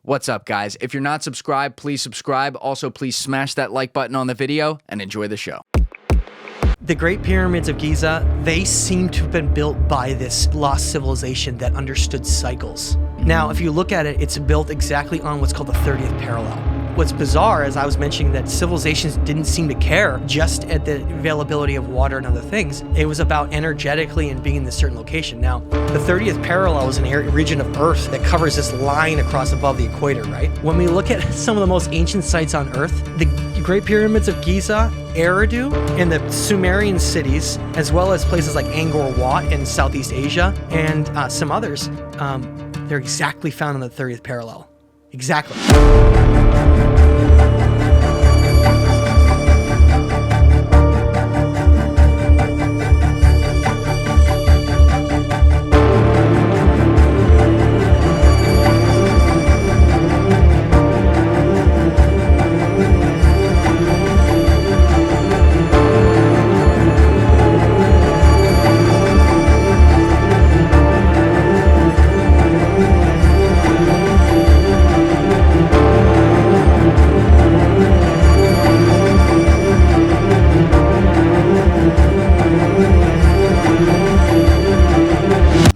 What's up, guys? If you're not subscribed, please subscribe. Also, please smash that like button on the video and enjoy the show. The Great Pyramids of Giza, they seem to have been built by this lost civilization that understood cycles. Now, if you look at it, it's built exactly on what's called the 30th parallel. What's bizarre, as I was mentioning, that civilizations didn't seem to care just at the availability of water and other things. It was about energetically and being in this certain location. Now, the 30th parallel is an region of Earth that covers this line across above the equator, right? When we look at some of the most ancient sites on Earth, the Great Pyramids of Giza, Eridu, and the Sumerian cities, as well as places like Angkor Wat in Southeast Asia, and some others, they're exactly found on the 30th parallel. Exactly.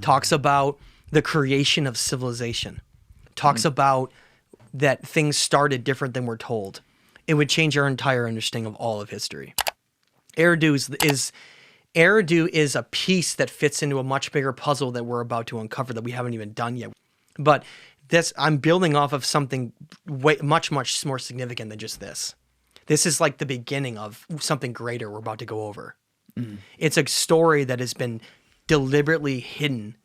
Talks about the creation of civilization. Talks about that things started different than we're told. It would change our entire understanding of all of history. Eridu is a piece that fits into a much bigger puzzle that we're about to uncover that we haven't even done yet. But this, I'm building off of something much more significant than just this. This is like the beginning of something greater we're about to go over. It's a story that has been deliberately hidden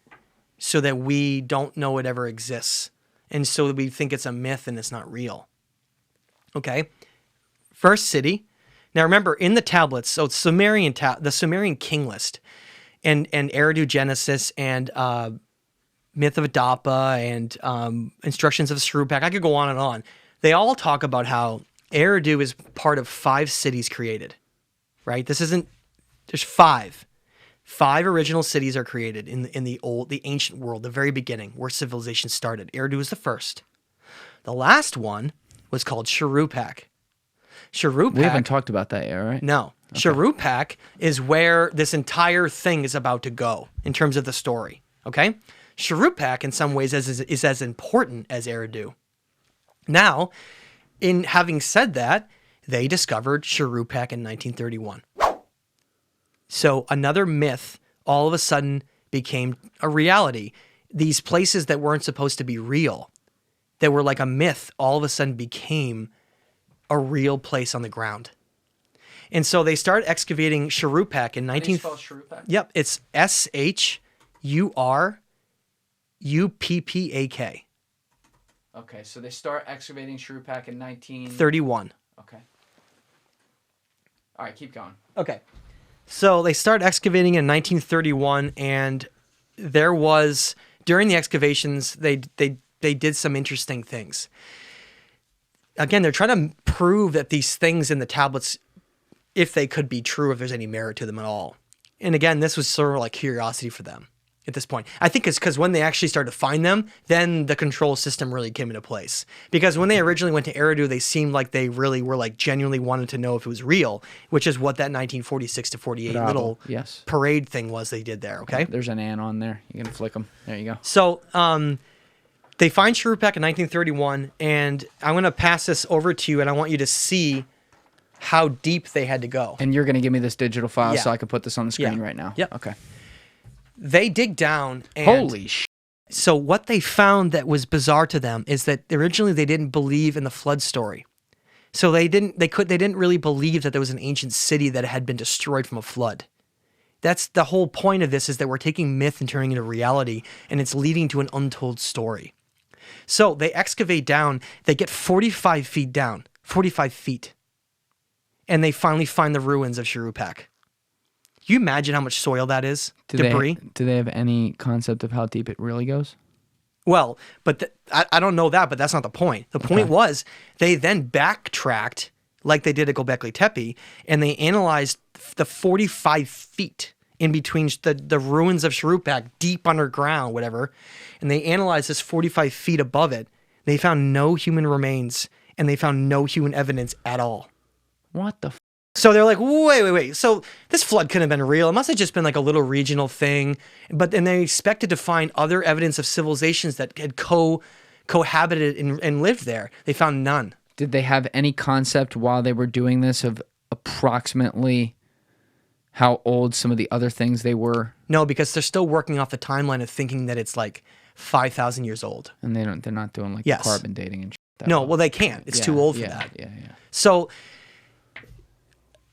so that we don't know it ever exists. And so we think it's a myth and it's not real. Okay. First city. Now remember, in the tablets, so it's the Sumerian king list and Eridu Genesis and Myth of Adapa and Instructions of Shuruppak, I could go on and on. They all talk about how Eridu is part of 5 cities created, right? There's 5. 5 original cities are created in the ancient world, the very beginning, where civilization started. Eridu was the first. The last one was called Shuruppak. We haven't talked about that yet, right? No. Okay. Shuruppak is where this entire thing is about to go in terms of the story, okay? Shuruppak, in some ways, is as important as Eridu. Now, in having said that, they discovered Shuruppak in 1931. So another myth all of a sudden became a reality. These places that weren't supposed to be real, that were like a myth, all of a sudden became a real place on the ground. And so they started excavating Shuruppak in 19... How do you spell Shuruppak? Yep, it's Shuruppak. Okay, so they start excavating Shuruppak in 1931. Okay. All right, keep going. Okay. So they started excavating in 1931, and there was, during the excavations, they did some interesting things. Again, they're trying to prove that these things in the tablets, if they could be true, if there's any merit to them at all. And again, this was sort of like curiosity for them at this point. I think it's because when they actually started to find them, then the control system really came into place. Because when they originally went to Eridu, they seemed like they really were like genuinely wanted to know if it was real, which is what that 1946 to 48 little parade thing was they did there, okay? There's an ant on there. You can flick them. There you go. So they find Shuruppak in 1931, and I'm going to pass this over to you, and I want you to see how deep they had to go. And you're going to give me this digital file so I can put this on the screen right now? Yep. Okay. They dig down and... Holy shit. So what they found that was bizarre to them is that originally they didn't believe in the flood story. So they didn't really believe that there was an ancient city that had been destroyed from a flood. That's the whole point of this, is that we're taking myth and turning it into reality, and it's leading to an untold story. So they excavate down, they get 45 feet down, 45 feet. And they finally find the ruins of Shuruppak. You imagine how much soil that is? Debris? Do they have any concept of how deep it really goes? Well, but I don't know that, but that's not the point. The point was they then backtracked like they did at Göbekli Tepe, and they analyzed the 45 feet in between the ruins of Shuruppak, deep underground, whatever, and they analyzed this 45 feet above it. They found no human remains, and they found no human evidence at all. What the? So they're like, wait. So this flood couldn't have been real. It must have just been like a little regional thing. But then they expected to find other evidence of civilizations that had cohabited and lived there. They found none. Did they have any concept while they were doing this of approximately how old some of the other things they were? No, because they're still working off the timeline of thinking that it's like 5,000 years old. And they're not doing like Yes. carbon dating and shit. No, well, they can't. It's too old for that. Yeah. So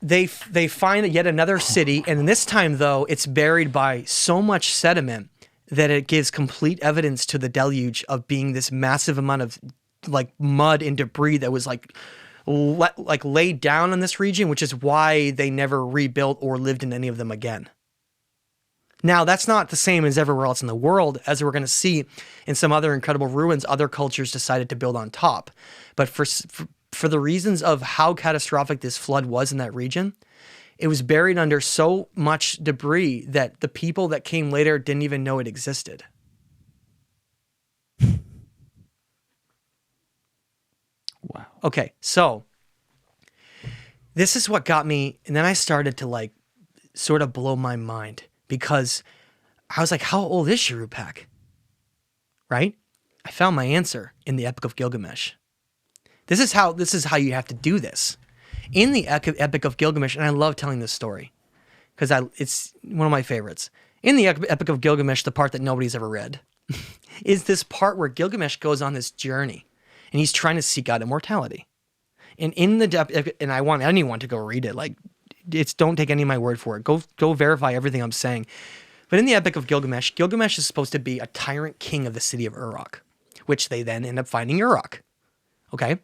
they find yet another city, and this time, though, it's buried by so much sediment that it gives complete evidence to the deluge of being this massive amount of like mud and debris that was like laid down in this region, which is why they never rebuilt or lived in any of them again. Now, that's not the same as everywhere else in the world. As we're going to see in some other incredible ruins, other cultures decided to build on top. But for the reasons of how catastrophic this flood was in that region, it was buried under so much debris that the people that came later didn't even know it existed. Wow. Okay, so this is what got me, and then I started to like sort of blow my mind because I was like, how old is Shuruppak? Right? I found my answer in the Epic of Gilgamesh. This is how you have to do this. In the Epic of Gilgamesh, and I love telling this story because it's one of my favorites. In the Epic of Gilgamesh, the part that nobody's ever read is this part where Gilgamesh goes on this journey and he's trying to seek out immortality. And in the and I want anyone to go read it. Like, don't take any of my word for it. Go verify everything I'm saying. But in the Epic of Gilgamesh, Gilgamesh is supposed to be a tyrant king of the city of Uruk, which they then end up finding Uruk. Okay?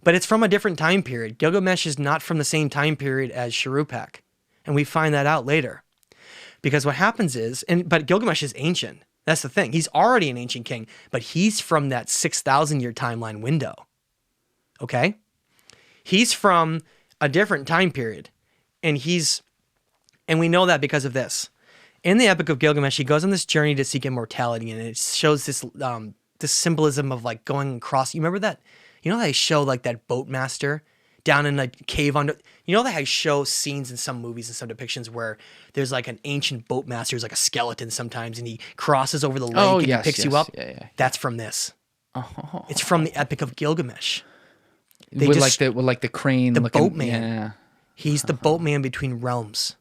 But it's from a different time period. Gilgamesh is not from the same time period as Shuruppak. And we find that out later. Because what happens is, but Gilgamesh is ancient. That's the thing. He's already an ancient king, but he's from that 6,000 year timeline window. Okay? He's from a different time period. And we know that because of this. In the Epic of Gilgamesh, he goes on this journey to seek immortality, and it shows this symbolism of like going across. You remember that? You know, they show like that boat master down in a cave under. You know, they show scenes in some movies and some depictions where there's like an ancient boat master who's like a skeleton sometimes, and he crosses over the lake and he picks you up. Yeah. That's from this. Oh. It's from the Epic of Gilgamesh. With the crane, the looking, boatman. Yeah. He's the boatman between realms.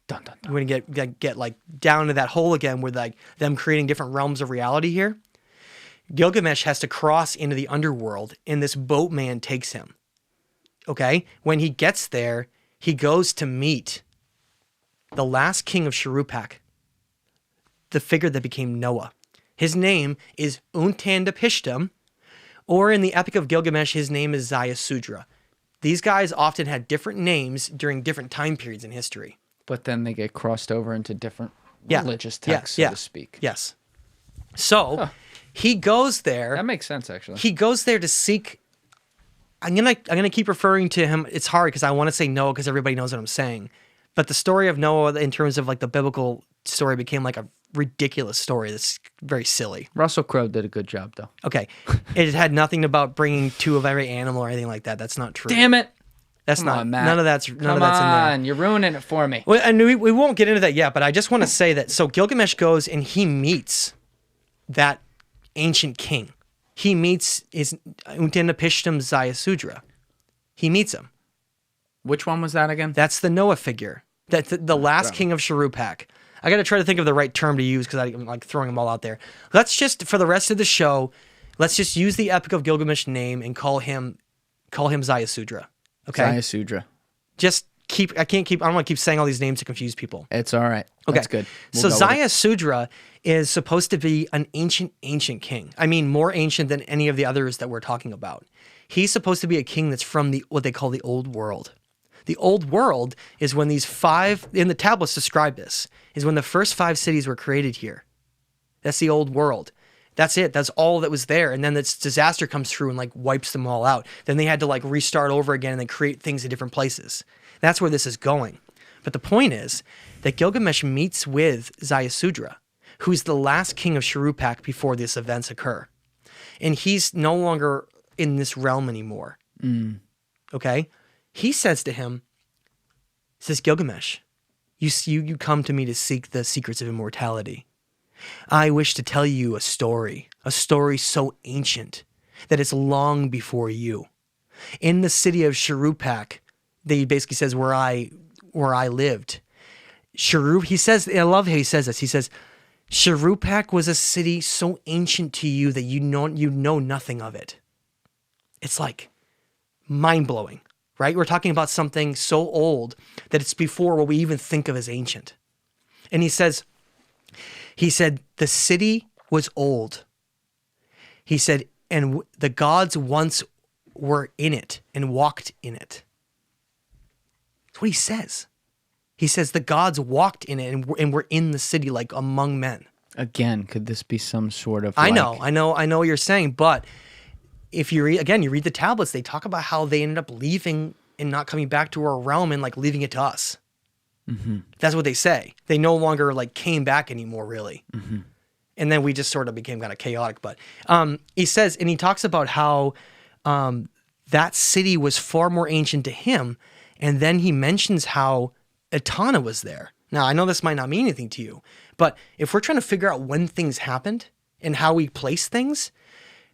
Dun, dun, dun. We're gonna get like down to that hole again with like them creating different realms of reality here. Gilgamesh has to cross into the underworld, and this boatman takes him. Okay? When he gets there, he goes to meet the last king of Shuruppak, the figure that became Noah. His name is Untandapishtim, or in the Epic of Gilgamesh, his name is Ziusudra. These guys often had different names during different time periods in history. But then they get crossed over into different religious texts, so to speak. Yes. So he goes there. That makes sense, actually. He goes there to seek. I'm gonna keep referring to him. It's hard because I want to say Noah because everybody knows what I'm saying. But the story of Noah, in terms of like the biblical story, became like a ridiculous story that's very silly. Russell Crowe did a good job, though. Okay, it had nothing about bringing two of every animal or anything like that. That's not true. Damn it! That's Come not. on, Matt. None of that's in there. Come on, you're ruining it for me. Well, and we won't get into that yet, but I just want to say that. So Gilgamesh goes and he meets that ancient king. He meets his Untandapishtim Ziusudra. He meets him. Which one was that again? That's the Noah figure. That's the last king of Shuruppak. I got to try to think of the right term to use because I'm like throwing them all out there. Let's just, for the rest of the show, let's just use the Epic of Gilgamesh name and call him Ziusudra. Okay. Ziusudra. I don't want to keep saying all these names to confuse people. It's all right. Okay. That's good. So Ziusudra is supposed to be an ancient king. I mean, more ancient than any of the others that we're talking about. He's supposed to be a king that's from what they call the Old World. The Old World is when these in the tablets describe this, is when the first 5 cities were created here. That's the Old World. That's it. That's all that was there. And then this disaster comes through and like wipes them all out. Then they had to like restart over again and then create things in different places. That's where this is going. But the point is that Gilgamesh meets with Ziusudra, who's the last king of Shuruppak before these events occur. and he's no longer in this realm anymore. Okay? He says to him, says, Gilgamesh, you come to me to seek the secrets of immortality. I wish to tell you a story so ancient that it's long before you. In the city of Shuruppak, he basically says where I lived. He says, I love how he says this. He says, Shuruppak was a city so ancient to you that you know nothing of it. It's like mind-blowing, right? We're talking about something so old that it's before what we even think of as ancient. And he said, the city was old. He said, and the gods once were in it and walked in it. That's what he says. He says the gods walked in it and were in the city like among men. Again, could this be some sort of? I know what you're saying, but if you read the tablets, they talk about how they ended up leaving and not coming back to our realm and like leaving it to us. Mm-hmm. That's what they say. They no longer like came back anymore, really. Mm-hmm. And then we just sort of became kind of chaotic. But he says, and he talks about how that city was far more ancient to him. And then he mentions how Etana was there. Now, I know this might not mean anything to you, but if we're trying to figure out when things happened and how we place things,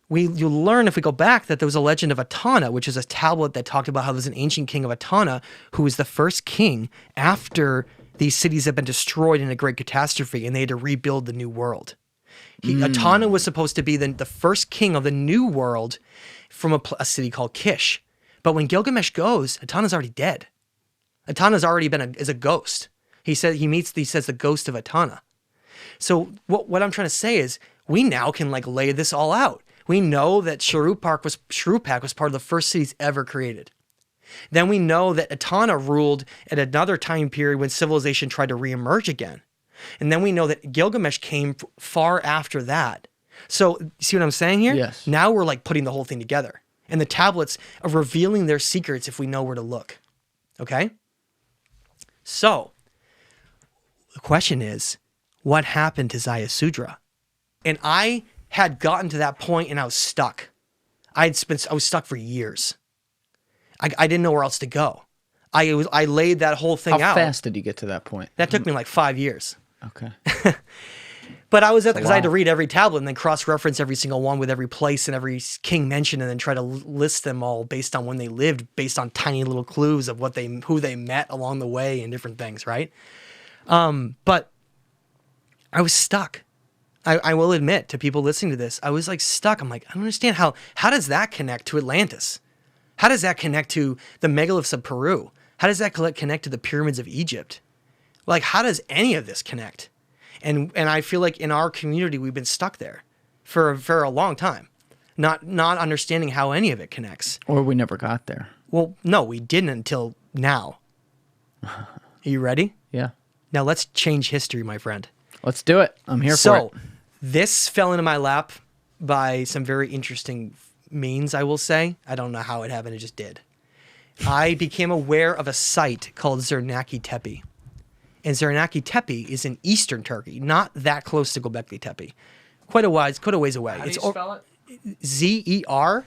you'll learn if we go back that there was a legend of Etana, which is a tablet that talked about how there's an ancient king of Etana who was the first king after these cities had been destroyed in a great catastrophe and they had to rebuild the new world. Etana was supposed to be the first king of the new world from a city called Kish. But when Gilgamesh goes, Etana's already dead. Etana's already is a ghost. He says the ghost of Etana. So what I'm trying to say is we now can like lay this all out. We know that Shuruppak was part of the first cities ever created. Then we know that Etana ruled at another time period when civilization tried to reemerge again. And then we know that Gilgamesh came far after that. So you see what I'm saying here? Yes. Now we're like putting the whole thing together. And the tablets are revealing their secrets if we know where to look. Okay? So, the question is, what happened to Ziusudra? And I had gotten to that point and I was stuck. I was stuck for years. I didn't know where else to go. I laid that whole thing out. How fast did you get to that point? That took me like 5 years. Okay. But I was because I had to read every tablet and then cross-reference every single one with every place and every king mentioned, and then try to list them all based on when they lived, based on tiny little clues of who they met along the way and different things, right? But I was stuck. I will admit to people listening to this, I was like stuck. I'm like, I don't understand how does that connect to Atlantis? How does that connect to the megaliths of Peru? How does that connect to the pyramids of Egypt? Like, how does any of this connect? And I feel like in our community, we've been stuck there for a long time, not understanding how any of it connects. Or we never got there. Well, no, we didn't until now. Are you ready? Yeah. Now let's change history, my friend. Let's do it. I'm here for it. So this fell into my lap by some very interesting means, I will say. I don't know how it happened. It just did. I became aware of a site called Zernaki Tepe. And Zernaki Tepe is in eastern Turkey, not that close to Göbekli Tepe. Quite a ways away. How do you spell it? Zernaki. Uh-huh.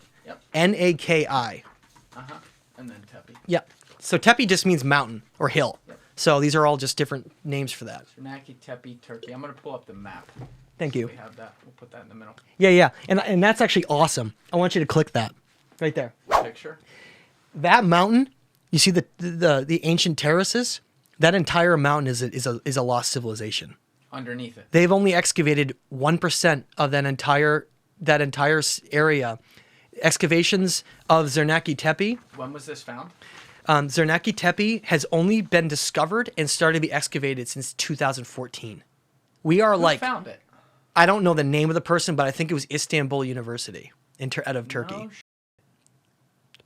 And then Tepe. Yep. So Tepe just means mountain or hill. Yep. So these are all just different names for that. Zernaki Tepe, Turkey. I'm going to pull up the map. Thank you. We have that. We'll put that in the middle. Yeah. And that's actually awesome. I want you to click that right there. Picture. That mountain, you see the ancient terraces? That entire mountain is a lost civilization. Underneath it. They've only excavated 1% of that entire area. Excavations of Zernaki Tepe. When was this found? Zernaki Tepe has only been discovered and started to be excavated since 2014. We are Who found it? I don't know the name of the person, but I think it was Istanbul University out of Turkey. No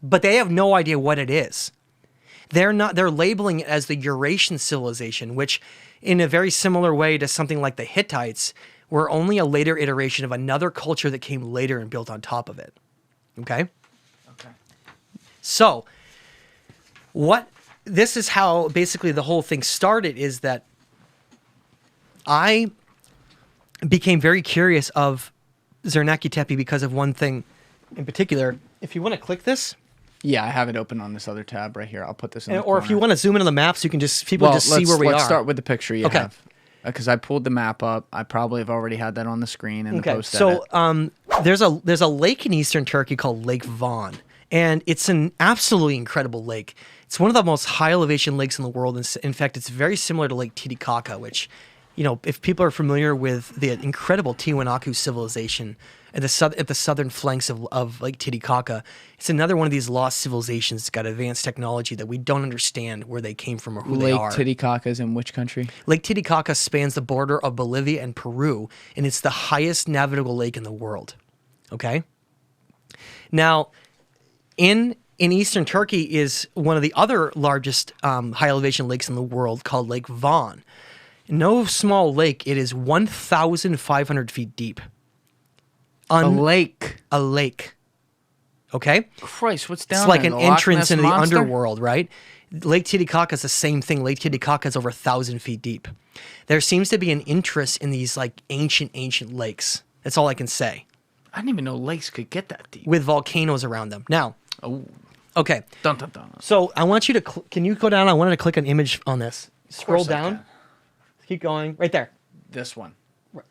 But they have no idea what it is. They're labeling it as the Eurasian civilization, which in a very similar way to something like the Hittites, were only a later iteration of another culture that came later and built on top of it. Okay? Okay. So, this is how basically the whole thing started, is that I became very curious of Zernaki Tepe because of one thing in particular. If you want to click this, Yeah, I have it open on this other tab right here. I'll put this in the or if corner. you want to zoom in on the map, so you can just see where we let's are. start with the picture you Okay. have. Because I pulled the map up. I probably have already had that on the screen in the Okay, post so edit. there's a lake in eastern Turkey called Lake Van, and it's an absolutely incredible lake. It's one of the most high elevation lakes in the world. In fact, it's very similar to Lake Titicaca, which, you know, if people are familiar with the incredible Tiwanaku civilization at the southern flanks of Lake Titicaca, it's another one of these lost civilizations that's got advanced technology that we don't understand where they came from or who they are. Lake Titicaca is in which country? Lake Titicaca spans the border of Bolivia and Peru, and it's the highest navigable lake in the world. Okay? Now, in eastern Turkey is one of the other largest high elevation lakes in the world called Lake Van. No small lake, it is 1,500 feet deep. A lake. A lake. Okay? Christ, what's down It's like there? an The Loch entrance Ness into the Monster? underworld, right? Lake Titicaca is the same thing. Lake Titicaca is over 1,000 feet deep. There seems to be an interest in these like ancient lakes. That's all I can say. I didn't even know lakes could get that deep. With volcanoes around them. Now, Oh, okay. dun dun dun. So I want you to, can you go down? I wanted to click an image on this. Scroll course I down. can. Keep going. Right there. This one.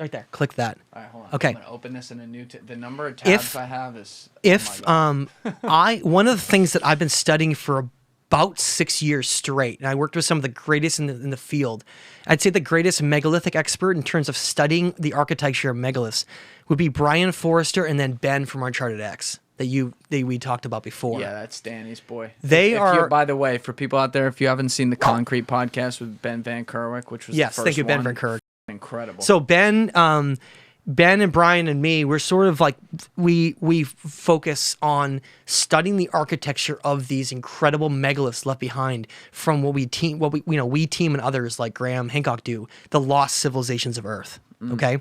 Right there. Click that. All right, hold on. Okay. I'm gonna open this in a new. The number of tabs If- I have is. If oh my God. one of the things that I've been studying for about 6 years straight, and I worked with some of the greatest in the field. I'd say the greatest megalithic expert in terms of studying the architecture of megaliths would be Brian Forrester and then Ben from Uncharted X that we talked about before. Yeah, that's Danny's boy. They If are- you, by the way, for people out there, if you haven't seen the Concrete podcast with Ben Van Kerkwyk, which was Yes, the first thank you, Ben one, Van Kerkwyk. incredible. So Ben and Brian and me, we're sort of like we focus on studying the architecture of these incredible megaliths left behind from we team and others like Graham Hancock do, the lost civilizations of Earth. Okay,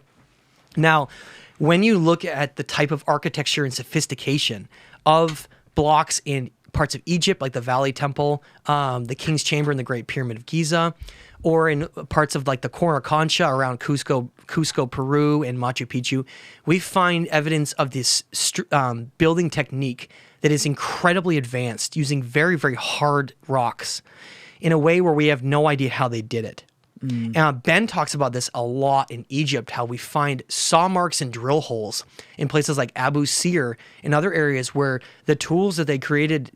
now when you look at the type of architecture and sophistication of blocks in parts of Egypt, like the Valley Temple, the King's Chamber, and the Great Pyramid of Giza, or in parts of like the Corner Concha around Cusco, Peru, and Machu Picchu, we find evidence of this building technique that is incredibly advanced, using very, very hard rocks in a way where we have no idea how they did it. Ben talks about this a lot in Egypt, how we find saw marks and drill holes in places like Abu Sir and other areas where the tools that they created,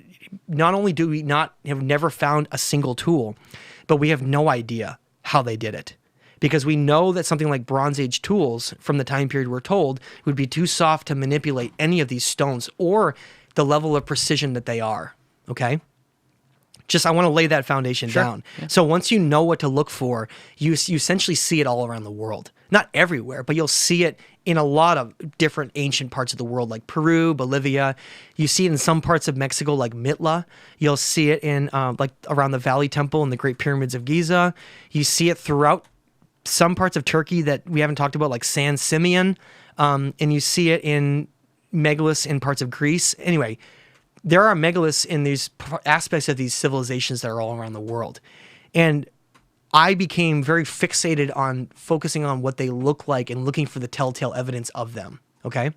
not only do we not have never found a single tool, but we have no idea how they did it. Because we know that something like Bronze Age tools from the time period we're told would be too soft to manipulate any of these stones or the level of precision that they are. Okay? Just, I want to lay that foundation down. Yeah. So once you know what to look for, you essentially see it all around the world. Not everywhere, but you'll see it in a lot of different ancient parts of the world, like Peru, Bolivia. You see it in some parts of Mexico, like Mitla. You'll see it in like around the Valley Temple and the Great Pyramids of Giza. You see it throughout some parts of Turkey that we haven't talked about, like San Simeon. And you see it in megaliths in parts of Greece. Anyway, there are megaliths in these aspects of these civilizations that are all around the world. And I became very fixated on focusing on what they look like and looking for the telltale evidence of them. Okay?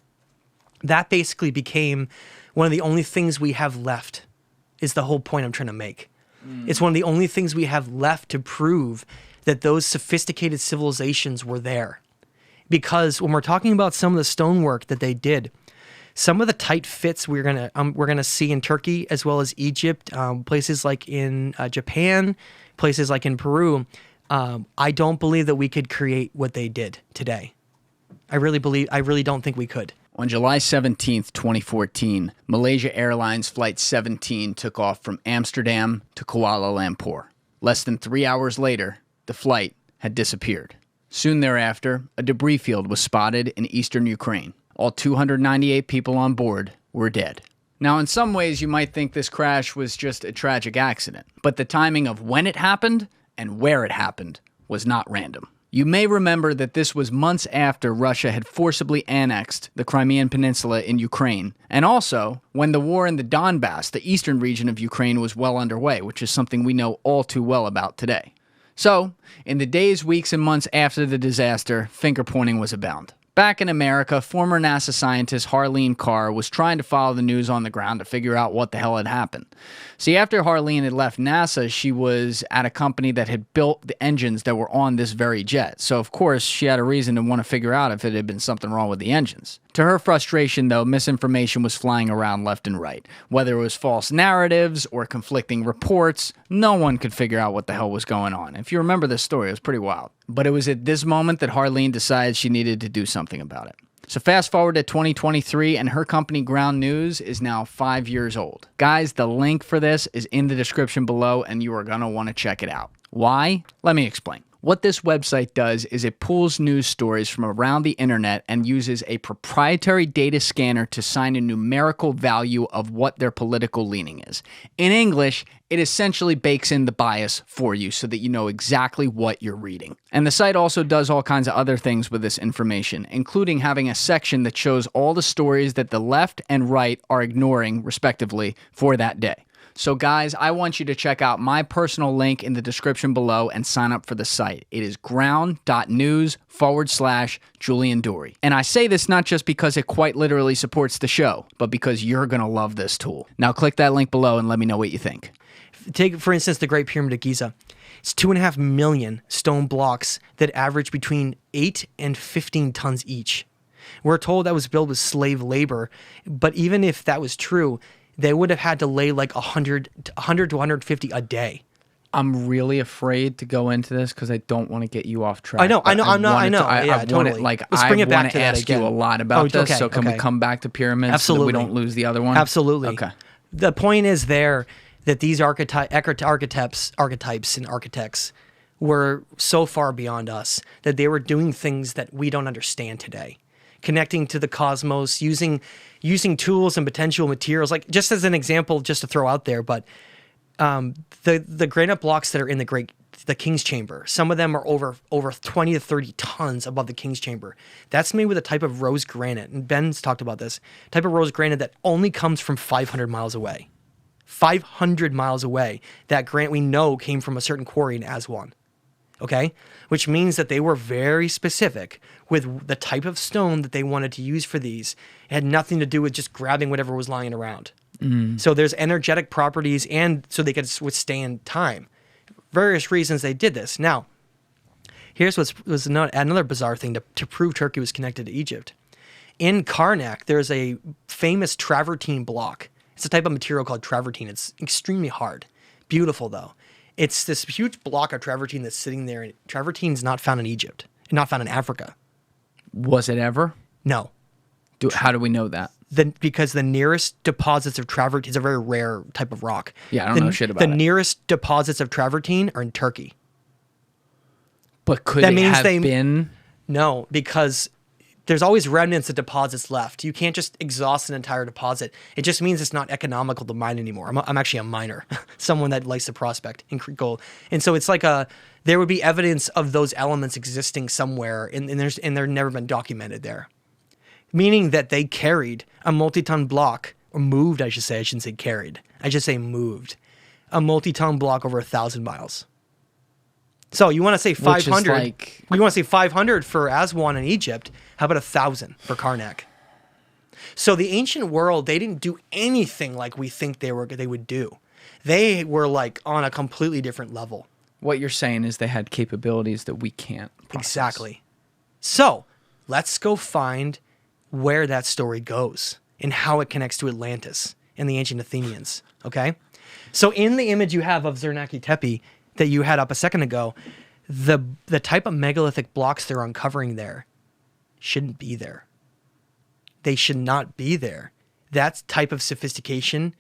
That basically became one of the only things we have left, is the whole point I'm trying to make. It's one of the only things we have left to prove that those sophisticated civilizations were there. Because when we're talking about some of the stonework that they did, some of the tight fits we're gonna see in Turkey as well as Egypt, places like in Japan, places like in Peru. I don't believe that we could create what they did today. I really don't think we could. On July 17th, 2014, Malaysia Airlines Flight 17 took off from Amsterdam to Kuala Lumpur. Less than 3 hours later, the flight had disappeared. Soon thereafter, a debris field was spotted in eastern Ukraine. All 298 people on board were dead. Now, in some ways, you might think this crash was just a tragic accident, but the timing of when it happened and where it happened was not random. You may remember that this was months after Russia had forcibly annexed the Crimean Peninsula in Ukraine, and also when the war in the Donbass, the eastern region of Ukraine, was well underway, which is something we know all too well about today. So, in the days, weeks, and months after the disaster, finger-pointing was abound. Back in America, former NASA scientist Harleen Carr was trying to follow the news on the ground to figure out what the hell had happened. See, after Harleen had left NASA, she was at a company that had built the engines that were on this very jet. So, of course, she had a reason to want to figure out if it had been something wrong with the engines. To her frustration, though, misinformation was flying around left and right. Whether it was false narratives or conflicting reports, no one could figure out what the hell was going on. If you remember this story, it was pretty wild. But it was at this moment that Harleen decided she needed to do something about it. So fast forward to 2023, and her company Ground News is now 5 years old. Guys, the link for this is in the description below, and you are going to want to check it out. Why? Let me explain. What this website does is it pulls news stories from around the internet and uses a proprietary data scanner to assign a numerical value of what their political leaning is. In English, it essentially bakes in the bias for you so that you know exactly what you're reading. And the site also does all kinds of other things with this information, including having a section that shows all the stories that the left and right are ignoring, respectively, for that day. So guys, I want you to check out my personal link in the description below and sign up for the site. It is ground.news/Julian Dory. And I say this not just because it quite literally supports the show, but because you're going to love this tool. Now click that link below and let me know what you think. Take, for instance, the Great Pyramid of Giza. It's 2.5 million stone blocks that average between 8 and 15 tons each. We're told that was built with slave labor, but even if that was true, they would have had to lay like 100 to 150 a day. I'm really afraid to go into this because I don't want to get you off track. I know. I want to ask you a lot about this. Okay, so can we come back to pyramids Absolutely. so that we don't lose the other one? Absolutely. Okay. The point is there that these archetypes and architects were so far beyond us that they were doing things that we don't understand today. Connecting to the cosmos, using tools and potential materials. Like, just as an example, just to throw out there, but the granite blocks that are in the King's Chamber, some of them are over 20 to 30 tons above the King's Chamber. That's made with a type of rose granite, and Ben's talked about this, type of rose granite that only comes from 500 miles away. 500 miles away. That granite we know came from a certain quarry in Aswan. Okay? Which means that they were very specific with the type of stone that they wanted to use for these. It had nothing to do with just grabbing whatever was lying around. So there's energetic properties, and so they could withstand time. Various reasons they did this. Now, here's was another bizarre thing to prove Turkey was connected to Egypt. In Karnak, there's a famous travertine block. It's a type of material called travertine. It's extremely hard. Beautiful, though. It's this huge block of travertine that's sitting there. Travertine's not found in Egypt, not found in Africa. Was it ever? No. How do we know that? Because the nearest deposits of travertine is a very rare type of rock. Yeah, I don't know shit about it. The nearest deposits of travertine are in Turkey. But could it have been? No, because there's always remnants of deposits left. You can't just exhaust an entire deposit. It just means it's not economical to mine anymore. I'm actually a miner, someone that likes to prospect and create gold. And so it's like there would be evidence of those elements existing somewhere, and they're never been documented there. Meaning that they carried a multi-ton block, or moved, I should say. I shouldn't say carried. I should say moved. A multi-ton block over 1,000 miles. So you want to say 500? You want to say 500 for Aswan in Egypt? How about 1,000 for Karnak? So the ancient world, they didn't do anything like we think they would do. They were like on a completely different level. What you're saying is they had capabilities that we can't process. Exactly. So let's go find where that story goes and how it connects to Atlantis and the ancient Athenians. Okay. So in the image you have of Zernaki Tepe that you had up a second ago, the type of megalithic blocks they're uncovering there shouldn't be there. They should not be there. That type of sophistication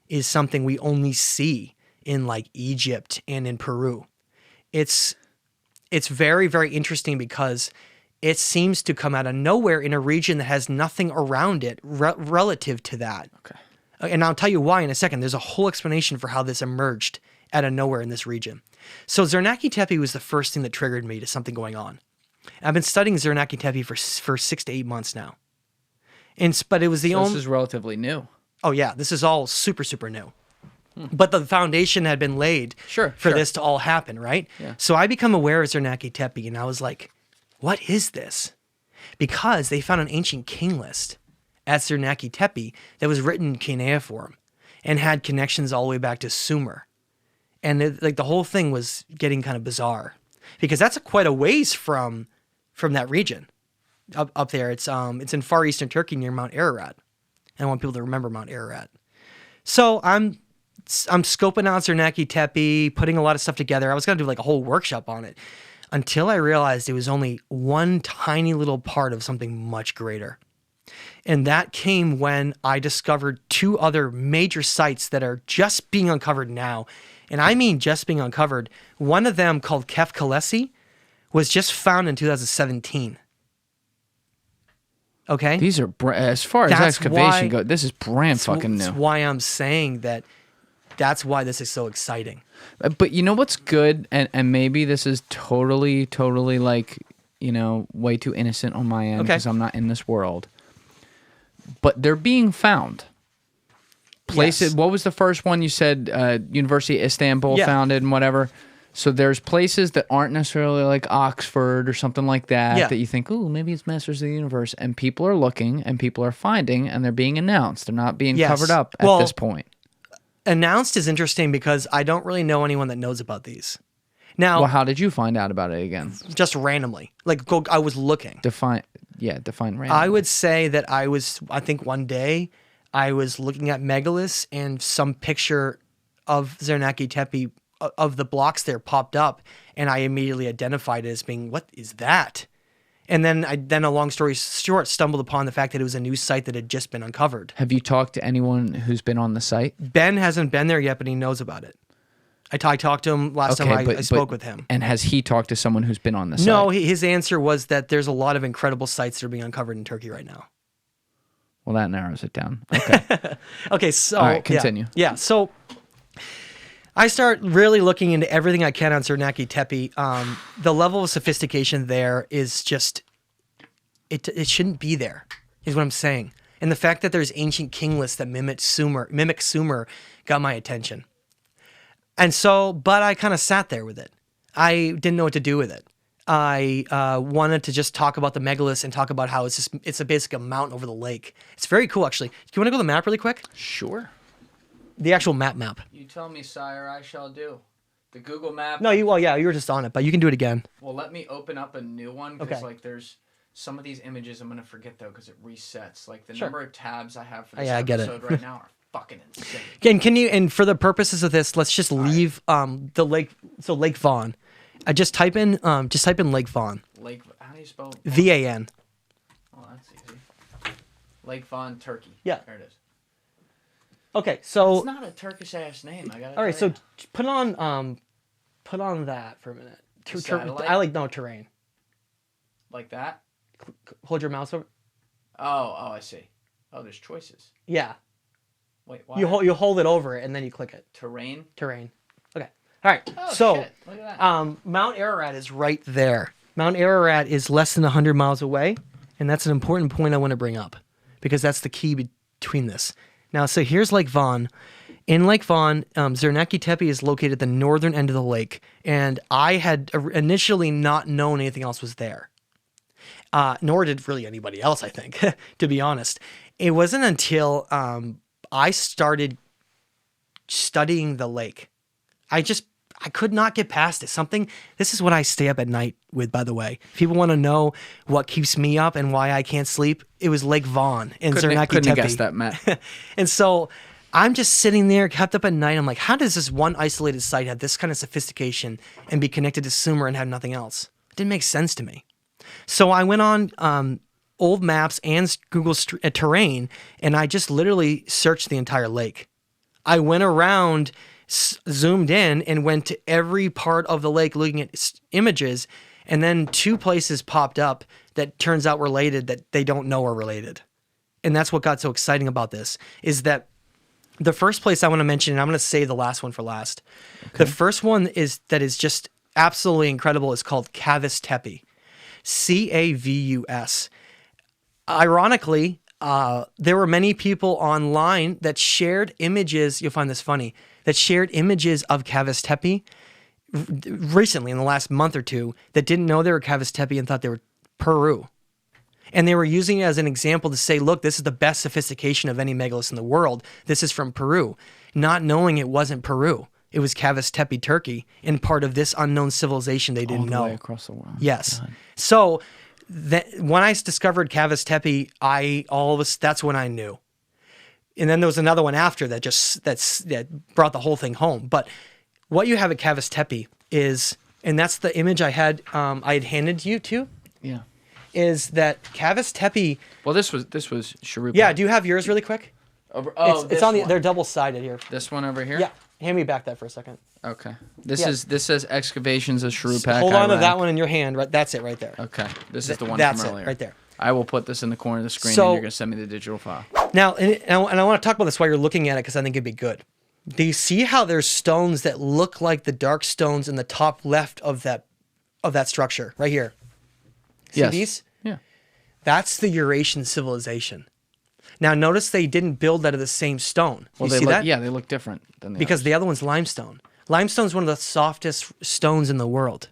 is something we only see in like Egypt and in Peru. It's very, very interesting because it seems to come out of nowhere in a region that has nothing around it relative to that. Okay. And I'll tell you why in a second. There's a whole explanation for how this emerged out of nowhere in this region. So Zernaki Tepe was the first thing that triggered me to something going on. I've been studying Zernaki Tepe for 6 to 8 months now. But it was the only... This is relatively new. Oh, yeah. This is all super, super new. But the foundation had been laid for this to all happen, right? Yeah. So I become aware of Zernaki Tepe, and I was like, what is this? because they found an ancient king list at Zernaki Tepe that was written in cuneiform and had connections all the way back to Sumer. And the whole thing was getting kind of bizarre because that's quite a ways from that region up there. It's in far eastern Turkey near Mount Ararat. And I want people to remember Mount Ararat. So I'm scoping out Zernaki Tepe, putting a lot of stuff together. I was going to do like a whole workshop on it until I realized it was only one tiny little part of something much greater. And that came when I discovered two other major sites that are just being uncovered now. And I mean just being uncovered. One of them, called Kerkwyk, was just found in 2017. Okay? These are, as far as excavation goes, this is brand fucking new. That's why I'm saying that's why this is so exciting. But you know what's good? And maybe this is totally like, way too innocent on my end because I'm not in this world. But they're being found. Places. Yes. What was the first one you said? University of Istanbul founded and whatever. So there's places that aren't necessarily like Oxford or something like that that you think, ooh, maybe it's Masters of the Universe. And people are looking and people are finding and they're being announced. They're not being covered up at this point. Announced is interesting because I don't really know anyone that knows about these. Now, well, how did you find out about it again? Just randomly. I was looking. Define randomly. I would say that I think one day I was looking at megaliths and some picture of Zernaki Tepe of the blocks there popped up, and I immediately identified it as being, what is that? And then a long story short, stumbled upon the fact that it was a new site that had just been uncovered. Have you talked to anyone who's been on the site? Ben hasn't been there yet, but he knows about it. I talked to him last time I spoke with him. And has he talked to someone who's been on the site? No, his answer was that there's a lot of incredible sites that are being uncovered in Turkey right now. Well, that narrows it down. Okay. Okay, so... All right, continue. Yeah, so I start really looking into everything I can on Zernaki Tepe. The level of sophistication there is just... It shouldn't be there, is what I'm saying. And the fact that there's ancient king lists that mimic Sumer got my attention. And so, but I kind of sat there with it. I didn't know what to do with it. I wanted to just talk about the megaliths and talk about how it's basically a mountain over the lake. It's very cool, actually. Do you want to go to the map really quick? Sure. The actual map. You tell me, sire, I shall do. The Google map. No, you were just on it, but you can do it again. Well, let me open up a new one because there's some of these images I'm going to forget, though, because it resets. Like, the number of tabs I have for this episode right now are fucking insane. And for the purposes of this, let's just leave the lake. So Lake Von. Just type in Lake Von. How do you spell VAN? Oh, that's easy. Lake Von, Turkey. Yeah. There it is. Okay, so it's not a Turkish ass name. All right, so put on that for a minute. Terrain. Like that? Hold your mouse over. Oh, I see. Oh, there's choices. Yeah. Wait, why? You hold it over it and then you click it. Terrain. Okay. All right. Oh, so, shit. Look at that. Mount Ararat is right there. Mount Ararat is less than 100 miles away, and that's an important point I want to bring up because that's the key between this. Now, so here's Lake Von. In Lake Von, Zernaki Tepe is located at the northern end of the lake, and I had initially not known anything else was there. Nor did really anybody else, I think, to be honest. It wasn't until I started studying the lake. I could not get past it. This is what I stay up at night with, by the way. If people want to know what keeps me up and why I can't sleep, it was Lake Von in Zernaki Tepe. Couldn't have guessed that, Matt. And so I'm just sitting there, kept up at night. I'm like, how does this one isolated site have this kind of sophistication and be connected to Sumer and have nothing else? It didn't make sense to me. So I went on old maps and Google terrain, and I just literally searched the entire lake. I went around, zoomed in, and went to every part of the lake looking at images, and then two places popped up that turns out related that they don't know are related. And that's what got so exciting about this, is that the first place I want to mention, and I'm going to save the last one for last. Okay. The first one is just absolutely incredible is called Cavus Tepe. Cavus. Ironically, there were many people online that shared images. You'll find this funny. That shared images of Cavus Tepe recently in the last month or two that didn't know they were Cavus Tepe and thought they were Peru. And they were using it as an example to say, look, this is the best sophistication of any megalith in the world. This is from Peru. Not knowing it wasn't Peru. It was Cavus Tepe, Turkey, and part of this unknown civilization they didn't know. All the way across the world. Yes. God. So when I discovered Cavus Tepe, that's when I knew. And then there was another one after that brought the whole thing home. But what you have at Cavus Tepe is, and that's the image I had handed you to. Yeah. Is that Cavus Tepe? Well, this was Shuruppak. Yeah. Do you have yours really quick? It's on they're double sided here. This one over here. Yeah. Hand me back that for a second. Okay. This says excavations of Shuruppak. Hold on to that one in your hand. Right. That's it right there. Okay. This is the one that's from earlier. It right there. I will put this in the corner of the screen, So, and you're going to send me the digital file. Now, and I want to talk about this while you're looking at it because I think it'd be good. Do you see how there's stones that look like the dark stones in the top left of that structure right here? See these? Yeah. That's the Eurasian civilization. Now, notice they didn't build out of the same stone. Well, you see that? Yeah, they look different than the because others. the other one's limestone. Limestone is one of the softest stones in the world.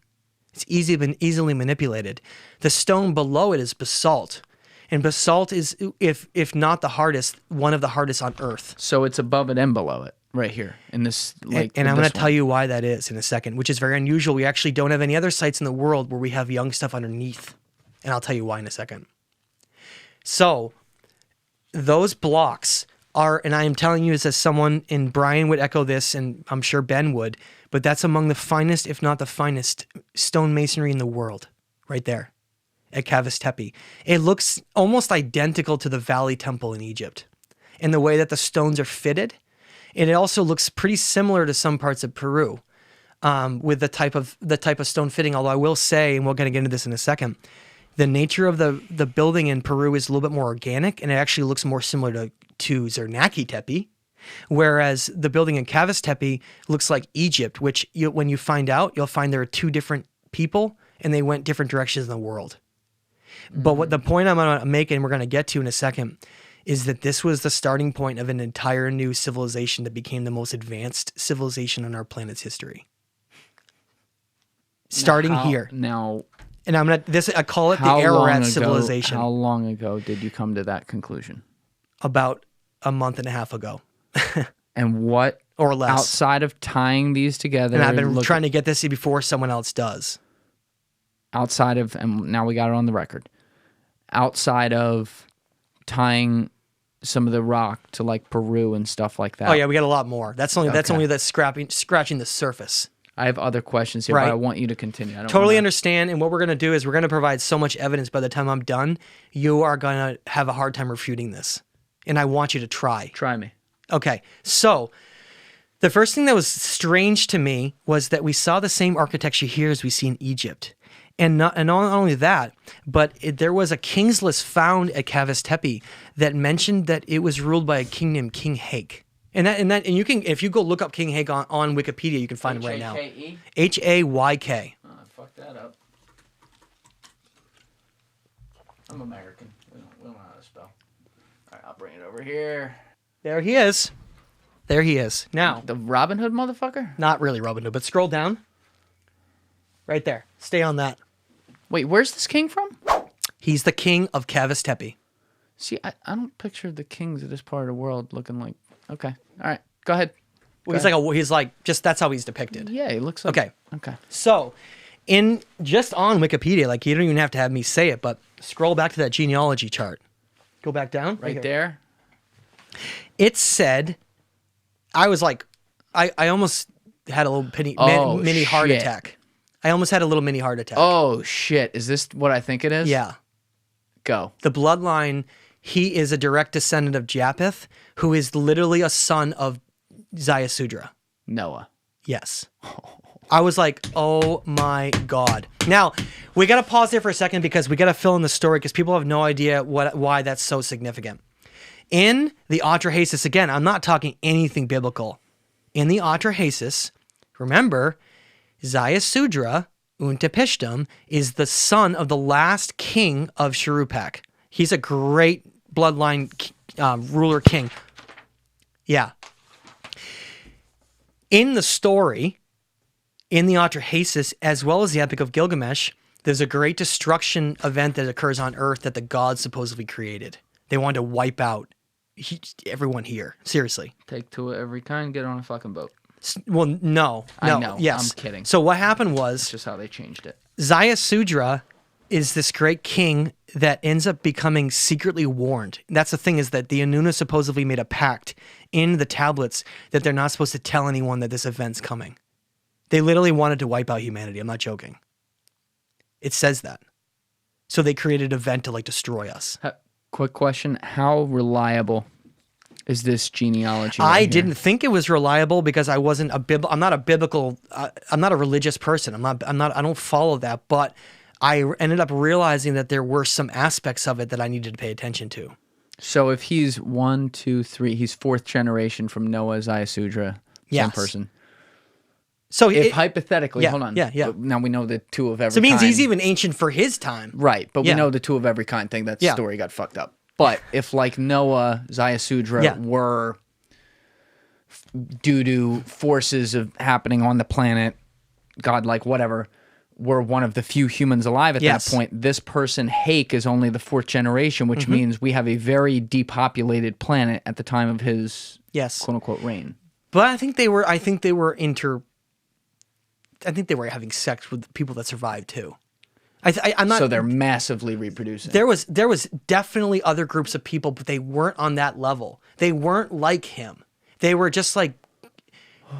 It's easily manipulated. The stone below it is basalt. And basalt is, if not the hardest, one of the hardest on Earth. So it's above it and below it, right here in this. And I'm going to tell you why that is in a second, which is very unusual. We actually don't have any other sites in the world where we have young stuff underneath. And I'll tell you why in a second. So those blocks are, and I am telling you this as someone, and Brian would echo this, and I'm sure Ben would, but that's among the finest, if not the finest, stone masonry in the world, right there at Cavus Tepe. It looks almost identical to the Valley Temple in Egypt in the way that the stones are fitted. And it also looks pretty similar to some parts of Peru with the type of stone fitting. Although I will say, and we're going to get into this in a second, the nature of the building in Peru is a little bit more organic, and it actually looks more similar to Zernaki Tepe, whereas the building in Cavus Tepe looks like Egypt, which when you find out, you'll find there are two different people, and they went different directions in the world. Mm-hmm. But what the point I'm going to make, and we're going to get to in a second, is that this was the starting point of an entire new civilization that became the most advanced civilization in our planet's history. Starting here. Now... And I call it the Ararat civilization. How long ago did you come to that conclusion? About a month and a half ago. And what, or less, outside of tying these together? And I've been trying to get this before someone else does. Outside of, and now we got it on the record, outside of tying some of the rock to like Peru and stuff like that. Oh yeah, we got a lot more. That's only scratching the surface. I have other questions here, but I want you to continue. I don't totally understand. And what we're going to do is we're going to provide so much evidence by the time I'm done, you are going to have a hard time refuting this. And I want you to try. Try me. Okay. So the first thing that was strange to me was that we saw the same architecture here as we see in Egypt. And not only that, but there was a king's list found at Cavus Tepe that mentioned that it was ruled by a king named King Hayk. And you can, if you go look up King Hayk on Wikipedia, you can find him right now. Hayk. Oh, I fucked that up. I'm American. We don't know how to spell. All right, I'll bring it over here. There he is. Now, the Robin Hood motherfucker? Not really Robin Hood, but scroll down. Right there. Stay on that. Wait, where's this king from? He's the king of Cavus Tepe. See, I don't picture the kings of this part of the world looking like... Okay. All right. Go ahead. He's like that's how he's depicted. Yeah, he looks like... Okay. So, just on Wikipedia, like you don't even have to have me say it, but scroll back to that genealogy chart. Go back down. Right there. It said, I was like, I almost had a little mini heart attack. I almost had a little mini heart attack. Oh, shit. Is this what I think it is? Yeah. Go. The bloodline, he is a direct descendant of Japheth, who is literally a son of Ziusudra. Noah. Yes. I was like, oh my God. Now, we got to pause there for a second because we got to fill in the story because people have no idea why that's so significant. In the Atra Hasis, again, I'm not talking anything biblical. In the Atra Hasis, remember, Ziasudra, Untapishtim, is the son of the last king of Shuruppak. He's a great bloodline ruler king. Yeah. In the story, in the Atra Hasis, as well as the Epic of Gilgamesh, There's a great destruction event that occurs on Earth that the gods supposedly created. They wanted to wipe out everyone here. Seriously. Take two of every kind, get on a fucking boat. Well, no. I know. Yes. I'm kidding. So what happened was... That's just how they changed it. Ziusudra is this great king that ends up becoming secretly warned. That's the thing, is that the Anuna supposedly made a pact in the tablets that they're not supposed to tell anyone that this event's coming. They literally wanted to wipe out humanity. I'm not joking. It says that. So they created an event to like destroy us. Quick question. How reliable is this genealogy? I didn't think it was reliable because I wasn't I'm not a biblical, I'm not a religious person. I don't follow that, but I ended up realizing that there were some aspects of it that I needed to pay attention to. So if he's 1, 2, 3, he's 4th generation from Noah, Ziusudra, same person. So if hypothetically, hold on. Yeah. Now we know the two of every kind. So it means he's even ancient for his time. Right, but we know the two of every kind thing. That story got fucked up. But if like Noah, Ziusudra were due to forces of happening on the planet, godlike whatever, were one of the few humans alive at that point, this person, Hayk, is only the 4th generation, which means we have a very depopulated planet at the time of his quote-unquote reign. But I think they were having sex with the people that survived too. I'm not. So they're massively reproducing. There was definitely other groups of people, but they weren't on that level. They weren't like him. They were just like,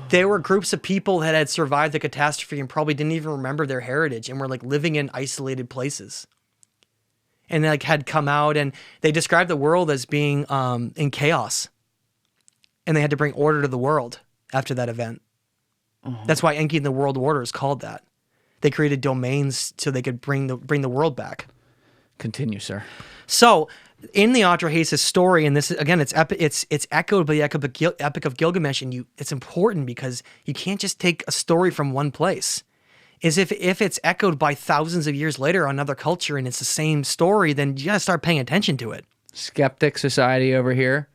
they were groups of people that had survived the catastrophe and probably didn't even remember their heritage and were like living in isolated places. And like had come out, and they described the world as being in chaos. And they had to bring order to the world after that event. That's why Enki and the World Order is called that. They created domains so they could bring the world back. Continue, sir. So, in the Atra Hasis story, and this is, again, it's echoed by the Epic of Gilgamesh, and it's important because you can't just take a story from one place. Is if it's echoed by thousands of years later on another culture and it's the same story, then you gotta start paying attention to it. Skeptic society over here.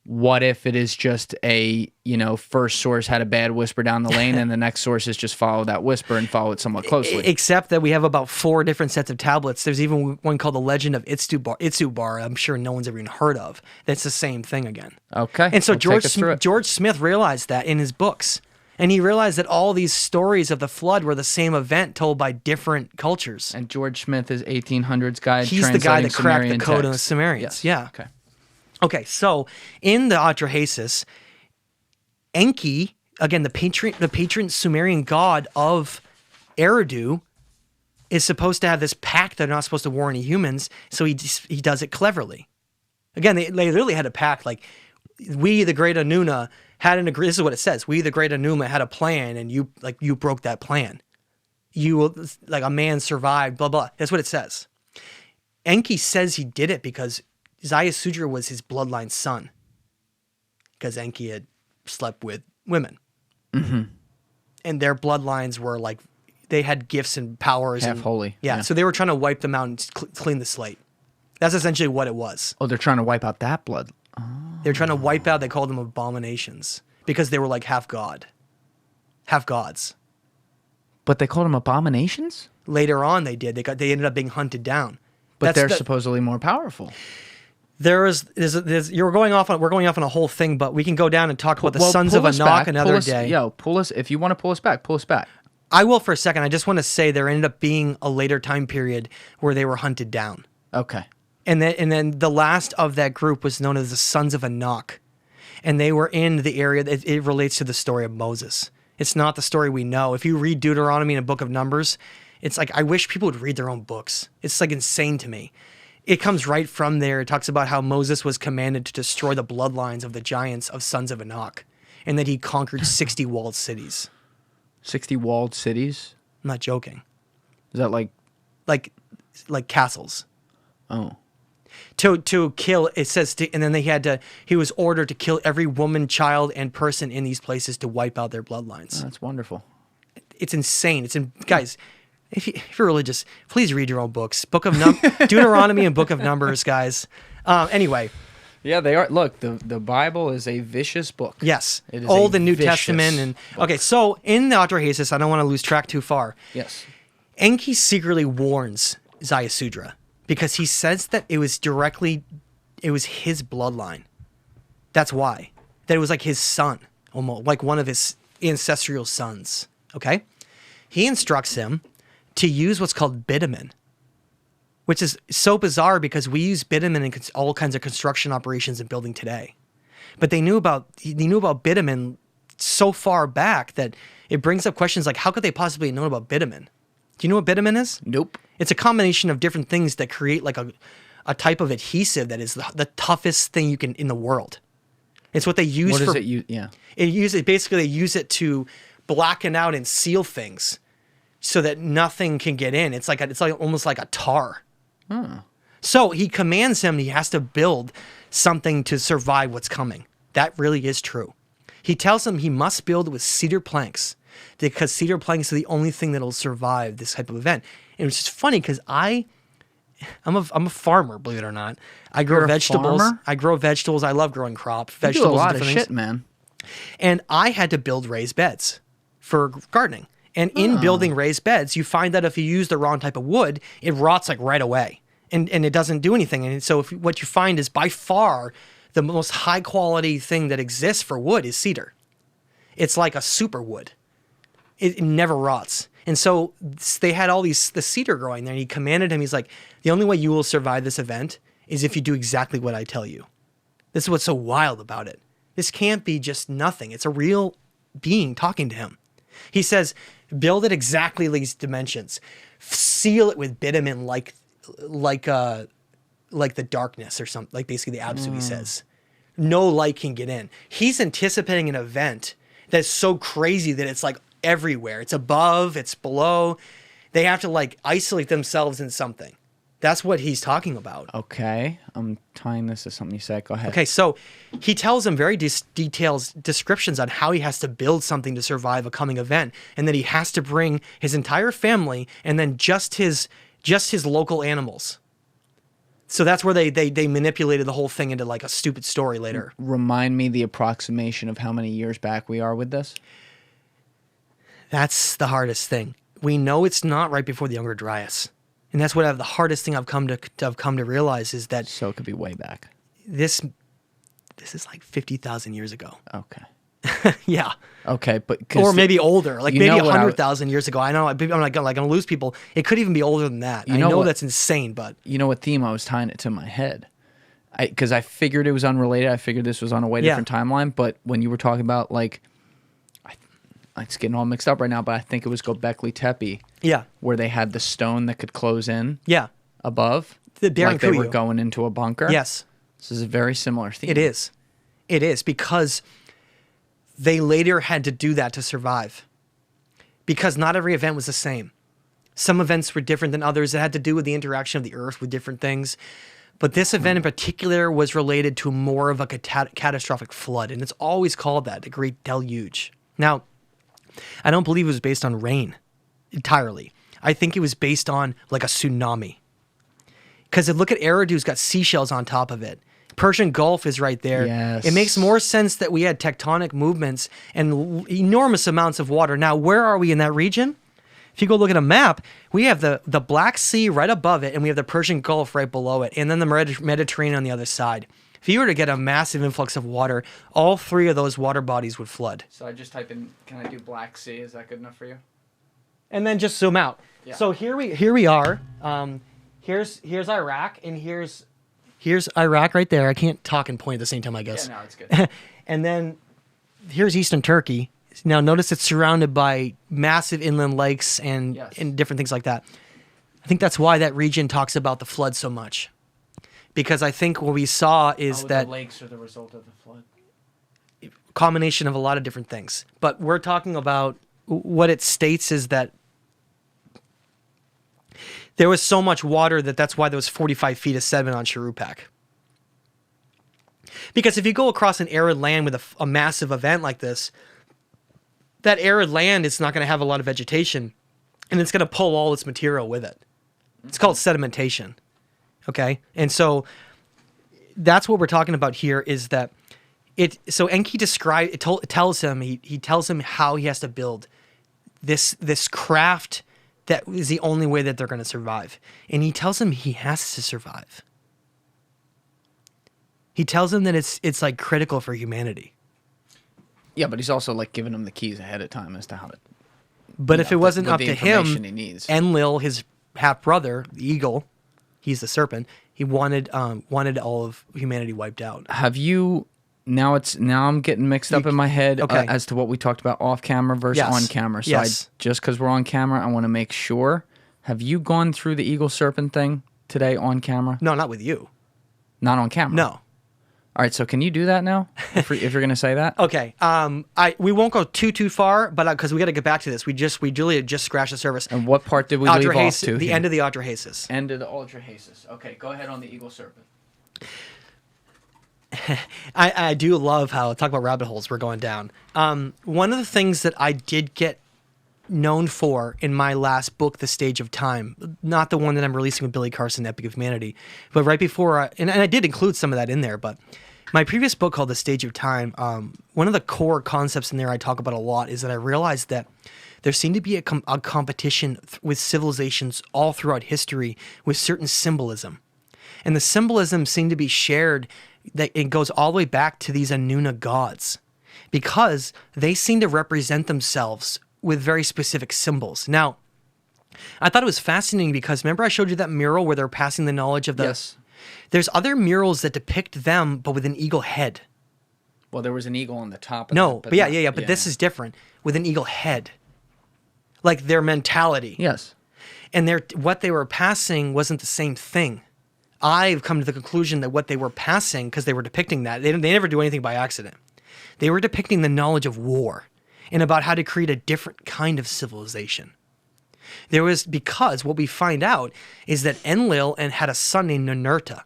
What if it is just a, first source had a bad whisper down the lane and the next sources just follow that whisper and follow it somewhat closely? Except that we have about 4 different sets of tablets. There's even one called the Legend of Itsubar, I'm sure no one's ever even heard of. That's the same thing again. Okay. And so George Smith realized that in his books. And he realized that all these stories of the flood were the same event told by different cultures. And George Smith is 1800s guy. He's the guy that cracked the code of the Sumerians. Yes. Yeah. Okay. Okay, so in the Atra Hasis, Enki, again, the patron Sumerian god of Eridu, is supposed to have this pact that they're not supposed to war any humans, so he does it cleverly. Again, they literally had a pact, like, we, the Great Anuna, had an agreement. This is what it says. We, the Great Anuma, had a plan, and you broke that plan. A man survived, blah, blah. That's what it says. Enki says he did it because Ziusudra was his bloodline son, because Enki had slept with women. Mm-hmm. And their bloodlines were like, they had gifts and powers. Half holy. Yeah, so they were trying to wipe them out and clean the slate. That's essentially what it was. Oh, they're trying to wipe out that blood. Oh. They're trying to wipe out, they called them abominations, because they were like half god, half gods. But they called them abominations? Later on they did. They ended up being hunted down. But they're supposedly more powerful. We're going off on a whole thing, but we can go down and talk about the sons of Anak another day. If you want to pull us back, pull us back. I will for a second. I just want to say there ended up being a later time period where they were hunted down. Okay. And then the last of that group was known as the sons of Anak. And they were in the area that it relates to the story of Moses. It's not the story we know. If you read Deuteronomy and a book of Numbers, it's like, I wish people would read their own books. It's like insane to me. It comes right from there. It talks about how Moses was commanded to destroy the bloodlines of the giants of sons of Anak, and that he conquered 60 walled cities. 60 walled cities? I'm not joking. Is that like castles? Oh. To kill, it says, and then he was ordered to kill every woman, child, and person in these places to wipe out their bloodlines. Oh, that's wonderful. It's insane. Guys, if you're religious, please read your own books. Deuteronomy and Book of Numbers, guys. Anyway. Yeah, they are. Look, the Bible is a vicious book. Yes. It is Old and New Testament. Okay, so in the Atra Hasis, I don't want to lose track too far. Yes. Enki secretly warns Ziusudra because he says that it was his bloodline. That's why. That it was like his son, almost like one of his ancestral sons. Okay? He instructs him to use what's called bitumen, which is so bizarre because we use bitumen in all kinds of construction operations and building today. But he knew about bitumen so far back that it brings up questions like, how could they possibly have known about bitumen? Do you know what bitumen is? Nope. It's a combination of different things that create like a type of adhesive that is the toughest thing you can in the world. It's what they use What for... does it use? Yeah. Basically, they use it to blacken out and seal things so that nothing can get in. It's like almost like a tar. So he commands him, he has to build something to survive what's coming. That really is true. He tells him he must build with cedar planks because cedar planks are the only thing that'll survive this type of event. And it's just funny because I'm a farmer, believe it or not. I grow vegetables. I grow vegetables. I love growing crops. Vegetables. You do a lot of shit, man. And I had to build raised beds for gardening. And in building raised beds, you find that if you use the wrong type of wood, it rots like right away. And it doesn't do anything. And so what you find is by far the most high quality thing that exists for wood is cedar. It's like a super wood. It never rots. And so they had the cedar growing there, and he commanded him, he's like, the only way you will survive this event is if you do exactly what I tell you. This is what's so wild about it. This can't be just nothing. It's a real being talking to him. He says, build it exactly these dimensions. Seal it with bitumen like the darkness or something, like basically the Absu, he says. No light can get in. He's anticipating an event that's so crazy that it's like everywhere. It's above, it's below. They have to like isolate themselves in something. That's what he's talking about. Okay. I'm tying this to something you said. Go ahead. Okay, so he tells him very detailed descriptions on how he has to build something to survive a coming event, and that he has to bring his entire family and then just his local animals. So that's where they manipulated the whole thing into like a stupid story later. Remind me the approximation of how many years back we are with this. That's the hardest thing. We know it's not right before the Younger Dryas. And that's what the hardest thing I've come to realize is that... So it could be way back. This is like 50,000 years ago. Okay. Yeah. Okay, but... Or maybe older. Like maybe 100,000 years ago. I know I'm going to lose people. It could even be older than that. I know that's insane, but... You know what theme I was tying it to my head? Because I figured it was unrelated. I figured this was on a way different timeline. But when you were talking about like... It's getting all mixed up right now, but I think it was Göbekli Tepe. Yeah. Where they had the stone that could close in. Yeah. Above. Like they were going into a bunker. Yes. This is a very similar theme. It is. It is because they later had to do that to survive. Because not every event was the same. Some events were different than others. It had to do with the interaction of the earth with different things. But this event in particular was related to more of a catastrophic flood. And it's always called that, the Great Deluge. Now, I don't believe it was based on rain entirely. I think it was based on like a tsunami. Because look at Eridu's got seashells on top of it. Persian Gulf is right there. Yes. It makes more sense that we had tectonic movements and enormous amounts of water. Now, where are we in that region? If you go look at a map, we have the Black Sea right above it, and we have the Persian Gulf right below it, and then the Mediterranean on the other side. If you were to get a massive influx of water, all three of those water bodies would flood. So I just type in, can I do Black Sea? Is that good enough for you? And then just zoom out. Yeah. So here we are. Here's Iraq, and here's Iraq right there. I can't talk and point at the same time, I guess. Yeah, no, it's good. And then here's Eastern Turkey. Now notice it's surrounded by massive inland lakes and different things like that. I think that's why that region talks about the flood so much. Because I think what we saw is that... the lakes are the result of the flood. Combination of a lot of different things. But we're talking about what it states is that there was so much water that's why there was 45 feet of sediment on Shuruppak. Because if you go across an arid land with a massive event like this, that arid land is not going to have a lot of vegetation, and it's going to pull all its material with it. It's called sedimentation. Okay, and so that's what we're talking about here is that so Enki tells him how he has to build this craft that is the only way that they're going to survive. And he tells him he has to survive. He tells him that it's like critical for humanity. Yeah, but he's also like giving him the keys ahead of time as to how to. But if it wasn't up to him, needs. Enlil, his half brother, the eagle, he's the serpent. He wanted all of humanity wiped out. Have you? Now I'm getting mixed up in my head as to what we talked about off camera versus on camera. So just because we're on camera, I want to make sure. Have you gone through the eagle serpent thing today on camera? No, not with you. Not on camera. No. All right, so can you do that now? If you're going to say that. Okay. We won't go too far, but because we got to get back to this, we Julian just scratched the surface. And what part did we leave off to? The end of the Atra Hasis. End of the Atra Hasis. Okay, go ahead on the eagle serpent. I do love how talk about rabbit holes we're going down. One of the things that I did get known for in my last book, The Stage of Time, not the one that I'm releasing with Billy Carson, Epic of Humanity, but right before, and I did include some of that in there, but my previous book called The Stage of Time, one of the core concepts in there I talk about a lot is that I realized that there seemed to be a competition with civilizations all throughout history with certain symbolism. And the symbolism seemed to be shared, that it goes all the way back to these Anuna gods, because they seem to represent themselves with very specific symbols. Now, I thought it was fascinating because remember I showed you that mural where they're passing the knowledge of the... Yes. There's other murals that depict them, but with an eagle head. Well, there was an eagle on the top of No, but this is different, with an eagle head. Like their mentality. Yes. And what they were passing wasn't the same thing. I've come to the conclusion that what they were passing, because they were depicting that, they never do anything by accident. They were depicting the knowledge of war and about how to create a different kind of civilization. Because what we find out is that Enlil had a son named Ninurta.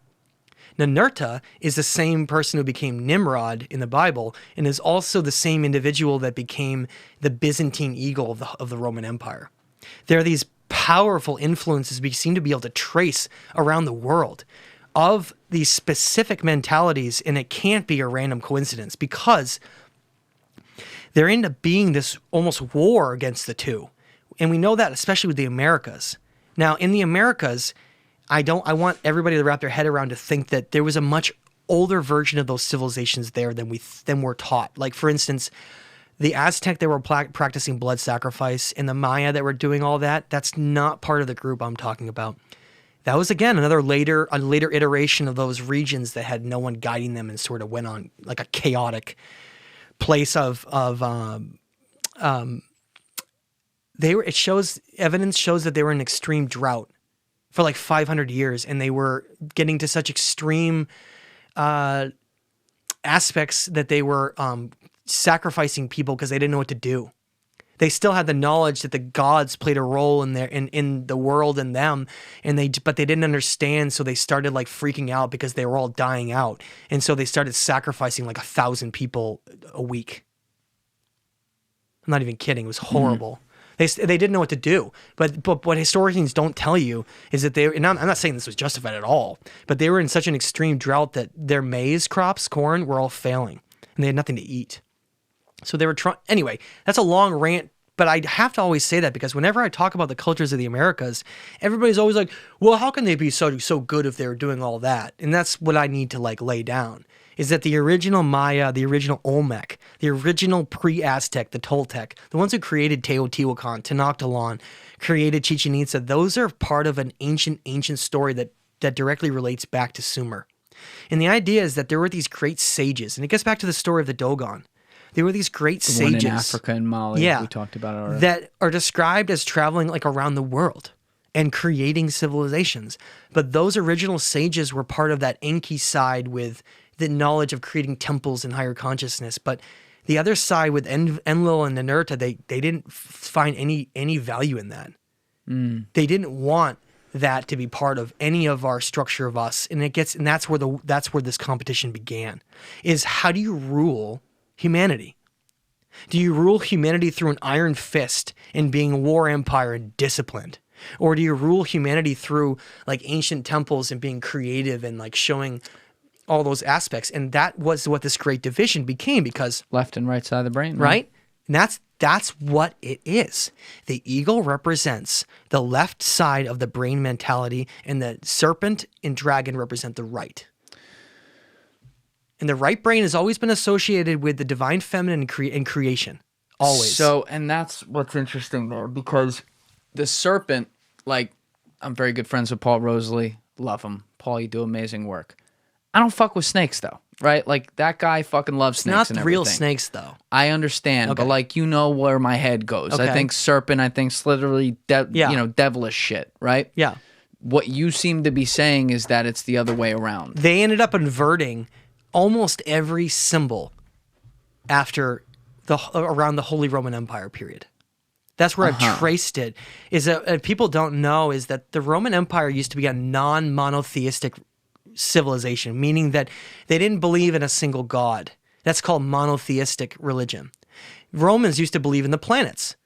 Ninurta is the same person who became Nimrod in the Bible and is also the same individual that became the Byzantine eagle of the Roman Empire. There are these powerful influences we seem to be able to trace around the world of these specific mentalities, and it can't be a random coincidence because there ended up being this almost war against the two. And we know that especially with the Americas. Now, in the Americas, I want everybody to wrap their head around to think that there was a much older version of those civilizations there than we're taught. Like, for instance, the Aztec that were practicing blood sacrifice and the Maya that were doing all that, that's not part of the group I'm talking about. That was, again, a later iteration of those regions that had no one guiding them and sort of went on like a chaotic place evidence shows that they were in extreme drought for like 500 years, and they were getting to such extreme aspects that they were sacrificing people because they didn't know what to do. They still had the knowledge that the gods played a role in the world and them, but they didn't understand, so they started like freaking out because they were all dying out, and so they started sacrificing like 1,000 people a week. I'm not even kidding. It was horrible. Mm-hmm. They didn't know what to do. But what historians don't tell you is that and I'm not saying this was justified at all, but they were in such an extreme drought that their maize crops, corn, were all failing, and they had nothing to eat. So they were trying. Anyway, that's a long rant, but I have to always say that because whenever I talk about the cultures of the Americas, everybody's always like, well, how can they be so good if they were doing all that? And that's what I need to like lay down. Is that the original Maya, the original Olmec, the original pre-Aztec, the Toltec, the ones who created Teotihuacan, Tenochtitlan, created Chichen Itza, those are part of an ancient story that directly relates back to Sumer. And the idea is that there were these great sages, and it gets back to the story of the Dogon. There were these great sages. One in Africa and Mali, we talked about it already. That are described as traveling like around the world and creating civilizations. But those original sages were part of that Enki side with the knowledge of creating temples and higher consciousness. But the other side with Enlil and Ninurta, they didn't find any value in that. They didn't want that to be part of any of our structure of us. And that's where this competition began. Is how do you rule humanity? Do you rule humanity through an iron fist and being a war empire and disciplined? Or do you rule humanity through like ancient temples and being creative and like showing all those aspects? And that was what this great division became, because left and right side of the brain, right? And that's what it is. The eagle represents the left side of the brain mentality, and the serpent and dragon represent the right. And the right brain has always been associated with the divine feminine and creation. Always. So, and that's what's interesting there, because the serpent, like, I'm very good friends with Paul Rosalie. Love him. Paul, you do amazing work. I don't fuck with snakes, though, right? Like, that guy fucking loves snakes and everything. Not real snakes, though. I understand, Okay. but, like, you know where my head goes. Okay. I think serpent, I think literally, Yeah. devilish shit, right? Yeah. What you seem to be saying is that it's the other way around. They ended up inverting almost every symbol after around the Holy Roman Empire period. That's where I've traced it. Is that people don't know is that the Roman Empire used to be a non-monotheistic civilization, meaning that they didn't believe in a single god. That's called monotheistic religion. Romans used to believe in the planets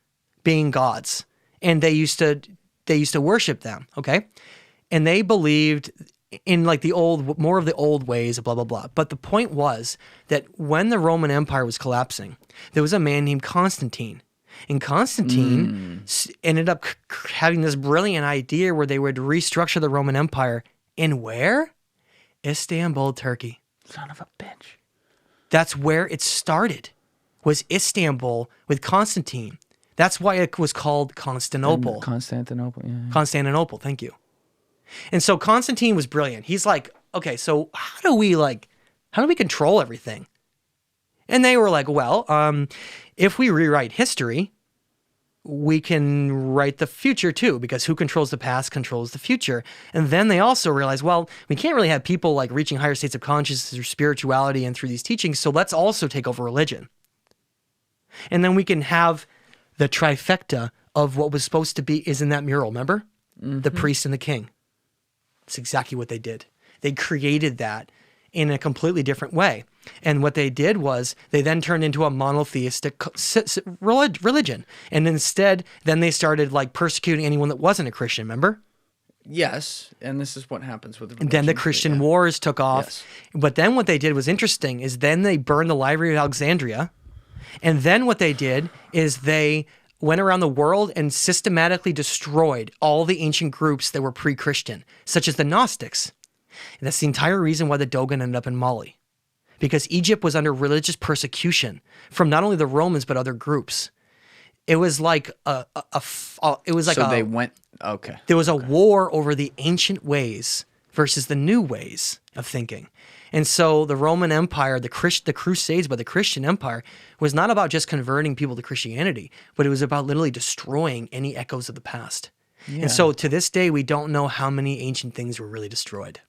being gods, and they used to worship them. Okay, and they believed in like more of the old ways, blah blah blah. But the point was that when the Roman Empire was collapsing, there was a man named Constantine. And Constantine ended up having this brilliant idea where they would restructure the Roman Empire in where? Istanbul, Turkey. Son of a bitch. That's where it started, was Istanbul with Constantine. That's why it was called Constantinople. Constantinople, yeah. Constantinople, thank you. And so Constantine was brilliant. He's like, okay, so how do we control everything? And they were like, well, if we rewrite history, we can write the future too, because who controls the past controls the future. And then they also realized, well, we can't really have people like reaching higher states of consciousness through spirituality and through these teachings, so let's also take over religion. And then we can have the trifecta of what was supposed to be is in that mural, remember? Mm-hmm. The priest and the king. It's exactly what they did. They created that in a completely different way. And what they did was they then turned into a monotheistic religion. And instead, then they started like persecuting anyone that wasn't a Christian, remember? Yes, and this is what happens with religion. And then the Christian wars took off. Yes. But then what they did was interesting is then they burned the Library of Alexandria. And then what they did is they went around the world and systematically destroyed all the ancient groups that were pre-Christian, such as the Gnostics. And that's the entire reason why the Dogon ended up in Mali. Because Egypt was under religious persecution from not only the Romans, but other groups. It was like there was a war over the ancient ways versus the new ways of thinking. And so the Roman Empire, the Crusades by the Christian Empire, was not about just converting people to Christianity, but it was about literally destroying any echoes of the past. Yeah. And so to this day, we don't know how many ancient things were really destroyed.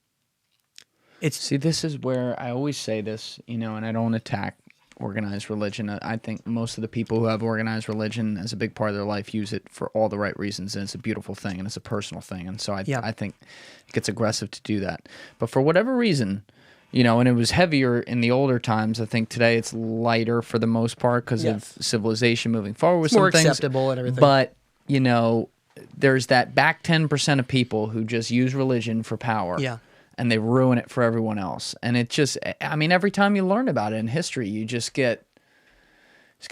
See, this is where I always say this, and I don't attack organized religion. I think most of the people who have organized religion as a big part of their life use it for all the right reasons, and it's a beautiful thing, and it's a personal thing. And so I think it gets aggressive to do that. But for whatever reason, and it was heavier in the older times. I think today it's lighter for the most part because of civilization moving forward with some things. More acceptable and everything. But, there's that back 10% of people who just use religion for power. Yeah. And they ruin it for everyone else. And it just, every time you learn about it in history, you just get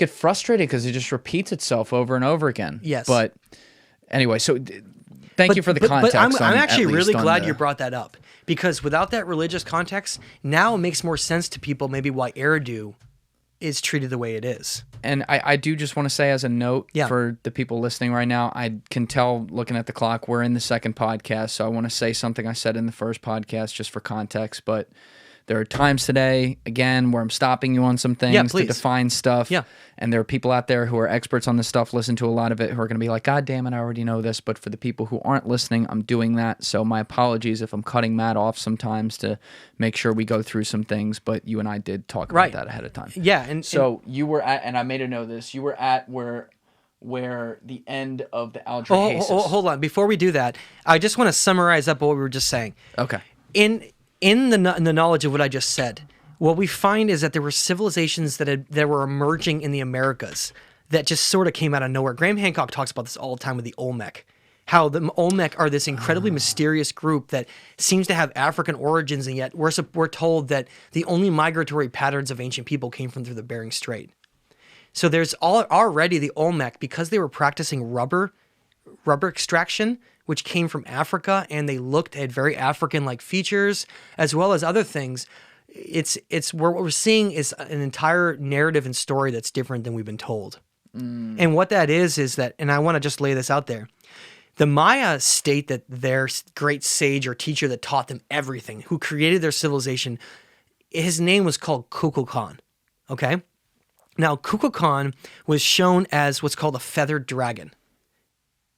frustrated because it just repeats itself over and over again. Yes. But anyway, so thank you for the context. But I'm actually really glad you brought that up, because without that religious context, now it makes more sense to people maybe why Eridu is treated the way it is. And I do just want to say as a note for the people listening right now, I can tell looking at the clock, we're in the second podcast, so I want to say something I said in the first podcast just for context, but there are times today, again, where I'm stopping you on some things to define stuff. Yeah. And there are people out there who are experts on this stuff, listen to a lot of it, who are going to be like, God damn it, I already know this. But for the people who aren't listening, I'm doing that. So my apologies if I'm cutting Matt off sometimes to make sure we go through some things. But you and I did talk about that ahead of time. Yeah. And so you were at, and I made a note of this, you were at where the end of the Atra Hasis. Hold on. Before we do that, I just want to summarize up what we were just saying. Okay. In the knowledge of what I just said, what we find is that there were civilizations that were emerging in the Americas that just sort of came out of nowhere. Graham Hancock talks about this all the time with the Olmec, how the Olmec are this incredibly mysterious group that seems to have African origins, and yet we're told that the only migratory patterns of ancient people came from through the Bering Strait. So there's already the Olmec, because they were practicing rubber extraction, which came from Africa, and they looked at very African-like features as well as other things. It's what we're seeing is an entire narrative and story that's different than we've been told. And what that is that, and I want to just lay this out there. The Maya state that their great sage or teacher that taught them everything, who created their civilization, his name was called Kukulkan. Okay? Now, Kukulkan was shown as what's called a feathered dragon.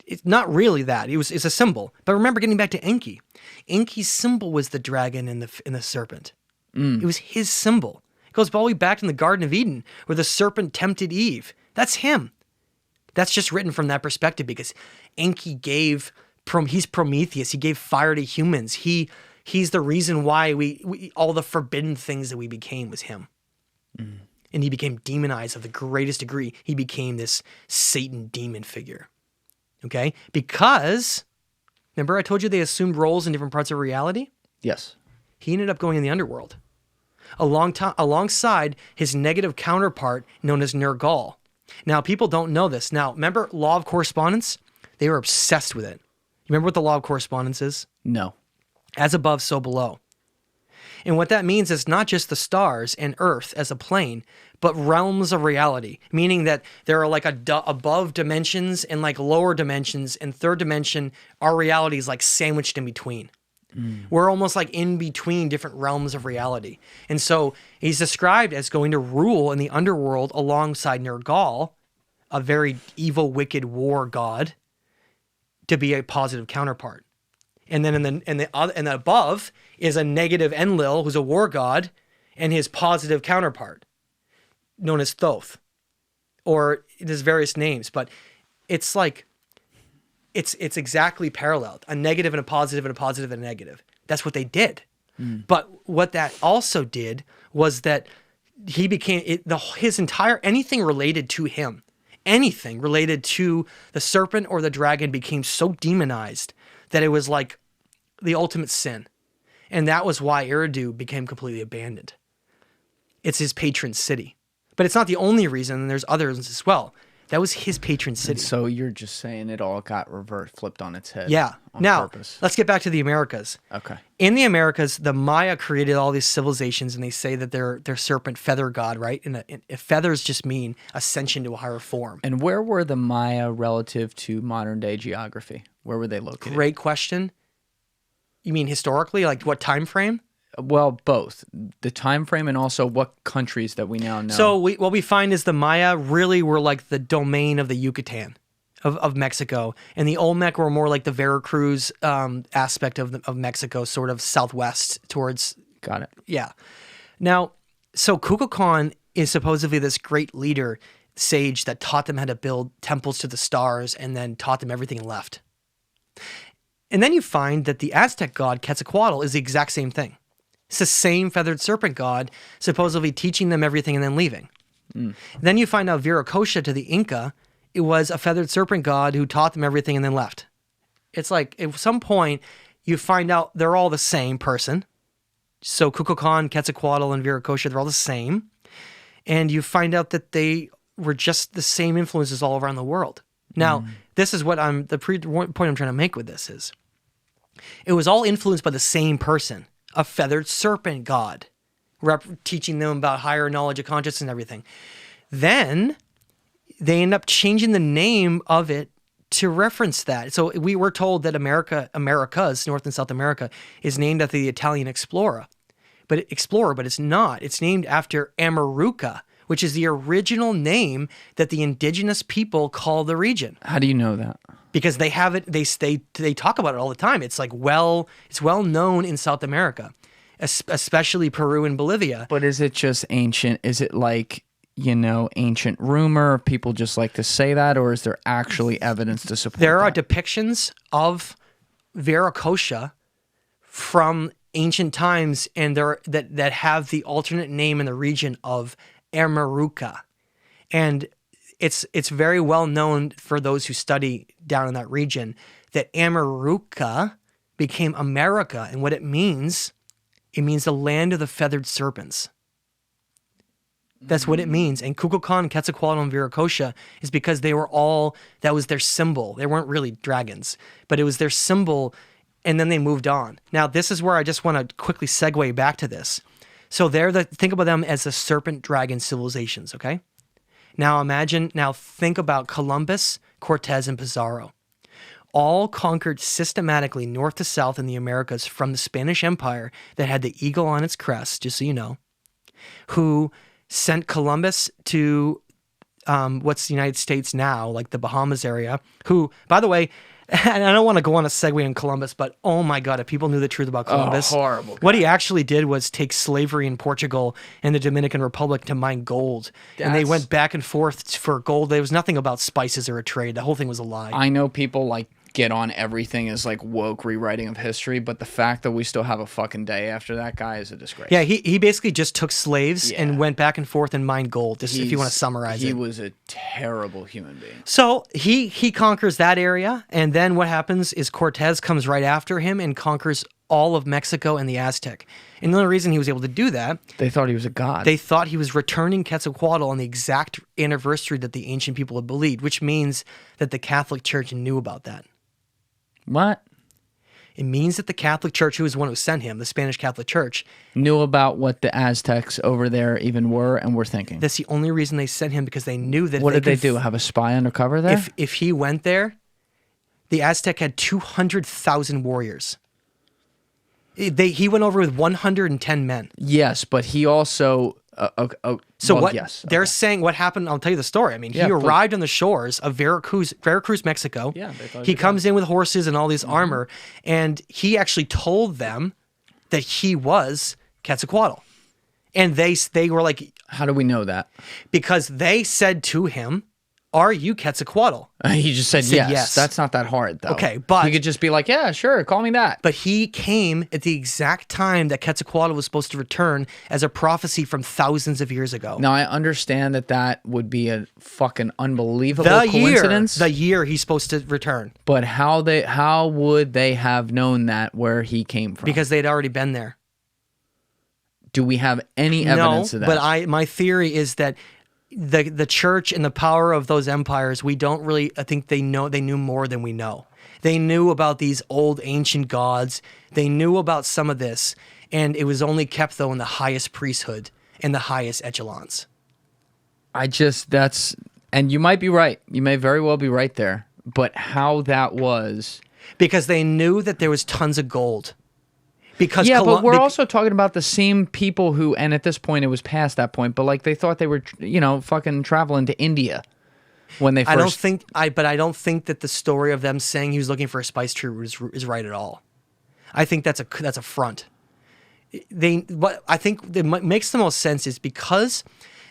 It's not really that. It's a symbol. But remember, getting back to Enki. Enki's symbol was the dragon and the serpent. It was his symbol. It goes all the way back in the Garden of Eden, where the serpent tempted Eve. That's him. That's just written from that perspective, because Enki he's Prometheus. He gave fire to humans. He's the reason why we all the forbidden things that we became was him. And he became demonized of the greatest degree. He became this Satan demon figure. Okay? Because, remember I told you they assumed roles in different parts of reality? Yes. He ended up going in the underworld. Alongside his negative counterpart known as Nergal. Now, people don't know this. Now, remember law of correspondence? They were obsessed with it. You remember what the law of correspondence is? No. As above, so below. And what that means is not just the stars and Earth as a plane, but realms of reality, meaning that there are like above dimensions and like lower dimensions, and third dimension, our reality is like sandwiched in between. We're almost like in between different realms of reality. And so he's described as going to rule in the underworld alongside Nergal, a very evil, wicked war god, to be a positive counterpart. And then in the above is a negative Enlil, who's a war god, and his positive counterpart, known as Thoth. Or there's various names, but it's like it's exactly paralleled. A negative and a positive and a positive and a negative. That's what they did. But what that also did was that he became his entire anything related to him, anything related to the serpent or the dragon became so demonized that it was like the ultimate sin. And that was why Eridu became completely abandoned. It's his patron city. But it's not the only reason, and there's others as well. That was his patron city. And so you're just saying it all got flipped on its head. Yeah. On now, purpose. let's get back to the Americas. Okay. In the Americas, the Maya created all these civilizations, and they say that they're serpent feather god, right? And feathers just mean ascension to a higher form. And where were the Maya relative to modern day geography? Where were they located? Great question. You mean historically? Like what time frame? Well, both. The time frame and also what countries that we now know. So what we find is the Maya really were like the domain of the Yucatan of Mexico. And the Olmec were more like the Veracruz aspect of Mexico, sort of southwest towards... Got it. Yeah. Now, so Kukulkan is supposedly this great leader, sage, that taught them how to build temples to the stars and then taught them everything and left. And then you find that the Aztec god Quetzalcoatl is the exact same thing. It's the same feathered serpent god, supposedly teaching them everything and then leaving. Then you find out Viracocha to the Inca, it was a feathered serpent god who taught them everything and then left. It's like at some point you find out they're all the same person. So Kukulkan, Quetzalcoatl, and Viracocha, they're all the same. And you find out that they were just the same influences all around the world. Now, this is what the point I'm trying to make with this is, it was all influenced by the same person, a feathered serpent god, teaching them about higher knowledge of consciousness and everything. Then they end up changing the name of it to reference that. So we were told that Americas, North and South America, is named after the Italian explorer, but it's not. It's named after Amaruca, which is the original name that the indigenous people call the region. How do you know that? Because they have it, they talk about it all the time. It's like it's well known in South America, especially Peru and Bolivia. But is it just ancient? Is it like, ancient rumor? People just like to say that, or is there actually evidence to support There that? are depictions of Viracocha from ancient times, and that have the alternate name in the region of Amaruca. And it's very well known for those who study down in that region that Amaruca became America. And what it means the land of the feathered serpents. That's what it means. And Kukulkan, Quetzalcoatl, and Viracocha is because they were all, that was their symbol. They weren't really dragons, but it was their symbol, and then they moved on. Now, this is where I just want to quickly segue back to this. So think about them as the serpent dragon civilizations, okay? Now think about Columbus, Cortez, and Pizarro. All conquered systematically north to south in the Americas from the Spanish Empire that had the eagle on its crest, just so you know, who sent Columbus to what's the United States now, like the Bahamas area, who, by the way, and I don't want to go on a segue in Columbus, but oh my God, if people knew the truth about Columbus, horrible guy. What he actually did was take slavery in Portugal and the Dominican Republic to mine gold. And they went back and forth for gold. There was nothing about spices or a trade. The whole thing was a lie. I know people like get on everything as like woke rewriting of history, but the fact that we still have a fucking day after that guy is a disgrace. Yeah, he basically just took slaves and went back and forth and mined gold, just if you want to summarize it. He was a terrible human being. So he conquers that area, and then what happens is Cortez comes right after him and conquers all of Mexico and the Aztec. And the only reason he was able to do that... They thought he was a god. They thought he was returning Quetzalcoatl on the exact anniversary that the ancient people had believed, which means that the Catholic Church knew about that. What? It means that the Catholic Church, who was the one who sent him, the Spanish Catholic Church, knew about what the Aztecs over there even were and were thinking. That's the only reason they sent him, because they knew that. What did they do? Have a spy undercover there? If he went there, the Aztec had 200,000 warriors. He went over with 110 men. Yes, but he also... They're saying what happened, I'll tell you the story. I mean, he arrived on the shores of Veracruz, Mexico. Yeah, they thought he comes in with horses and all this armor, and he actually told them that he was Quetzalcoatl. And they were like... How do we know that? Because they said to him, "Are you Quetzalcoatl?" He just said yes. That's not that hard, though. Okay, but... He could just be like, yeah, sure, call me that. But he came at the exact time that Quetzalcoatl was supposed to return as a prophecy from thousands of years ago. Now, I understand that would be a fucking unbelievable coincidence. The year he's supposed to return. But how would they have known that, where he came from? Because they'd already been there. Do we have any evidence of that? But my theory is that the church and the power of those empires, we don't really, I think they knew more than we know. They knew about these old ancient gods. They knew about some of this, and it was only kept, though, in the highest priesthood and the highest echelons. And you might be right. You may very well be right there. But how that was... Because they knew that there was tons of gold. Because but we're also talking about the same people who, and at this point it was past that point, but like they thought they were, fucking traveling to India when they first... I don't think that the story of them saying he was looking for a spice tree is right at all. I think that's a front. What I think that makes the most sense is because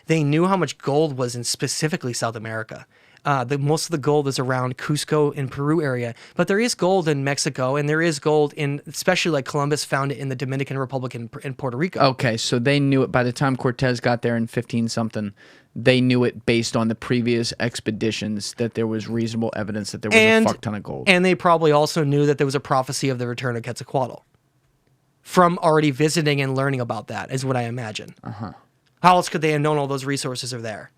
they knew how much gold was in specifically South America. Most of the gold is around Cusco and Peru area, but there is gold in Mexico, and there is gold in, especially like Columbus found it in the Dominican Republic and Puerto Rico. Okay, so they knew it by the time Cortez got there in 15-something. They knew it based on the previous expeditions that there was reasonable evidence that there was a fuck ton of gold. And they probably also knew that there was a prophecy of the return of Quetzalcoatl from already visiting and learning about that, is what I imagine. Uh-huh. How else could they have known all those resources are there?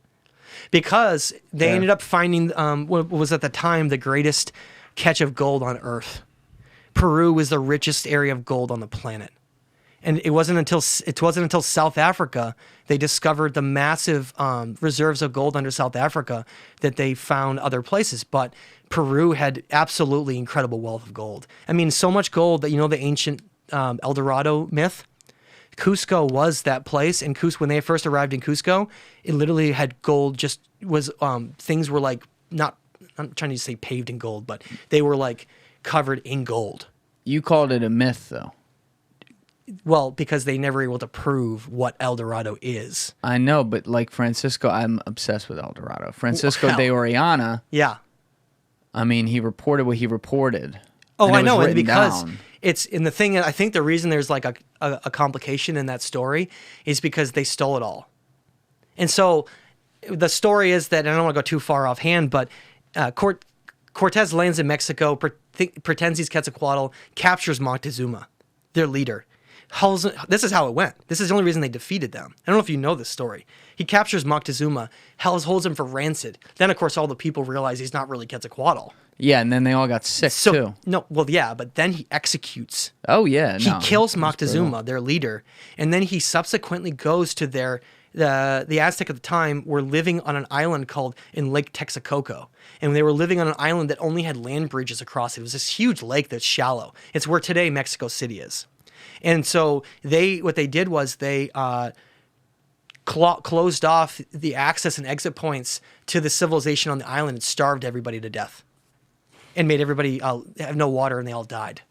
Because they ended up finding what was at the time the greatest catch of gold on Earth. Peru was the richest area of gold on the planet. And it wasn't until South Africa they discovered the massive reserves of gold under South Africa that they found other places. But Peru had absolutely incredible wealth of gold. I mean, so much gold that, the ancient El Dorado myth? Cusco was that place, and when they first arrived in Cusco, it literally had gold. Just was things were like not. I'm trying to say paved in gold, but they were like covered in gold. You called it a myth, though. Well, because they never were able to prove what El Dorado is. I know, but like Francisco, I'm obsessed with El Dorado. Francisco de Orellana. Yeah. I mean, he reported what he reported. Oh, I know, and because it's in the thing. I think the reason there's like a complication in that story is because they stole it all, and so the story is that, and I don't want to go too far offhand, but Cortez lands in Mexico, pretends he's Quetzalcoatl, captures Moctezuma, their leader, this is how it went. This is the only reason they defeated them. I don't know if you know this story. He captures Moctezuma, holds him for ransom. Then, of course, all the people realize he's not really Quetzalcoatl. Yeah, and then they all got sick, too. No, well, yeah, but then he executes. Oh, yeah. He kills Moctezuma, their leader, and then he subsequently goes to the Aztec at the time were living on an island called in Lake Texcoco. And they were living on an island that only had land bridges across it. It was this huge lake that's shallow. It's where today Mexico City is. And so what they did was they closed off the access and exit points to the civilization on the island and starved everybody to death. And made everybody have no water, and they all died.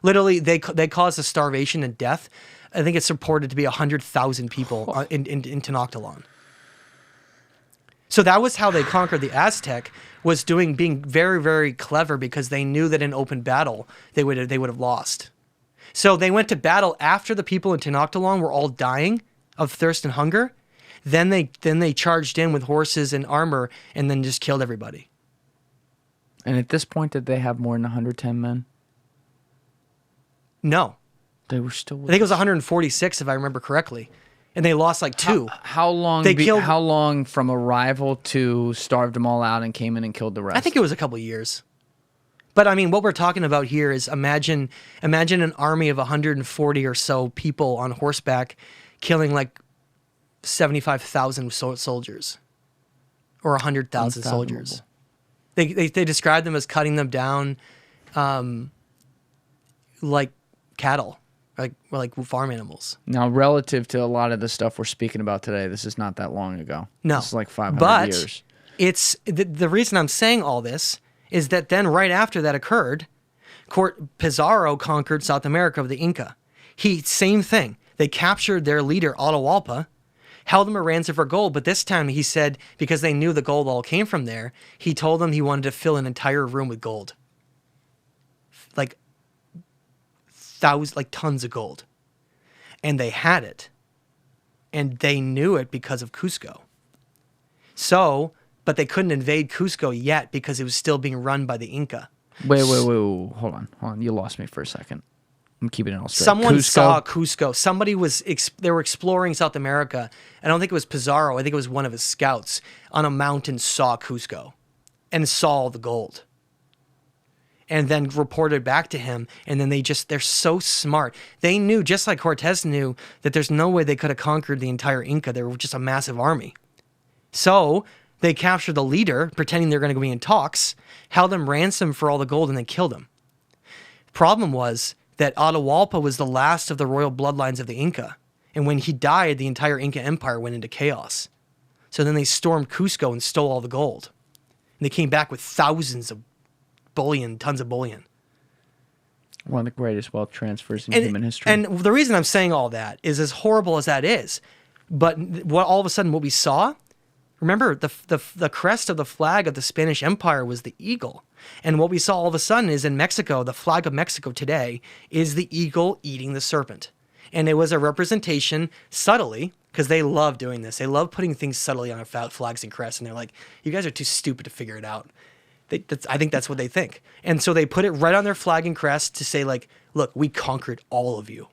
Literally, they caused a starvation and death. I think it's reported to be 100,000 people in Tenochtitlan. So that was how they conquered the Aztec, was being very, very clever, because they knew that in open battle they would have lost. So they went to battle after the people in Tenochtitlan were all dying of thirst and hunger. Then they charged in with horses and armor and then just killed everybody. And at this point, did they have more than 110 men? No. They were still... I think it was 146, if I remember correctly. And they lost like 2. How long from arrival to starved them all out and came in and killed the rest? I think it was a couple of years. But I mean, what we're talking about here is imagine an army of 140 or so people on horseback killing like 75,000 soldiers or 100,000 soldiers. They described them as cutting them down like cattle, like farm animals. Now, relative to a lot of the stuff we're speaking about today, this is not that long ago. No. This is like 500 years. It's the reason I'm saying all this is that then right after that occurred, Pizarro conquered South America with the Inca. Same thing. They captured their leader, Atahualpa, held him a ransom for gold, but this time he said, because they knew the gold all came from there, he told them he wanted to fill an entire room with gold. Like tons of gold. And they had it. And they knew it because of Cusco. So, but they couldn't invade Cusco yet because it was still being run by the Inca. Wait. Hold on. You lost me for a second. I'm keeping it all straight. Someone saw Cusco. Somebody they were exploring South America. I don't think it was Pizarro. I think it was one of his scouts on a mountain saw Cusco and saw the gold. And then reported back to him. And then they're so smart. They knew, just like Cortez knew, that there's no way they could have conquered the entire Inca. They were just a massive army. So they captured the leader, pretending they're going to be in talks, held him ransom for all the gold, and then killed him. Problem was that Atahualpa was the last of the royal bloodlines of the Inca. And when he died, the entire Inca Empire went into chaos. So then they stormed Cusco and stole all the gold. And they came back with thousands of tons of bullion. One of the greatest wealth transfers in human history. And the reason I'm saying all that is, as horrible as that is, but all of a sudden what we saw, remember, the crest of the flag of the Spanish Empire was the eagle. And what we saw all of a sudden is in Mexico, the flag of Mexico today is the eagle eating the serpent. And it was a representation, subtly, because they love doing this. They love putting things subtly on our flags and crests. And they're like, you guys are too stupid to figure it out. I think that's what they think. And so they put it right on their flag and crest to say, like, look, we conquered all of you.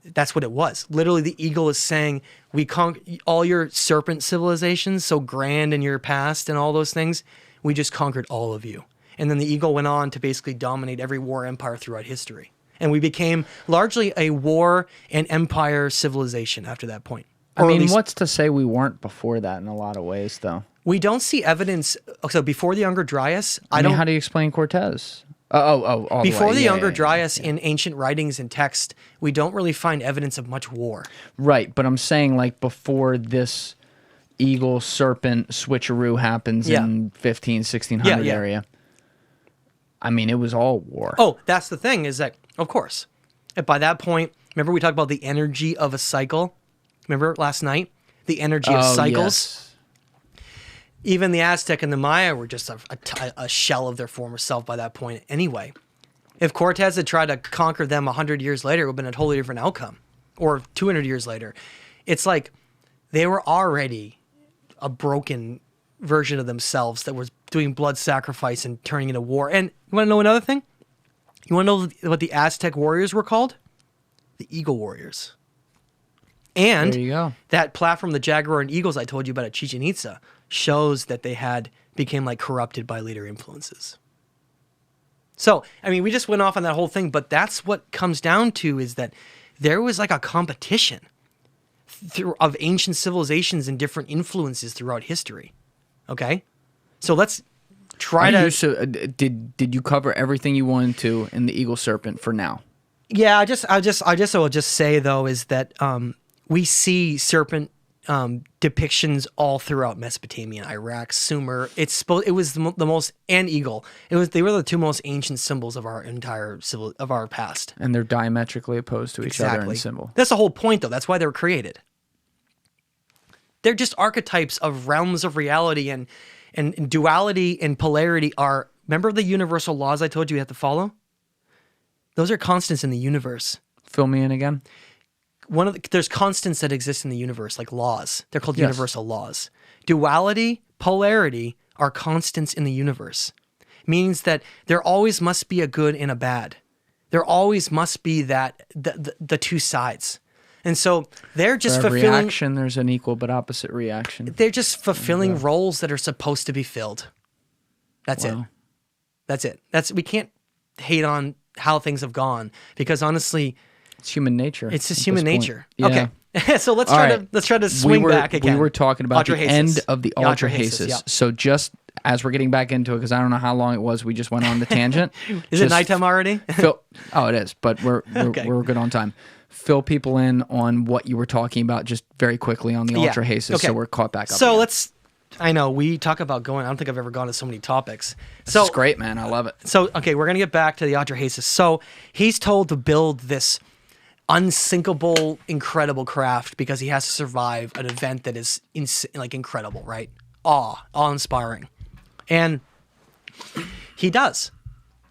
That's what it was. Literally, the eagle is saying, we conquered all your serpent civilizations, so grand in your past and all those things. We just conquered all of you. And then the eagle went on to basically dominate every war empire throughout history. And we became largely a war and empire civilization after that point. I mean, what's to say we weren't before that in a lot of ways, though? We don't see evidence. So before the Younger Dryas, how do you explain Cortez? Before the Younger Dryas, in ancient writings and text, we don't really find evidence of much war. Right, but I'm saying, like, before this eagle serpent switcheroo happens in 1600 area, I mean, it was all war. Oh, that's the thing, is that, of course, by that point, remember we talked about the energy of a cycle? Remember last night? The energy of cycles? Yes. Even the Aztec and the Maya were just a shell of their former self by that point anyway. If Cortez had tried to conquer them 100 years later, it would have been a totally different outcome. Or 200 years later. It's like they were already a broken version of themselves that was doing blood sacrifice and turning into war. And you want to know another thing? You want to know what the Aztec warriors were called? the Eagle Warriors. And there you go. That platform, the Jaguar and Eagles I told you about at Chichen Itza, shows that they became like corrupted by later influences. So, I mean, we just went off on that whole thing, but that's what comes down to is that there was like a competition of ancient civilizations and different influences throughout history. Okay? So let's try did you cover everything you wanted to in the Eagle Serpent for now? Yeah, I will just say though is that we see serpent depictions all throughout Mesopotamia, Iraq, Sumer. It was the most, and eagle. They were the two most ancient symbols of our entire of our past. And they're diametrically opposed to each other in symbol. That's the whole point, though. That's why they were created. They're just archetypes of realms of reality, and duality and polarity are. Remember the universal laws I told you have to follow? Those are constants in the universe. Fill me in again. There's constants that exist in the universe, like laws. They're called universal laws. Duality, polarity are constants in the universe. Means that there always must be a good and a bad. There always must be the two sides. And so they're just For every fulfilling action, there's an equal but opposite reaction. They're just fulfilling roles that are supposed to be filled. That's it. That's it. We can't hate on how things have gone because honestly, it's human nature. It's just human nature. Yeah. Okay. So let's try to swing back again. We were talking about Atra the Hasis. end of the Atra Hasis. Yep. So just as we're getting back into it, because I don't know how long it was, we just went on the tangent. Is it nighttime already? It is, but we're good on time. Fill people in on what you were talking about just very quickly on the Atra Hasis, so we're caught back up. So I know we talk about going. I don't think I've ever gone to so many topics. This is great, man. I love it. So we're gonna get back to the Atra Hasis. So he's told to build this unsinkable, incredible craft because he has to survive an event that is incredible, right? Awe-inspiring, and he does.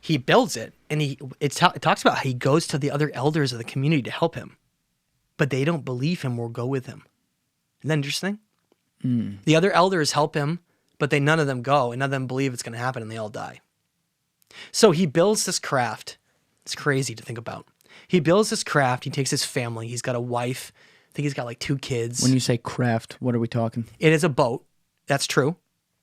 He builds it, and it talks about how he goes to the other elders of the community to help him, but they don't believe him or go with him. Isn't that interesting? The other elders help him, but none of them go, and none of them believe it's going to happen, and they all die. So he builds this craft. It's crazy to think about. He builds this craft. He takes his family. He's got a wife. I think he's got like 2 kids. When you say craft, what are we talking? It is a boat. That's true.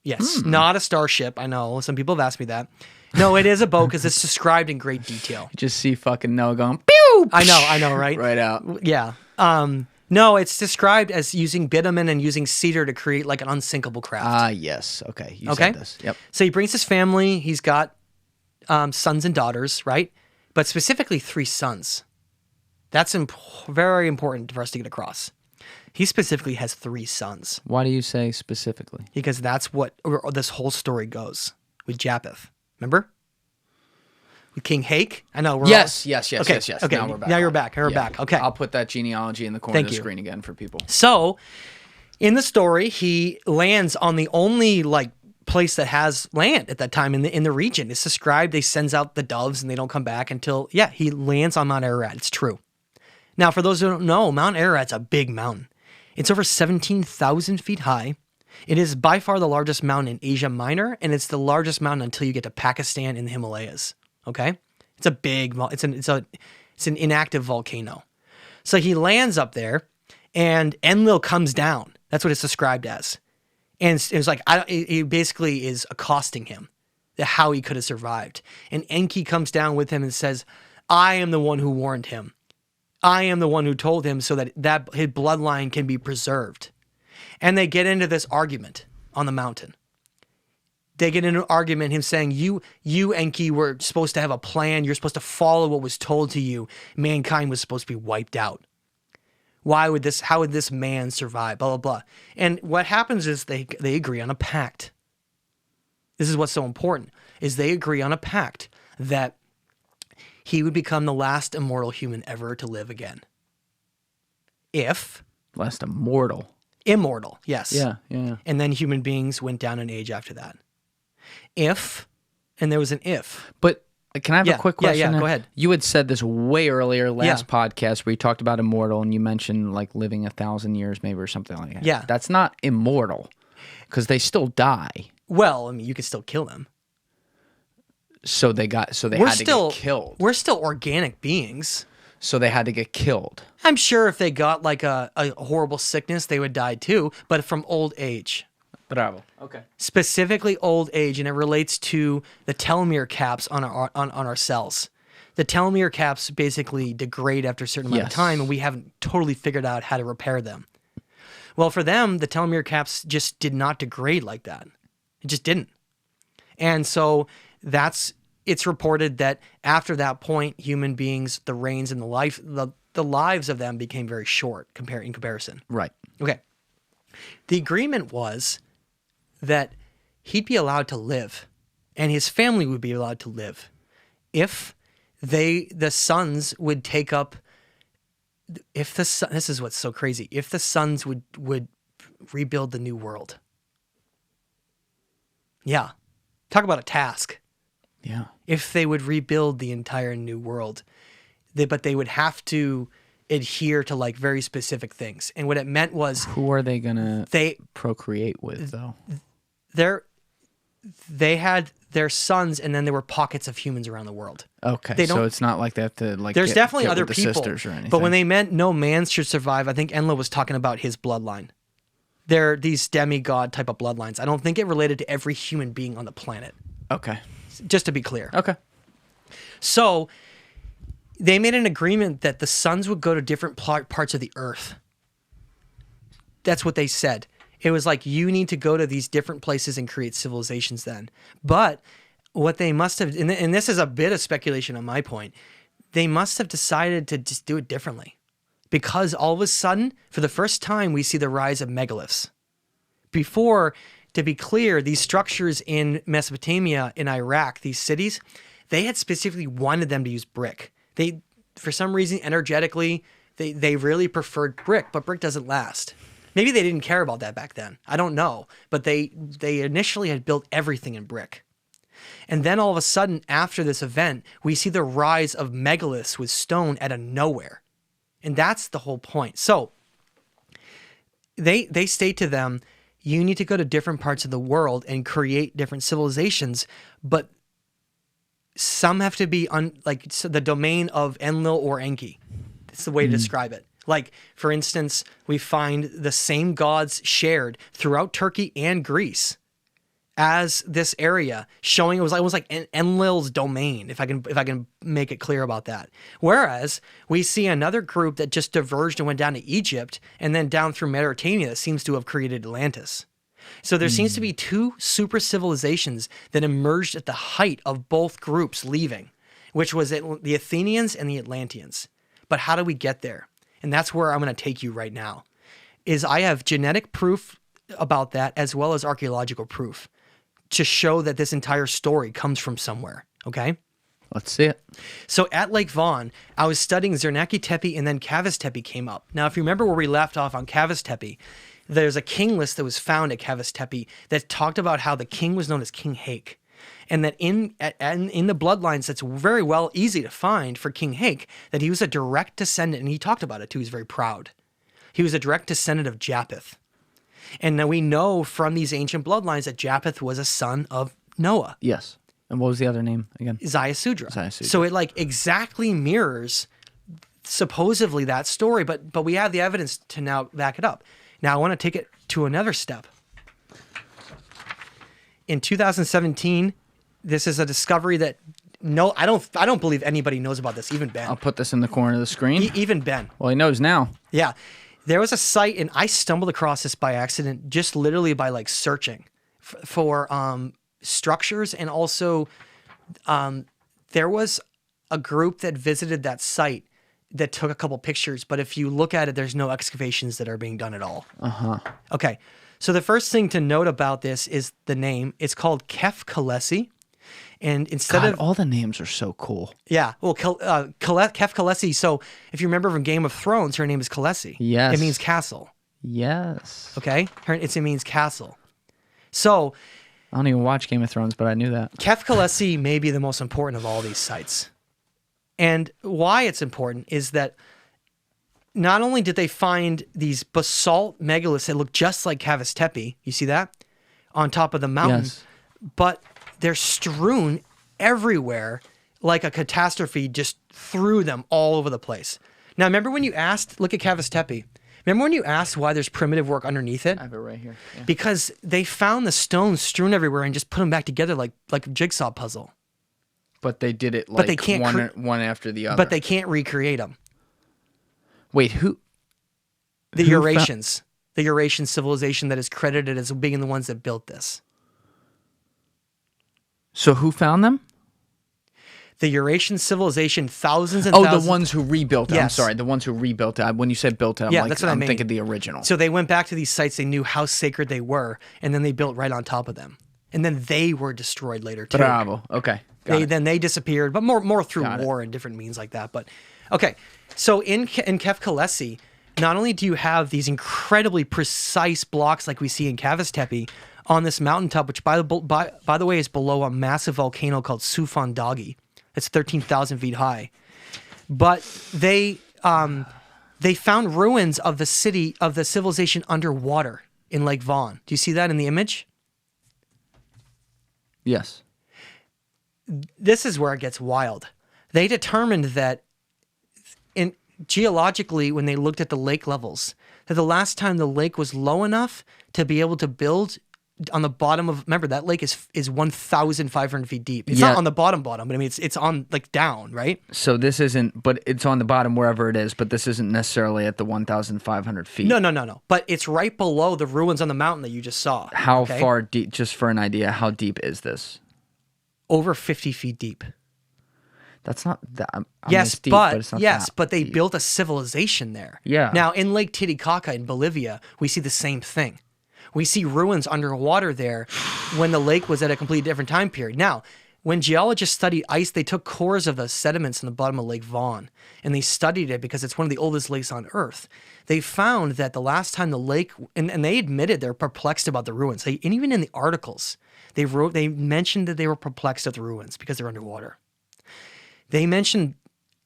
Yes. Not a starship. I know. Some people have asked me that. No, it is a boat because it's described in great detail. You just see fucking Noah going, pew! I know, right? Right out. Yeah. No, it's described as using bitumen and using cedar to create like an unsinkable craft. Yes. Okay. You said this. Yep. So he brings his family. He's got sons and daughters, right? But specifically 3 sons. That's very important for us to get across. He specifically has 3 sons. Why do you say specifically? Because that's what this whole story goes with Japheth. Remember? With King Hayk? I know. Yes. Okay. Now we're back. Now you're back. We're back. Okay. I'll put that genealogy in the corner of the screen again for people. So, in the story, he lands on the only place that has land at that time in the region. It's described. They sends out the doves and they don't come back until he lands on Mount Ararat. It's true. Now, for those who don't know, Mount Ararat's a big mountain. It's over 17,000 feet high. It is by far the largest mountain in Asia Minor, and it's the largest mountain until you get to Pakistan in the Himalayas. Okay, it's a big. It's an inactive volcano. So he lands up there, and Enlil comes down. That's what it's described as, and it's like he basically is accosting him, how he could have survived. And Enki comes down with him and says, "I am the one who warned him. I am the one who told him so that his bloodline can be preserved." And they get into this argument on the mountain. They get into an argument, him saying, you Enki were supposed to have a plan. You're supposed to follow what was told to you. Mankind was supposed to be wiped out. How would this man survive? Blah, blah, blah. And what happens is they agree on a pact. This is what's so important, is they agree on a pact that he would become the last immortal human ever to live again. Last immortal. Immortal, yes. Yeah. And then human beings went down in age after that. And there was an if. But can I have a quick question? Yeah, go ahead. You had said this way earlier last podcast where you talked about immortal and you mentioned like living 1,000 years maybe or something like that. Yeah. That's not immortal because they still die. Well, I mean, you could still kill them. So they had to get killed. We're still organic beings. So they had to get killed. I'm sure if they got like a horrible sickness, they would die too, but from old age. Bravo. Okay. Specifically old age, and it relates to the telomere caps on our cells. The telomere caps basically degrade after a certain amount of time, and we haven't totally figured out how to repair them. Well, for them, the telomere caps just did not degrade like that. It just didn't. And so it's reported that after that point, human beings, the reigns and the lives of them became very short in comparison. Right. Okay. The agreement was that he'd be allowed to live and his family would be allowed to live if the sons would take up, this is what's so crazy, if the sons would rebuild the new world. Yeah. Talk about a task. Yeah. If they would rebuild the entire new world, but they would have to adhere to like very specific things. And what it meant was, who are they gonna procreate with though? They had their sons, and then there were pockets of humans around the world. Okay, so it's not like they have to like. There's definitely get other with people, the sisters or anything. but when they meant no man should survive, I think Enlil was talking about his bloodline. They're these demigod type of bloodlines. I don't think it related to every human being on the planet. Okay. Just to be clear. Okay. So they made an agreement that the sons would go to different parts of the earth. That's what they said. It was like, you need to go to these different places and create civilizations then. But what they must have, and this is a bit of speculation on my point, they must have decided to just do it differently. Because all of a sudden, for the first time, we see the rise of megaliths. Before, to be clear, these structures in Mesopotamia, in Iraq, these cities, they had specifically wanted them to use brick. They, for some reason, energetically, they really preferred brick, but brick doesn't last. Maybe they didn't care about that back then. I don't know. But they initially had built everything in brick. And then all of a sudden, after this event, we see the rise of megaliths with stone out of nowhere. And that's the whole point. So they state to them, you need to go to different parts of the world and create different civilizations, but some have to be the domain of Enlil or Enki. That's the way to describe it. Like, for instance, we find the same gods shared throughout Turkey and Greece as this area, showing it was almost like Enlil's domain, if I can make it clear about that. Whereas we see another group that just diverged and went down to Egypt and then down through Mesopotamia that seems to have created Atlantis. So there seems to be two super civilizations that emerged at the height of both groups leaving, which was the Athenians and the Atlanteans. But how do we get there? And that's where I'm going to take you right now, is I have genetic proof about that as well as archaeological proof to show that this entire story comes from somewhere, okay? Let's see it. So at Lake Vaughn, I was studying Zernaki Tepe, and then Cavus Tepe came up. Now, if you remember where we left off on Cavus Tepe, there's a king list that was found at Cavus Tepe that talked about how the king was known as King Hayk. And that in the bloodlines, that's very well easy to find for King Hayk, that he was a direct descendant, and he talked about it too, he was very proud. He was a direct descendant of Japheth. And now we know from these ancient bloodlines that Japheth was a son of Noah. Yes. And what was the other name again? Ziusudra. So it like exactly mirrors supposedly that story, but we have the evidence to now back it up. Now I want to take it to another step. In 2017, this is a discovery that I don't believe anybody knows about this, even Ben. I'll put this in the corner of the screen. Even Ben. Well, he knows now. Yeah. There was a site, and I stumbled across this by accident, just literally by like searching for structures. And also there was a group that visited that site that took a couple pictures. But if you look at it, there's no excavations that are being done at all. Uh-huh. Okay. So the first thing to note about this is the name. It's called Kerkwyk. And instead of all the names are so cool. Yeah. Well, Kerkwyk. So if you remember from Game of Thrones, her name is Khaleesi. Yes. It means castle. Yes. Okay. It means castle. So I don't even watch Game of Thrones, but I knew that. Kerkwyk may be the most important of all these sites. And why it's important is that not only did they find these basalt megaliths that look just like Cavus Tepe, you see that, on top of the mountain, but they're strewn everywhere like a catastrophe just threw them all over the place. Now, remember when you asked, look at Cavus Tepe. Remember when you asked why there's primitive work underneath it? I have it right here. Yeah. Because they found the stones strewn everywhere and just put them back together like a jigsaw puzzle. But they did it like they can't one after the other. But they can't recreate them. Wait, who? The Eurasians. The Eurasian civilization that is credited as being the ones that built this. So who found them? The Eurasian civilization, thousands and thousands. Oh, the ones who rebuilt it. Yes. I'm sorry, the ones who rebuilt it. When you said built it, that's what I mean. thinking the original. So they went back to these sites, they knew how sacred they were, and then they built right on top of them. And then they were destroyed later too. Bravo. Okay. Then they disappeared, but more through war and different means like that. But okay, so in Kerkwyk, not only do you have these incredibly precise blocks like we see in Cavus Tepe on this mountaintop, which by the way is below a massive volcano called Sufandagi. It's 13,000 feet high. But they found ruins of the city, of the civilization underwater in Lake Vaughan. Do you see that in the image? Yes. This is where it gets wild. They determined that geologically, when they looked at the lake levels, that the last time the lake was low enough to be able to build on the bottom of, remember that lake is 1,500 feet deep. It's not on the bottom, but I mean it's on like down, right? So this isn't, but it's on the bottom wherever it is, but this isn't necessarily at the 1,500 feet. No. But it's right below the ruins on the mountain that you just saw. How far deep, just for an idea, how deep is this? Over 50 feet deep. That's not that. I mean, yes, it's deep, but it's not that but they deep. built a civilization there. Yeah. Now in Lake Titicaca in Bolivia, we see the same thing. We see ruins underwater there when the lake was at a completely different time period. Now, when geologists studied ice, they took cores of the sediments in the bottom of Lake Vaughan, and they studied it because it's one of the oldest lakes on Earth. They found that the last time the lake, and they admitted they're perplexed about the ruins. And even in the articles, they mentioned that they were perplexed at the ruins because they're underwater. They mentioned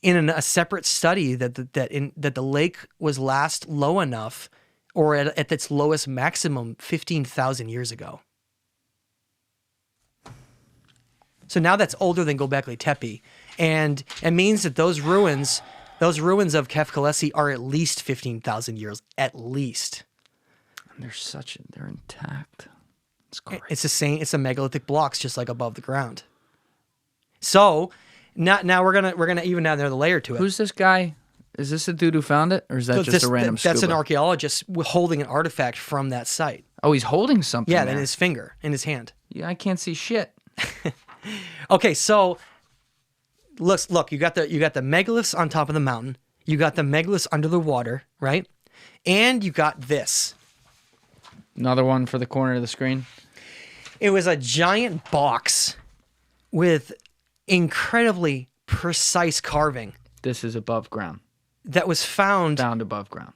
in a separate study that the lake was last low enough, or at its lowest maximum, 15,000 years ago. So now that's older than Göbekli Tepe, and it means that those ruins of Kerkwyk are at least 15,000 years, at least. And they're intact. It's crazy. It's the same. It's a megalithic blocks, just like above the ground. So now we're gonna even add another layer to it. Who's this guy? Is this a dude who found it, or is that just a random scuba? That's an archaeologist holding an artifact from that site. Oh, he's holding something. Yeah, there. in his finger, in his hand. Yeah, I can't see shit. Okay, so look, you got the megaliths on top of the mountain. You got the megaliths under the water, right? And you got this. Another one for the corner of the screen. It was a giant box with incredibly precise carving. This is above ground. That was found above ground.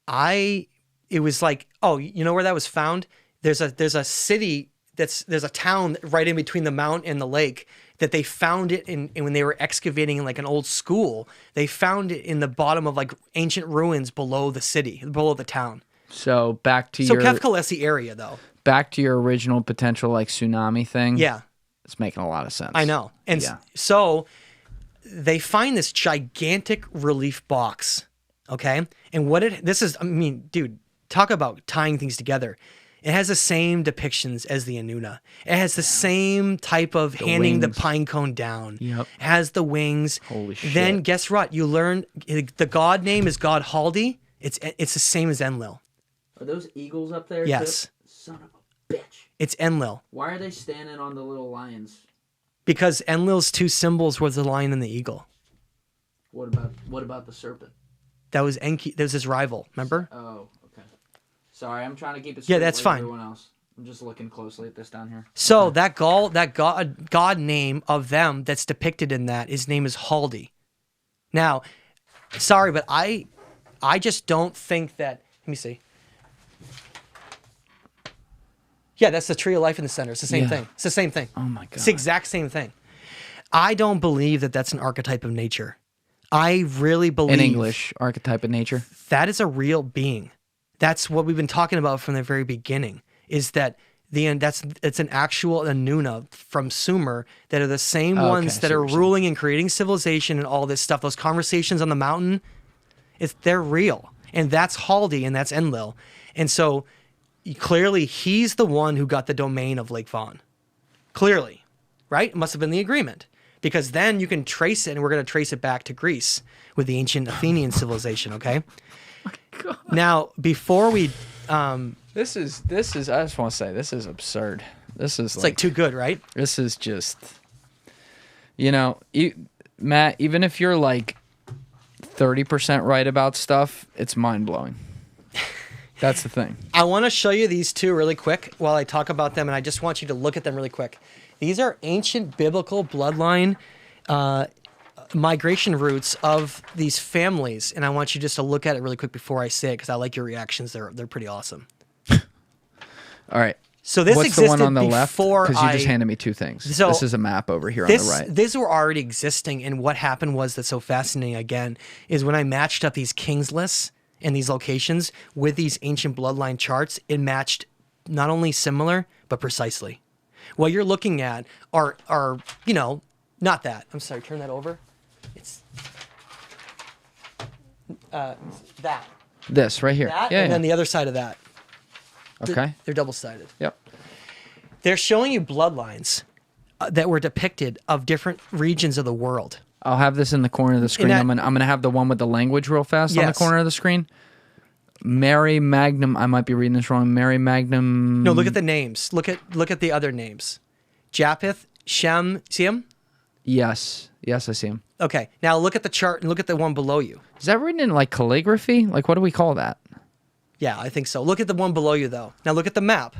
It was like, oh, you know where that was found? There's a city there's a town right in between the mountain and the lake that they found it in when they were excavating in like an old school. They found it in the bottom of like ancient ruins below the city, below the town. So Kerkwyk area though. Back to your original potential like tsunami thing. Yeah. It's making a lot of sense. I know. And so they find this gigantic relief box, okay? And dude, talk about tying things together. It has the same depictions as the Anuna. It has the same type of handing the pine cone down. Yep. It has the wings. Holy shit. Then guess what? You learn the god name is God Haldi. It's the same as Enlil. Are those eagles up there? Yes. Too? Son of a bitch. It's Enlil. Why are they standing on the little lions? Because Enlil's two symbols were the lion and the eagle. What about the serpent? That was Enki. That was his rival. Remember? Oh, okay. Sorry, I'm trying to keep it straight. Yeah, that's fine. Everyone else. I'm just looking closely at this down here. So that god name of them that's depicted in that, his name is Haldi. Now, sorry, but I just don't think that. Let me see. Yeah, that's the tree of life in the center. It's the same thing. It's the same thing. Oh my god. It's the exact same thing. I don't believe that that's an archetype of nature. I really believe in English, archetype of nature. That is a real being. That's what we've been talking about from the very beginning. Is that It's an actual Anuna from Sumer that are the same ones that are ruling and creating civilization and all this stuff. Those conversations on the mountain, they're real. And that's Haldi and that's Enlil. And so clearly he's the one who got the domain of Lake Von. Clearly, right? It must have been the agreement. Because then you can trace it, and we're going to trace it back to Greece with the ancient Athenian civilization, okay? Oh my God. Now, before we... This is. I just want to say, this is absurd. This is like too good, right? This is just, Matt. Even if you're like 30% right about stuff, it's mind blowing. That's the thing. I want to show you these two really quick while I talk about them, and I just want you to look at them really quick. These are ancient biblical bloodline migration routes of these families, and I want you just to look at it really quick before I say it because I like your reactions. They're pretty awesome. All right. So this What's existed the one on the left? before Because you just handed me two things. So this is a map over here on the right. These were already existing, and what happened was that's so fascinating, again, is when I matched up these kings lists and these locations with these ancient bloodline charts, it matched not only similar, but precisely. What you're looking at are not that. I'm sorry, turn that over. It's that. This right here. That, and then the other side of that. Okay. They're double-sided. Yep. They're showing you bloodlines that were depicted of different regions of the world. I'll have this in the corner of the screen. I'm gonna have the one with the language real fast on the corner of the screen. Mary Magnum. I might be reading this wrong. Mary Magnum. No, look at the names. Look at the other names. Japheth, Shem. See him? Yes. Yes, I see him. Okay. Now look at the chart and look at the one below you. Is that written in like calligraphy? Like what do we call that? Yeah, I think so. Look at the one below you, though. Now look at the map.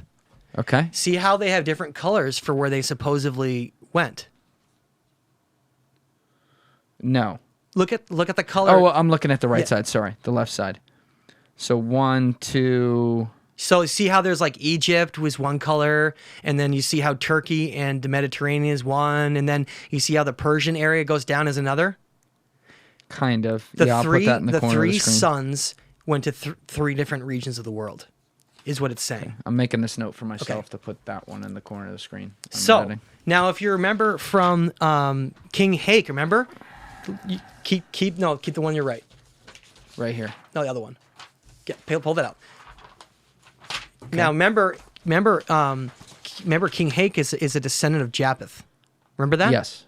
Okay. See how they have different colors for where they supposedly went? No. Look at the color. Oh, well, I'm looking at the right side. Sorry, the left side. So 1, 2. So see how there's like Egypt was one color, and then you see how Turkey and the Mediterranean is one, and then you see how the Persian area goes down as another? Kind of. I'll put that in the corner of the screen. The three sons went to three different regions of the world, is what it's saying. Okay. I'm making this note for myself to put that one in the corner of the screen. Now if you remember from King Hayk, remember? Keep the one you're right. Right here. No, the other one. Pull that out. Okay. Now remember King Hayk is a descendant of Japheth. Remember that? Yes.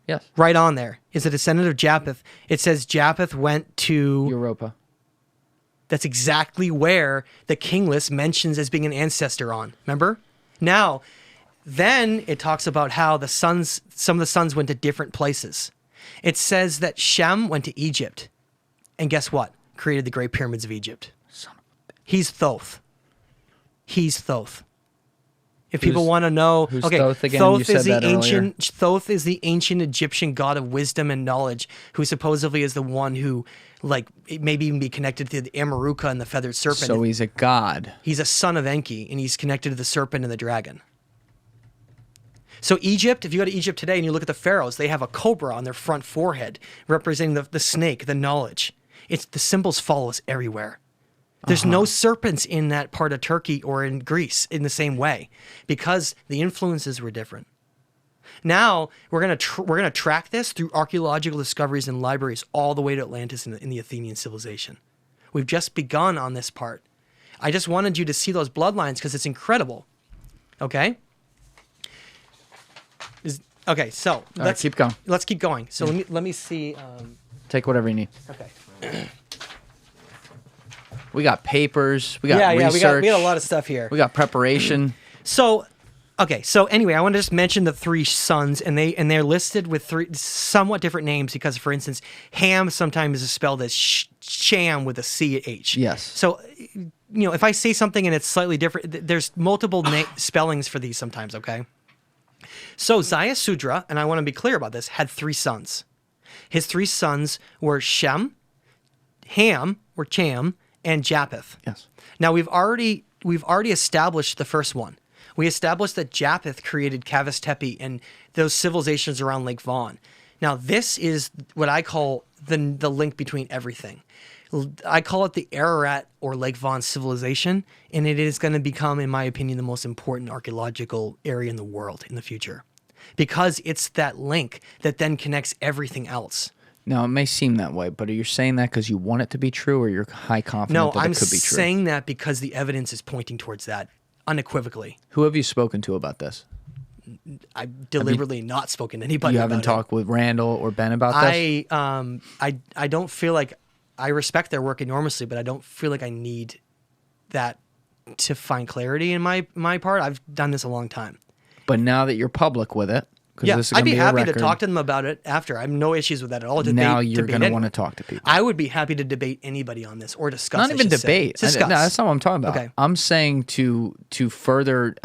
Yes. Right on there is a descendant of Japheth. It says Japheth went to Europa. That's exactly where the king list mentions as being an ancestor on. Remember? Now, then it talks about how some of the sons went to different places. It says that Shem went to Egypt. And guess what? Created the Great Pyramids of Egypt. He's Thoth. If people want to know, who's Thoth again? Thoth is the ancient. Thoth is the ancient Egyptian god of wisdom and knowledge, who supposedly is the one who, like, maybe even be connected to the Amaruka and the feathered serpent. So he's a god. He's a son of Enki, and he's connected to the serpent and the dragon. So Egypt, if you go to Egypt today and you look at the pharaohs, they have a cobra on their front forehead, representing the snake, the knowledge. The symbols follow us everywhere. There's no serpents in that part of Turkey or in Greece in the same way because the influences were different. Now we're gonna track this through archaeological discoveries and libraries all the way to Atlantis in the Athenian civilization. We've just begun on this part. I just wanted you to see those bloodlines because it's incredible. Okay. So let's keep going. Let's keep going. So let me see. Take whatever you need. Okay. We got papers. We got research. We got a lot of stuff here. We got preparation. So anyway, I want to just mention the three sons, and they're listed with three somewhat different names because, for instance, Ham sometimes is spelled as Sham with a CH. Yes. So, if I say something and it's slightly different, there's multiple spellings for these sometimes. Okay. So Ziusudra, and I want to be clear about this, had three sons. His three sons were Shem, Ham or Cham, and Japheth. Yes. Now we've already established the first one. We established that Japheth created Cavus, Tepe, and those civilizations around Lake Von. Now this is what I call the link between everything. I call it the Ararat or Lake Von civilization, and it is going to become, in my opinion, the most important archaeological area in the world in the future, because it's that link that then connects everything else. Now, it may seem that way, but are you saying that because you want it to be true, or you're high confident that it could be true? No, I'm saying that because the evidence is pointing towards that unequivocally. Who have you spoken to about this? I've deliberately not spoken to anybody. You haven't talked with Randall or Ben about this? I don't feel like, I respect their work enormously, but I don't feel like I need that to find clarity in my part. I've done this a long time. But now that you're public with it, yeah, this is I'd be happy record, to talk to them about it after. I have no issues with that at all. Now you're going to want to talk to people. I would be happy to debate anybody on this or discuss. Not even debate. Discuss. No, that's not what I'm talking about. Okay. I'm saying to further,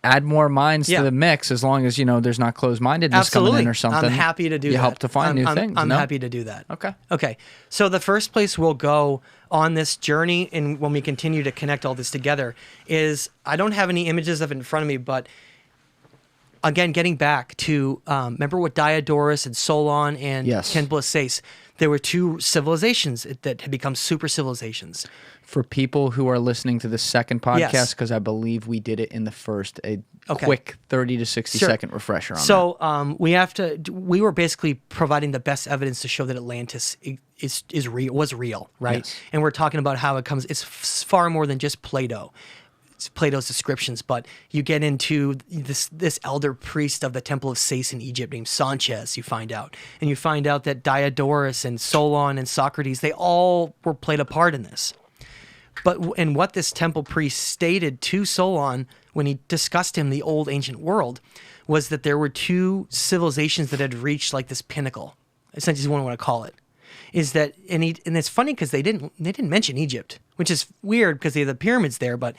add more minds to the mix, as long as, there's not closed-mindedness coming in or something. I'm happy to do that. You help to find new things. I'm happy to do that. Okay. Okay. So the first place we'll go on this journey, and when we continue to connect all this together, is, I don't have any images of it in front of me, but again, getting back to, remember what Diodorus and Solon and Ken Thoth says, there were two civilizations that had become super civilizations. For people who are listening to the second podcast, because I believe we did it in the first, quick 30 to 60 second refresher on that. So we were basically providing the best evidence to show that Atlantis was real, right? Yes. And we're talking about how it's far more than just Plato. It's Plato's descriptions, but you get into this elder priest of the Temple of Sais in Egypt named Sanchez, you find out. And you find out that Diodorus and Solon and Socrates, they all were played a part in this. And what this temple priest stated to Solon when he discussed him the old ancient world was that there were two civilizations that had reached like this pinnacle, essentially what I want to call it. Is that and it's funny because they didn't mention Egypt, which is weird because they have the pyramids there, but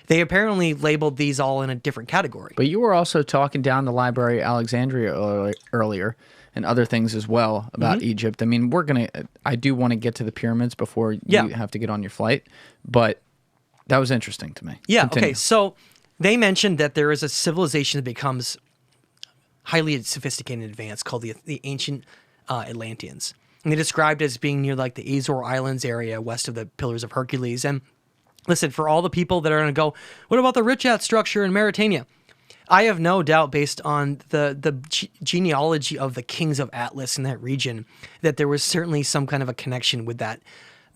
they apparently labeled these all in a different category. But you were also talking down the Library of Alexandria earlier, and other things as well about Egypt. I do want to get to the pyramids before you have to get on your flight, but that was interesting to me. Yeah, Continue. okay. So they mentioned that there is a civilization that becomes highly sophisticated and advanced called the Ancient Atlanteans. And they described as being near like the Azore Islands area west of the Pillars of Hercules. And listen, for all the people that are going to go, what about the Richat structure in Mauritania? I have no doubt, based on the genealogy of the kings of Atlas in that region, that there was certainly some kind of a connection with that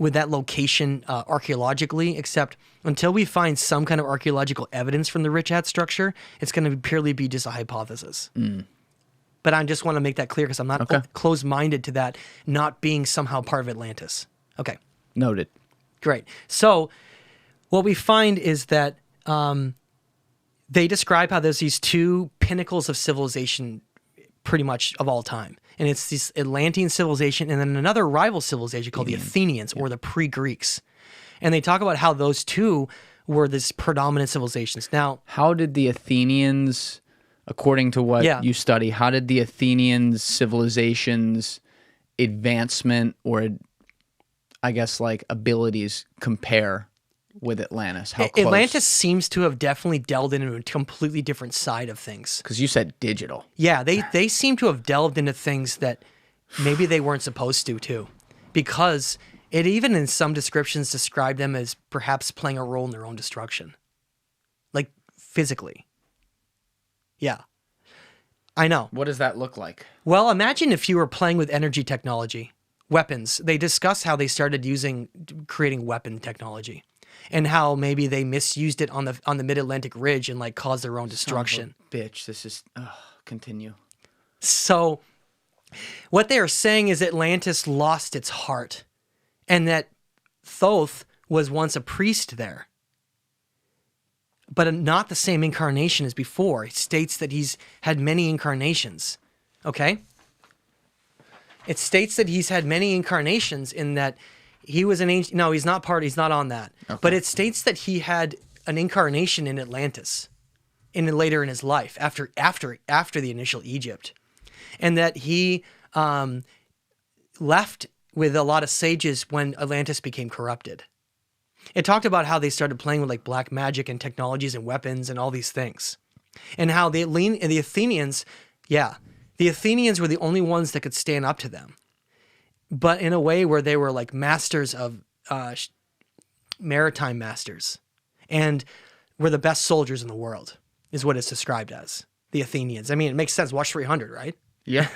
location archaeologically, except until we find some kind of archaeological evidence from the Richat structure, it's going to purely be just a hypothesis. But I just want to make that clear because I'm not closed-minded to that not being somehow part of Atlantis. Okay. Noted. Great. So what we find is that they describe how there's these two pinnacles of civilization pretty much of all time. And it's this Atlantean civilization and then another rival civilization called the Athenians or the pre-Greeks. And they talk about how those two were this predominant civilizations. Now, how did the Athenians, according to what you study, how did the Athenians civilization's advancement or, I guess, like abilities compare with Atlantis? How close? Atlantis seems to have definitely delved into a completely different side of things. Because you said digital. Yeah, they seem to have delved into things that maybe they weren't supposed to, too. Because it even in some descriptions described them as perhaps playing a role in their own destruction. Like, physically. Yeah. I know. What does that look like? Well, imagine if you were playing with energy technology. Weapons. They discuss how they started creating weapon technology. And how maybe they misused it on the Mid-Atlantic Ridge and like caused their own destruction. Bitch, this is continue. So what they are saying is Atlantis lost its heart, and that Thoth was once a priest there, but not the same incarnation as before. It states that he's had many incarnations. Okay? It states that he's had many incarnations in that he was an ancient... No, he's not on that. Okay. But it states that he had an incarnation in Atlantis later in his life, after the initial Egypt. And that he left with a lot of sages when Atlantis became corrupted. It talked about how they started playing with like black magic and technologies and weapons and all these things. And how the Athenians were the only ones that could stand up to them. but in a way where they were like masters of maritime masters, and were the best soldiers in the world, is what it's described as. The Athenians. I mean, it makes sense. Watch 300, right? Yeah.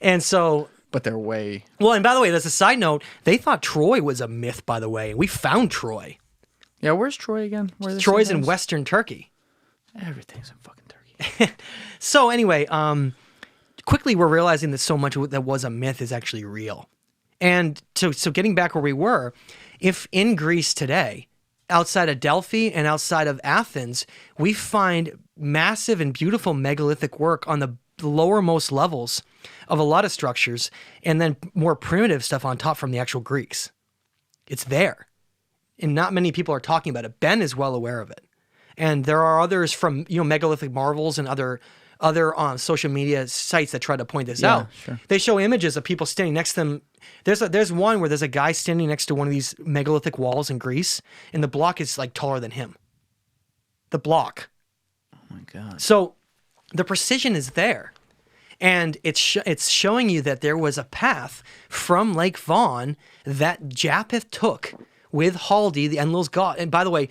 And so... But they're way... Well, and by the way, there's a side note. They thought Troy was a myth, by the way, and we found Troy. Yeah, where's Troy again? Troy's in Western Turkey. Everything's in fucking Turkey. So anyway, quickly we're realizing that so much that was a myth is actually real. And so getting back where we were, if in Greece today, outside of Delphi and outside of Athens, we find massive and beautiful megalithic work on the lowermost levels of a lot of structures, and then more primitive stuff on top from the actual Greeks. It's there. And not many people are talking about it. Ben is well aware of it. And there are others from, megalithic marvels and other social media sites that try to point this out. Sure. They show images of people standing next to them. There's one where there's a guy standing next to one of these megalithic walls in Greece, and the block is like taller than him. The block. Oh my God. So the precision is there. And it's showing you that there was a path from Lake Von that Japheth took with Haldi, the Enlil's god. And by the way,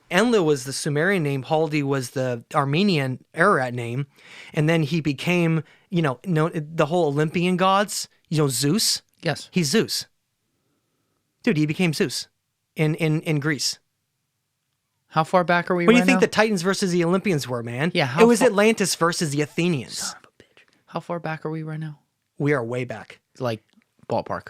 Enlil was the Sumerian name. Haldi was the Armenian Ararat name. And then he became, the whole Olympian gods, Zeus. Yes. He's Zeus. Dude, he became Zeus in Greece. How far back are we? What do you think the Titans versus the Olympians were, man? Yeah, it was Atlantis versus the Athenians. Son of a bitch. How far back are we right now? We are way back. Like ballpark.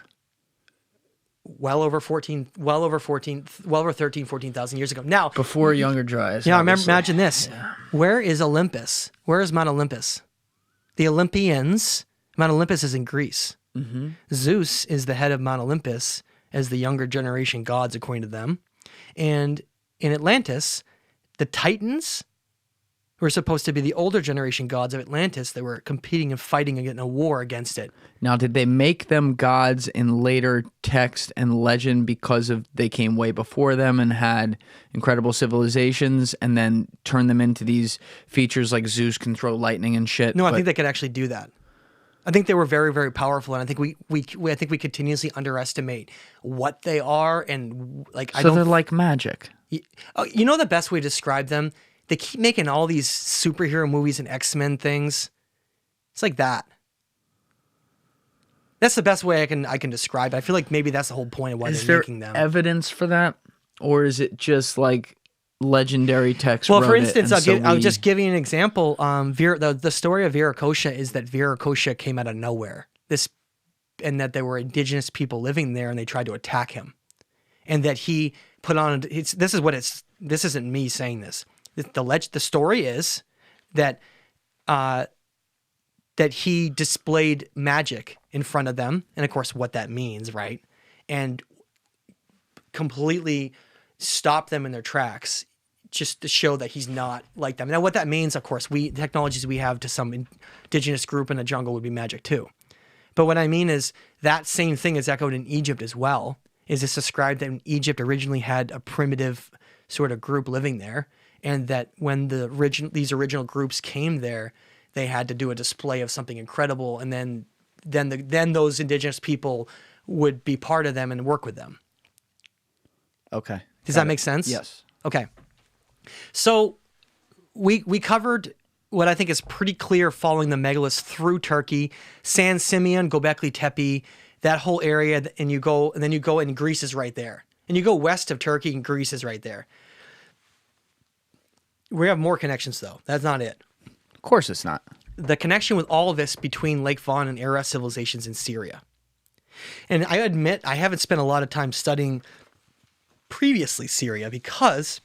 Well over 13, 14,000 years ago. Now, before Younger Dryas. Yeah, imagine this. Yeah. Where is Olympus? Where is Mount Olympus? The Olympians, Mount Olympus is in Greece. Mm-hmm. Zeus is the head of Mount Olympus as the younger generation gods, according to them. And in Atlantis, the Titans were supposed to be the older generation gods of Atlantis that were competing and fighting in a war against it. Now, did they make them gods in later text and legend because they came way before them and had incredible civilizations, and then turn them into these features like Zeus can throw lightning and shit? No, I think they could actually do that. I think they were very, very powerful, and I think we continuously underestimate what they are, and they're like magic. The best way to describe them? They keep making all these superhero movies and X-Men things. It's like that. That's the best way I can describe it. I feel like maybe that's the whole point of why they're making them. Is there evidence for that, or is it just like legendary text? Well, for instance, I'll just give you an example. The story of Viracocha is that Viracocha came out of nowhere. And that there were indigenous people living there, and they tried to attack him, and that he put on. This isn't me saying this. The story is that that he displayed magic in front of them, and of course what that means, right? And completely stopped them in their tracks just to show that he's not like them. Now what that means, of course, the technologies we have to some indigenous group in the jungle would be magic too. But what I mean is that same thing is echoed in Egypt as well. Is it's described that Egypt originally had a primitive sort of group living there, and that when these original groups came there, they had to do a display of something incredible, and then those indigenous people would be part of them and work with them. Okay. Does that make sense? Yes. Okay. So we covered what I think is pretty clear following the megaliths through Turkey, San Simeon, Göbekli Tepe, that whole area, and then you go and Greece is right there. And you go west of Turkey and Greece is right there. We have more connections though. That's not it. Of course it's not. The connection with all of this between Lake Von and Ararat civilizations in Syria. And I admit I haven't spent a lot of time studying previously Syria because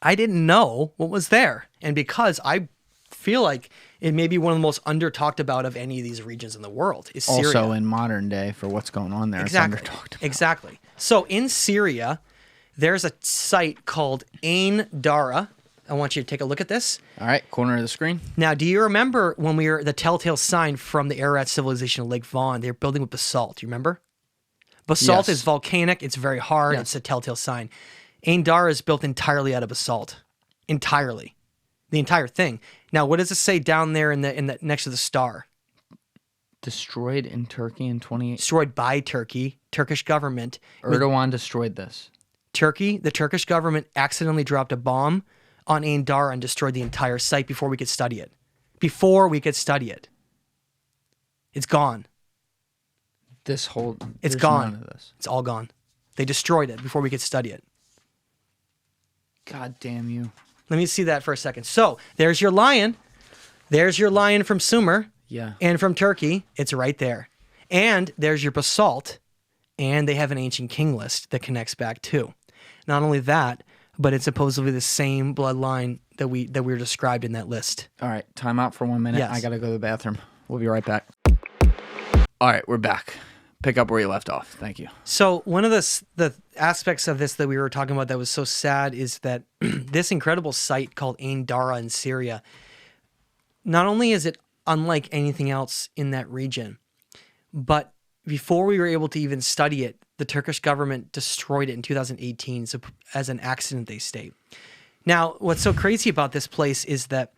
I didn't know what was there. And because I feel like it may be one of the most under talked about of any of these regions in the world is Syria. Also in modern day for what's going on there. Exactly. It's under talked about. Exactly. So in Syria, there's a site called Ain Dara. I want you to take a look at this. All right, corner of the screen. Now, do you remember when we were the telltale sign from the Ararat civilization of Lake Von? They were building with basalt. Do you remember? Basalt is volcanic. It's very hard. Yeah. It's a telltale sign. Ain Dara is built entirely out of basalt. Entirely. The entire thing. Now, what does it say down there in the next to the star? Destroyed in Turkey in 28. Destroyed by Turkey, Turkish government. Erdogan destroyed this. The Turkish government accidentally dropped a bomb on Dara and destroyed the entire site before we could study it. It's gone. It's gone. None of this. It's all gone. They destroyed it before we could study it. God damn you. Let me see that for a second. So there's your lion. There's your lion from Sumer. Yeah. And from Turkey. It's right there. And there's your basalt. And they have an ancient king list that connects back too. Not only that, but it's supposedly the same bloodline that we were described in that list. All right, time out for 1 minute. Yes. I gotta go to the bathroom. We'll be right back. All right, we're back. Pick up where you left off. Thank you. So one of the aspects of this that we were talking about that was so sad is that this incredible site called Dara in Syria, not only is it unlike anything else in that region, but before we were able to even study it, the Turkish government destroyed it in 2018 as an accident, they state. Now, what's so crazy about this place is that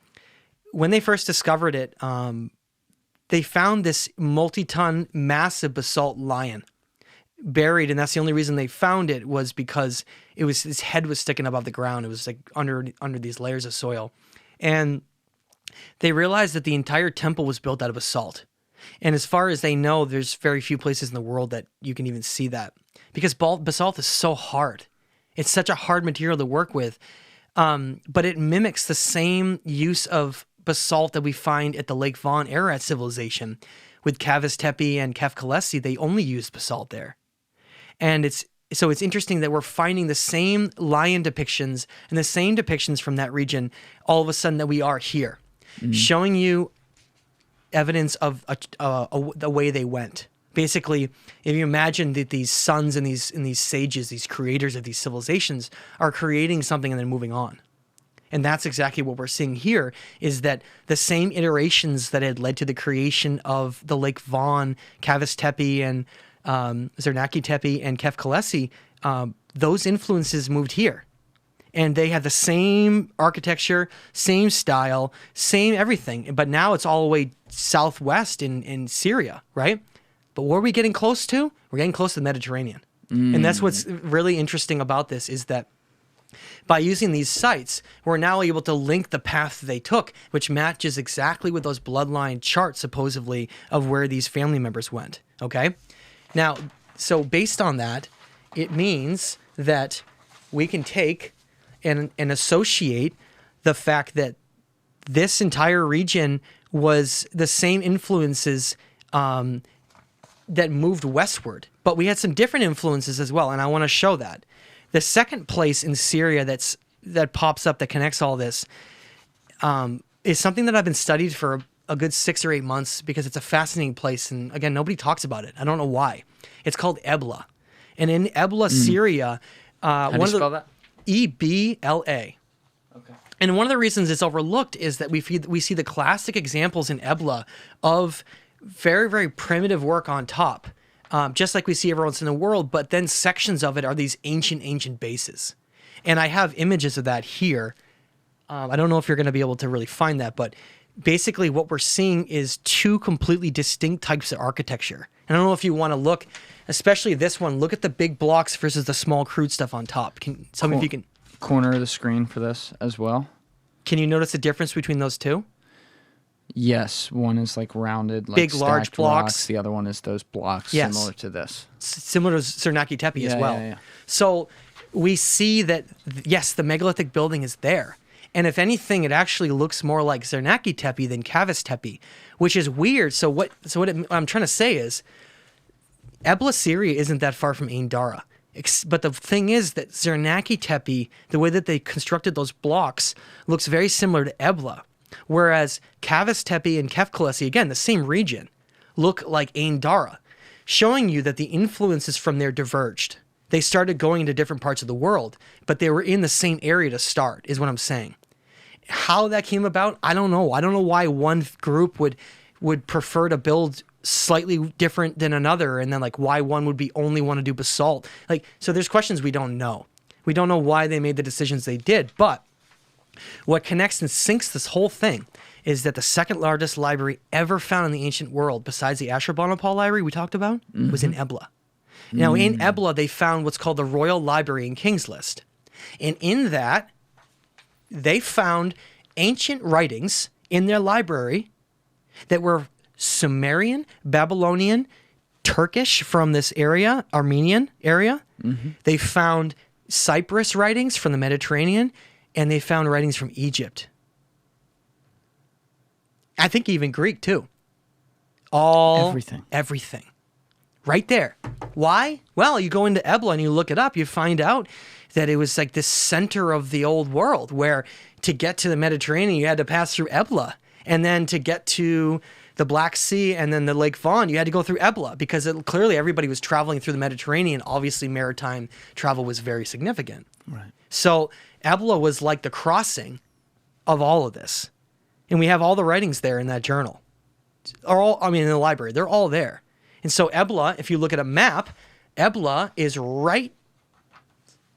when they first discovered it, they found this multi-ton, massive basalt lion buried, and that's the only reason they found it was because his head was sticking above the ground. It was like under these layers of soil, and they realized that the entire temple was built out of basalt. And as far as they know, there's very few places in the world that you can even see that because basalt is so hard. It's such a hard material to work with, but it mimics the same use of basalt that we find at the Lake Von Ararat civilization. With Cavus, Tepe, and Kerkwyk, they only used basalt there. And it's interesting that we're finding the same lion depictions and the same depictions from that region all of a sudden that we are here, showing you evidence of the way they went. Basically, if you imagine that these sons and these sages, these creators of these civilizations, are creating something and then moving on. And that's exactly what we're seeing here, is that the same iterations that had led to the creation of the Lake Von, Cavus Tepe, and Zernaki Tepe, and Kerkwyk, those influences moved here. And they had the same architecture, same style, same everything. But now it's all the way southwest in Syria, right? But what are we getting close to? We're getting close to the Mediterranean. And that's what's really interesting about this, is that by using these sites, we're now able to link the path they took, which matches exactly with those bloodline charts, supposedly, of where these family members went, okay? Now, so based on that, it means that we can take and associate the fact that this entire region was the same influences that moved westward. But we had some different influences as well, and I want to show that. The second place in Syria that pops up that connects all this is something that I've been studied for a good 6 or 8 months because it's a fascinating place. And again, nobody talks about it. I don't know why. It's called Ebla. And in Ebla, Syria... How do you spell that? Ebla. Okay. And one of the reasons it's overlooked is that we see the classic examples in Ebla of very, very primitive work on top. Just like we see everywhere else in the world, but then sections of it are these ancient bases. And I have images of that here. I don't know if you're going to be able to really find that, but basically what we're seeing is two completely distinct types of architecture. And I don't know if you want to look, especially this one, look at the big blocks versus the small crude stuff on top. Tell me if you can... Corner of the screen for this as well. Can you notice the difference between those two? Yes, one is like rounded, like big, large blocks. Rocks. The other one is those blocks similar to this. Similar to Zernaki Tepe as well. Yeah. So we see that, yes, the megalithic building is there. And if anything, it actually looks more like Zernaki Tepe than Cavus Tepe, which is weird. So what I'm trying to say is, Ebla, Syria isn't that far from Dara. But the thing is that Zernaki Tepe, the way that they constructed those blocks, looks very similar to Ebla. Whereas Cavus Tepe and Kerkwyk, again, the same region, look like Dara, showing you that the influences from there diverged. They started going into different parts of the world, but they were in the same area to start, is what I'm saying. How that came about, I don't know. I don't know why one group would prefer to build slightly different than another, and then like why one would be only want to do basalt. So there's questions we don't know. We don't know why they made the decisions they did, but What connects and syncs this whole thing is that the second largest library ever found in the ancient world, besides the Ashurbanipal library we talked about, was in Ebla. Now, in Ebla, they found what's called the Royal Library and King's List. And in that, they found ancient writings in their library that were Sumerian, Babylonian, Turkish from this area, Armenian area. They found Cyprus writings from the Mediterranean, and they found writings from Egypt. I think even Greek too. Everything. Right there. Why? Well, you go into Ebla and you look it up, you find out that it was like this center of the old world where to get to the Mediterranean, you had to pass through Ebla. And then to get to the Black Sea and then the Lake Von, you had to go through Ebla because clearly everybody was traveling through the Mediterranean. Obviously, maritime travel was very significant. Right. So Ebla was like the crossing of all of this. And we have all the writings there in that journal. In the library. They're all there. And so Ebla, if you look at a map, Ebla is right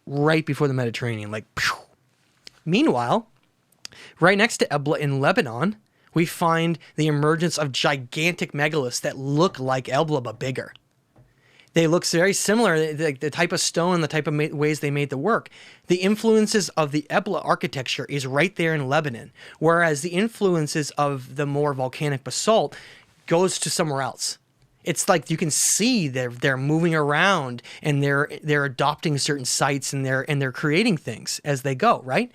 before the Mediterranean. Like, phew. Meanwhile, right next to Ebla in Lebanon, we find the emergence of gigantic megaliths that look like Ebla but bigger. They look very similar, the type of stone, the type of ways they made the work. The influences of the Ebla architecture is right there in Lebanon, whereas the influences of the more volcanic basalt goes to somewhere else. It's like you can see they're moving around and they're adopting certain sites and they're creating things as they go, right?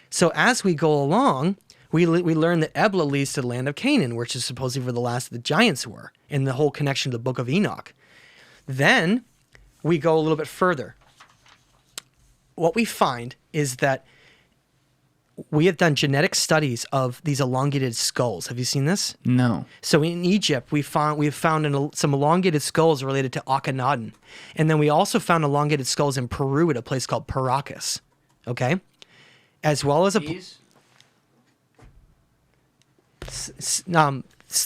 So as we go along, we learn that Ebla leads to the land of Canaan, which is supposedly where the last of the giants were, and the whole connection to the Book of Enoch. Then we go a little bit further. What we find is that we have done genetic studies of these elongated skulls. Have you seen this? No. So in Egypt, we've found some elongated skulls related to Akhenaten. And then we also found elongated skulls in Peru at a place called Paracas. Okay? As well as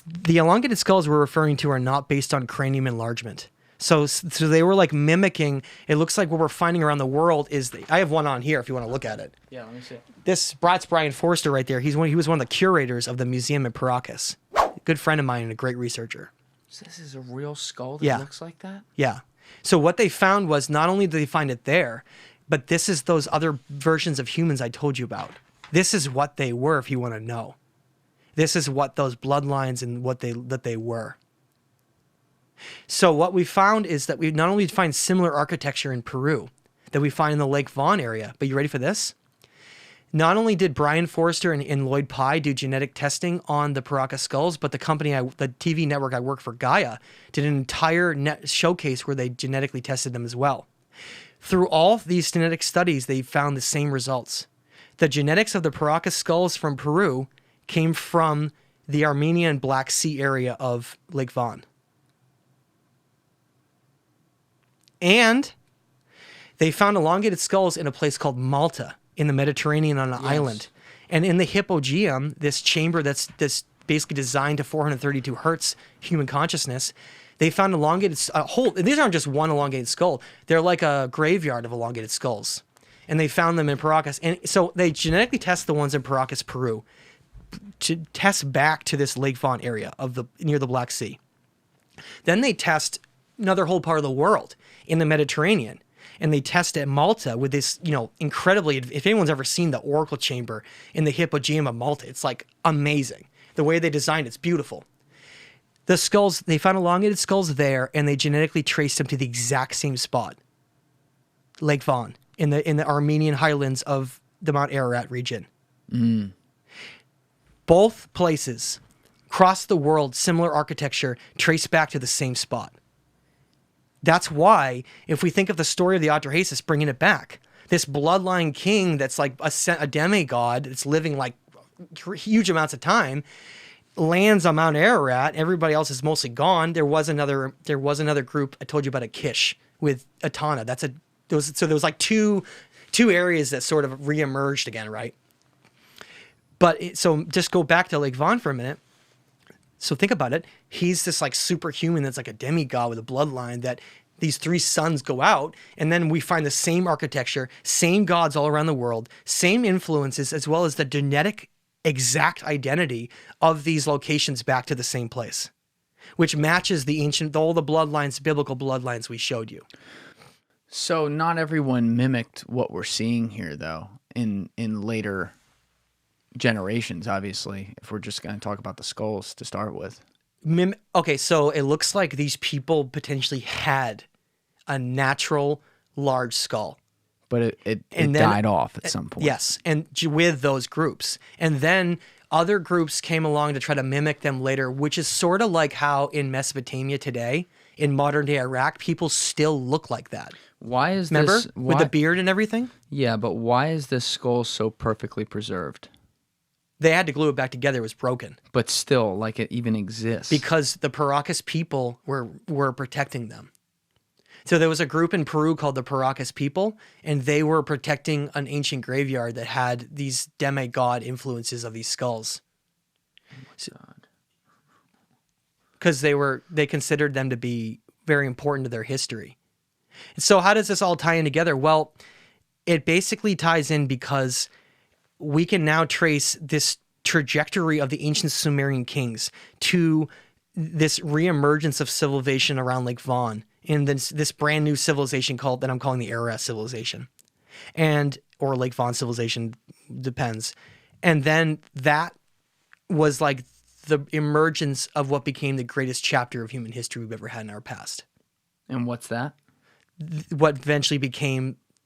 the elongated skulls we're referring to are not based on cranium enlargement. So they were like mimicking. It looks like what we're finding around the world is. I have one on here if you want to look at it. Yeah, let me see. That's Brian Forster right there. He was one of the curators of the museum at Paracas. Good friend of mine and a great researcher. So this is a real skull that looks like that? Yeah. So what they found was not only did they find it there, but this is those other versions of humans I told you about. This is what they were, if you want to know. This is what those bloodlines and that they were. So what we found is that we not only find similar architecture in Peru that we find in the Lake Von area, but you ready for this? Not only did Brian Forster and Lloyd Pye do genetic testing on the Paracas skulls, but the TV network I work for, Gaia, did an entire showcase where they genetically tested them as well. Through all these genetic studies, they found the same results. The genetics of the Paracas skulls from Peru came from the Armenian Black Sea area of Lake Von. And they found elongated skulls in a place called Malta in the Mediterranean on an island. And in the hypogeum, this chamber that's basically designed to 432 hertz human consciousness, they found elongated these aren't just one elongated skull. They're like a graveyard of elongated skulls. And they found them in Paracas. And so they genetically test the ones in Paracas, Peru, to test back to this Lake Von area near the Black Sea. Then they test another whole part of the world in the Mediterranean. And they test at Malta with this, incredibly, if anyone's ever seen the Oracle Chamber in the Hypogeum of Malta, it's like amazing. The way they designed it's beautiful. The skulls, they found elongated skulls there, and they genetically traced them to the exact same spot. Lake Von, in the Armenian highlands of the Mount Ararat region. Both places, across the world, similar architecture, trace back to the same spot. That's why, if we think of the story of the Atra Hasis, bringing it back, this bloodline king that's like a demigod that's living like huge amounts of time, lands on Mount Ararat. Everybody else is mostly gone. There was another group. I told you about a Kish with Atana. So there was like two areas that sort of reemerged again, right? But so just go back to Lake Von for a minute. So think about it. He's this like superhuman that's like a demigod with a bloodline that these three suns go out, and then we find the same architecture, same gods all around the world, same influences, as well as the genetic exact identity of these locations back to the same place, which matches all the bloodlines, biblical bloodlines we showed you. So not everyone mimicked what we're seeing here, though, in later generations, obviously, if we're just going to talk about the skulls to start with. Okay, so it looks like these people potentially had a natural large skull. But it died off at some point. Yes, and with those groups. And then other groups came along to try to mimic them later, which is sort of like how in Mesopotamia today, in modern-day Iraq, people still look like that. Why is Remember? this... With the beard and everything? Yeah, but why is this skull so perfectly preserved? They had to glue it back together. It was broken. But still, like it even exists. Because the Paracas people were protecting them. So there was a group in Peru called the Paracas people, and they were protecting an ancient graveyard that had these demigod influences of these skulls. Because they considered them to be very important to their history. So how does this all tie in together? Well, it basically ties in because we can now trace this trajectory of the ancient Sumerian kings to this reemergence of civilization around Lake Von, in this brand new civilization that I'm calling the Era civilization, or Lake Von civilization, depends. And then that was like the emergence of what became the greatest chapter of human history we've ever had in our past. And what's that? What eventually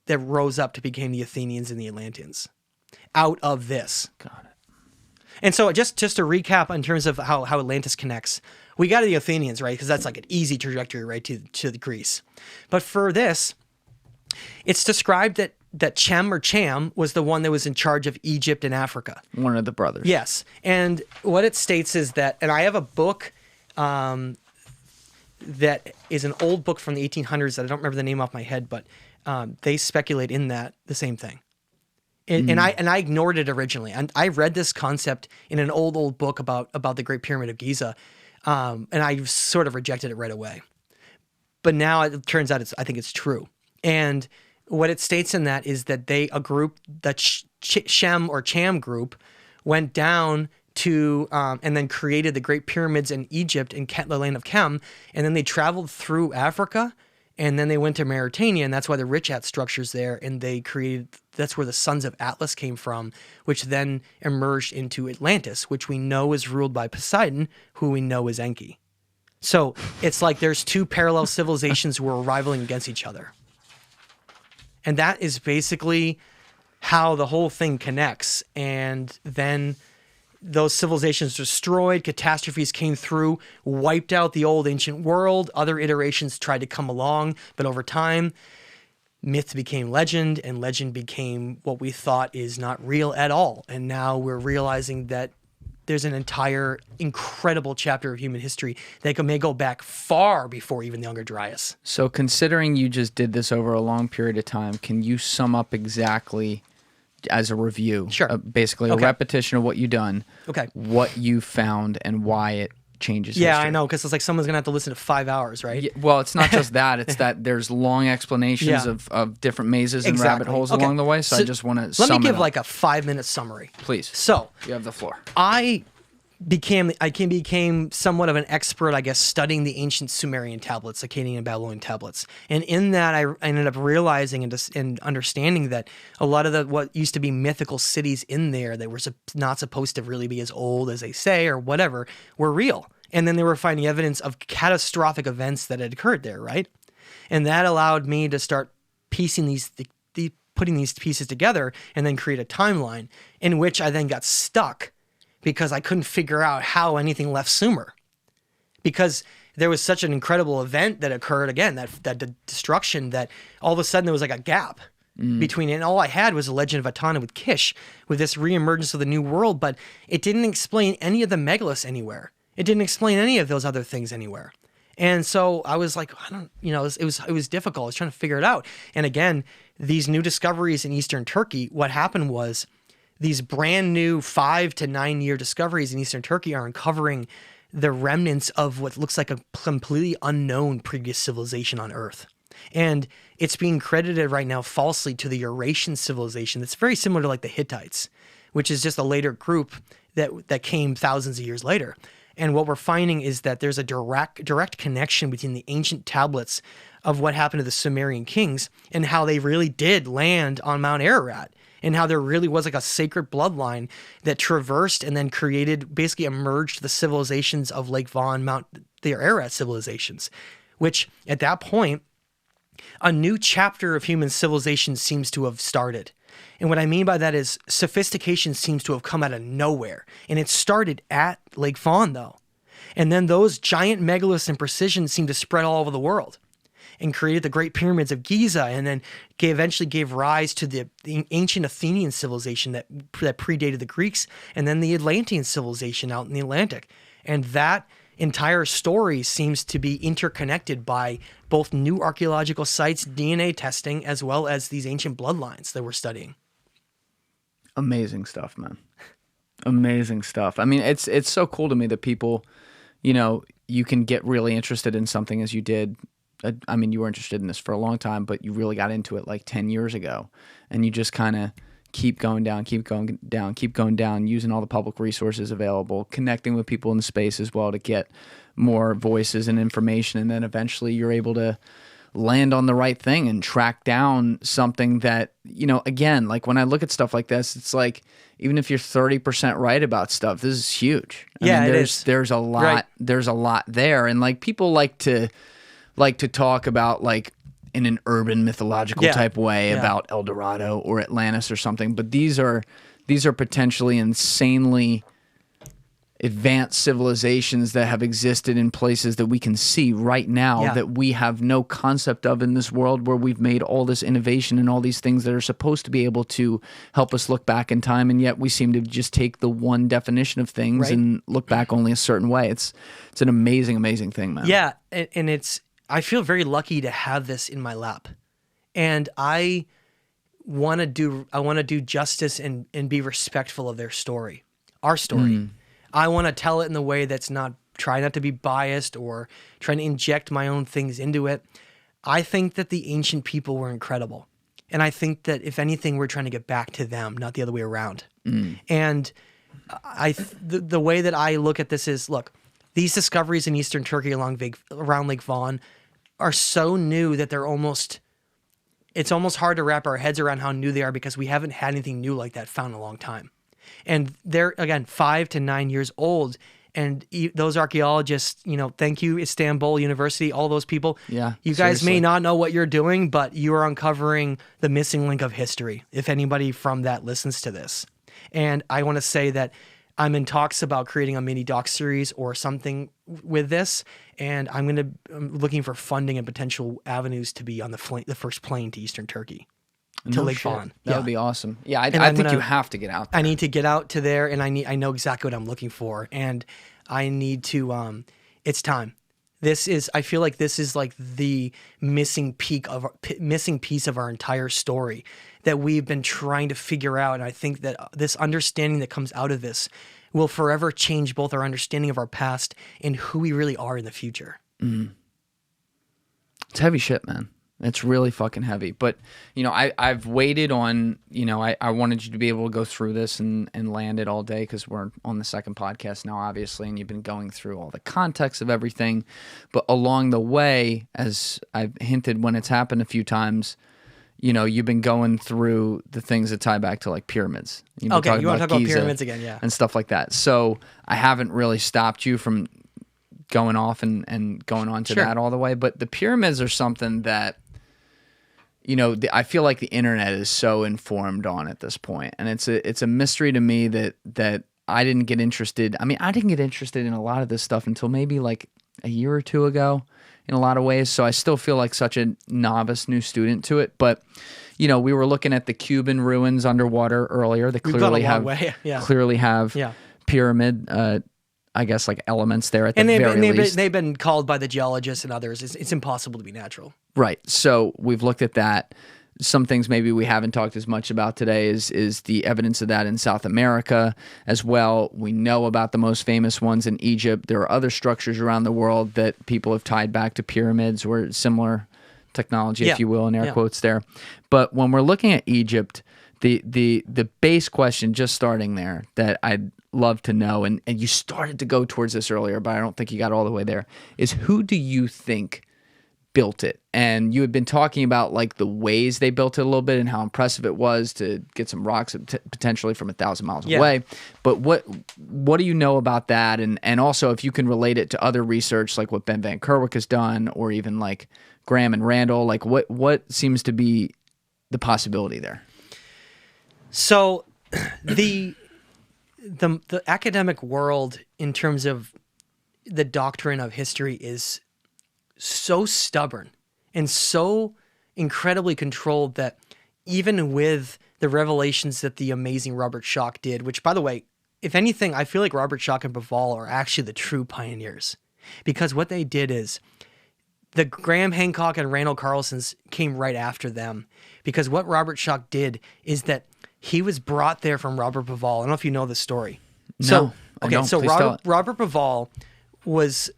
rose up to become the Athenians and the Atlanteans out of this. Got it. And so just to recap in terms of how Atlantis connects, we got to the Athenians, right? Because that's like an easy trajectory, right, to the Greece. But for this, it's described that Chem or Cham was the one that was in charge of Egypt and Africa. One of the brothers. Yes. And what it states is that, and I have a book that is an old book from the 1800s that I don't remember the name off my head, but they speculate in that the same thing. And I ignored it originally. And I read this concept in an old book about the Great Pyramid of Giza, and I sort of rejected it right away. But now it turns out I think it's true. And what it states in that is that a group, the Shem or Cham group, went down to and then created the Great Pyramids in Egypt and the land of Chem, and then they traveled through Africa. And then they went to Mauritania, and that's why the Richat structure's there. And that's where the sons of Atlas came from, which then emerged into Atlantis, which we know is ruled by Poseidon, who we know is Enki. So it's like there's two parallel civilizations who are rivaling against each other. And that is basically how the whole thing connects. And then those civilizations destroyed, catastrophes came through, wiped out the old ancient world. Other iterations tried to come along, but over time, myth became legend, and legend became what we thought is not real at all. And now we're realizing that there's an entire incredible chapter of human history that may go back far before even the Younger Dryas. So considering you just did this over a long period of time, can you sum up exactly, as a review, sure, basically a repetition of what you've done, what you found and why it changes history? I know, because it's like someone's going to have to listen to 5 hours, right? Yeah, well, it's not just that. It's that there's long explanations of different mazes and rabbit holes along the way, so I just want to sum it up. Let me give like a 5-minute summary. Please. So, you have the floor. I became somewhat of an expert, I guess, studying the ancient Sumerian tablets, Akkadian and Babylonian tablets. And in that, I ended up realizing and understanding that a lot of what used to be mythical cities in there that were not supposed to really be as old as they say or whatever were real. And then they were finding evidence of catastrophic events that had occurred there, right? And that allowed me to start piecing putting these pieces together and then create a timeline in which I then got stuck because I couldn't figure out how anything left Sumer. Because there was such an incredible event that occurred, again, that destruction, that all of a sudden there was like a gap between it. And all I had was a legend of Atana with Kish, with this reemergence of the new world, but it didn't explain any of the megaliths anywhere. It didn't explain any of those other things anywhere. And so I was like, it was difficult. I was trying to figure it out. And again, these new discoveries in Eastern Turkey, what happened was these brand new 5 to 9 year discoveries in Eastern Turkey are uncovering the remnants of what looks like a completely unknown previous civilization on Earth. And it's being credited right now falsely to the Eurasian civilization that's very similar to like the Hittites, which is just a later group that came thousands of years later. And what we're finding is that there's a direct connection between the ancient tablets of what happened to the Sumerian kings and how they really did land on Mount Ararat, and how there really was like a sacred bloodline that traversed and then created, basically emerged the civilizations of Lake Von, the Ararat civilizations, which at that point, a new chapter of human civilization seems to have started. And what I mean by that is sophistication seems to have come out of nowhere. And it started at Lake Von, though. And then those giant megaliths and precision seemed to spread all over the world and created the Great Pyramids of Giza, and then eventually gave rise to the ancient Athenian civilization that predated the Greeks, and then the Atlantean civilization out in the Atlantic. And that entire story seems to be interconnected by both new archaeological sites, DNA testing, as well as these ancient bloodlines that we're studying. Amazing stuff, man. Amazing stuff. I mean, it's so cool to me that people, you can get really interested in something as you did. I mean, you were interested in this for a long time, but you really got into it like 10 years ago, and you just kind of keep going down, using all the public resources available, connecting with people in the space as well to get more voices and information. And then eventually you're able to land on the right thing and track down something that, again, like when I look at stuff like this, it's like, even if you're 30% right about stuff, this is huge. I mean, it is. There's a lot, right. There's a lot there. And like people like to talk about like in an urban mythological type way about El Dorado or Atlantis or something, but these are potentially insanely advanced civilizations that have existed in places that we can see right now that we have no concept of in this world, where we've made all this innovation and all these things that are supposed to be able to help us look back in time, and yet we seem to just take the one definition of things and look back only a certain way. It's an amazing thing, man. Yeah, and I feel very lucky to have this in my lap, and I want to do justice and be respectful of their story, our story. I want to tell it in the way that's try not to be biased or trying to inject my own things into it. I think that the ancient people were incredible, and I think that if anything, we're trying to get back to them, not the other way around. And the way that I look at this is, look, these discoveries in Eastern Turkey around Lake Von are so new that it's almost hard to wrap our heads around how new they are, because we haven't had anything new like that found in a long time. And they're, again, 5 to 9 years old. And those archaeologists, thank you, Istanbul University, all those people. Yeah, you guys may not know what you're doing, but you are uncovering the missing link of history, if anybody from that listens to this. And I want to say that I'm in talks about creating a mini doc series or something with this, and I'm looking for funding and potential avenues to be on the first plane to Eastern Turkey. To Lake Von. That would be awesome. Yeah, I think you have to get out there. I need to get out to there, and I know exactly what I'm looking for, and I need to. It's time. I feel like this is like the missing piece of our entire story that we've been trying to figure out, and I think that this understanding that comes out of this will forever change both our understanding of our past and who we really are in the future. It's heavy shit, man. It's really fucking heavy. But, I've waited on, I wanted you to be able to go through this and land it all day, because we're on the second podcast now, obviously, and you've been going through all the context of everything. But along the way, as I've hinted when it's happened a few times, you've been going through the things that tie back to like pyramids. Okay, you want to talk about pyramids again, yeah. And stuff like that. So I haven't really stopped you from going off and going on to that all the way. But the pyramids are something that, I feel like the internet is so informed on at this point, and it's a mystery to me that I didn't get interested. I mean, I didn't get interested in a lot of this stuff until maybe like a year or two ago, in a lot of ways. So I still feel like such a novice new student to it. But we were looking at the Cuban ruins underwater earlier. They clearly have pyramid. I guess like elements there at the very least. They've been called by the geologists and others. It's impossible to be natural. Right. So we've looked at that. some things maybe we haven't talked as much about today is the evidence of that in South America as well. We know about the most famous ones in Egypt. There are other structures around the world that people have tied back to pyramids or similar technology, if you will, in air quotes there. But when we're looking at Egypt, the base question, just starting there, that I'd love to know, and you started to go towards this earlier, but I don't think you got all the way there, is who do you think built it? And you had been talking about like the ways they built it a little bit and how impressive it was to get some rocks potentially from 1,000 miles away. But what do you know about that? And also if you can relate it to other research like what Ben Van Kerkwyk has done, or even like Graham and Randall, like what seems to be the possibility there? So the academic world in terms of the doctrine of history is so stubborn and so incredibly controlled that even with the revelations that the amazing Robert Schoch did, which, by the way, if anything, I feel like Robert Schoch and Bavall are actually the true pioneers, because what they did is the Graham Hancock and Randall Carlsons came right after them, because what Robert Schoch did is that he was brought there from Robert Bavall. I don't know if you know the story. No, I don't. So Please Robert Bavall was,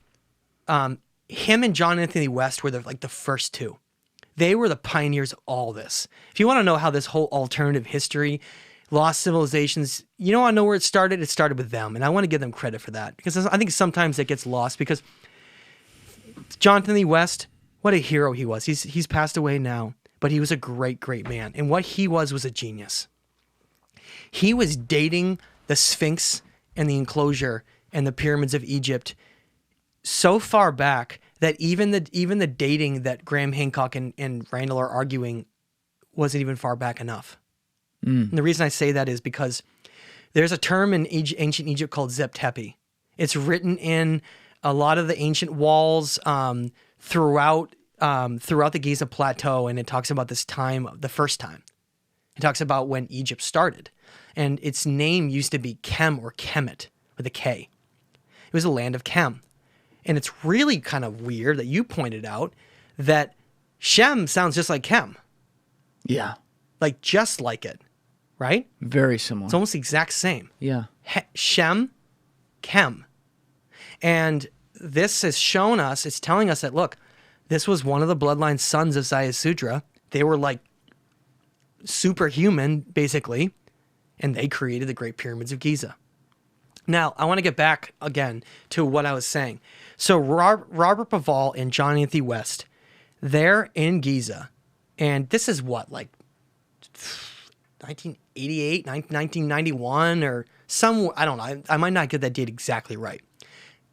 him and John Anthony West were the first two. They were the pioneers of all this. If you want to know how this whole alternative history, lost civilizations, you want to know where it started? It started with them. And I want to give them credit for that, because I think sometimes it gets lost, because John Anthony West, what a hero he was. He's passed away now, but he was a great, great man. And what he was a genius. He was dating the Sphinx and the enclosure and the pyramids of Egypt so far back that even the dating that Graham Hancock and Randall are arguing wasn't even far back enough. And the reason I say that is because there's a term in ancient Egypt called Tepe. It's written in a lot of the ancient walls throughout the Giza Plateau, and it talks about this time, the first time. It talks about when Egypt started. And its name used to be Chem or Kemet with a K. It was a land of Chem. And it's really kind of weird that you pointed out that Shem sounds just like Chem. Yeah. Like just like it, right? Very similar. It's almost the exact same. Yeah. Shem, Chem. And this has shown us, it's telling us that, look, this was one of the bloodline sons of Ziusudra. They were like superhuman, basically. And they created the Great Pyramids of Giza. Now, I want to get back again to what I was saying. So Robert Bavall and John Anthony West, they're in Giza. And this is what, like 1988, 1991 or some, I don't know. I might not get that date exactly right.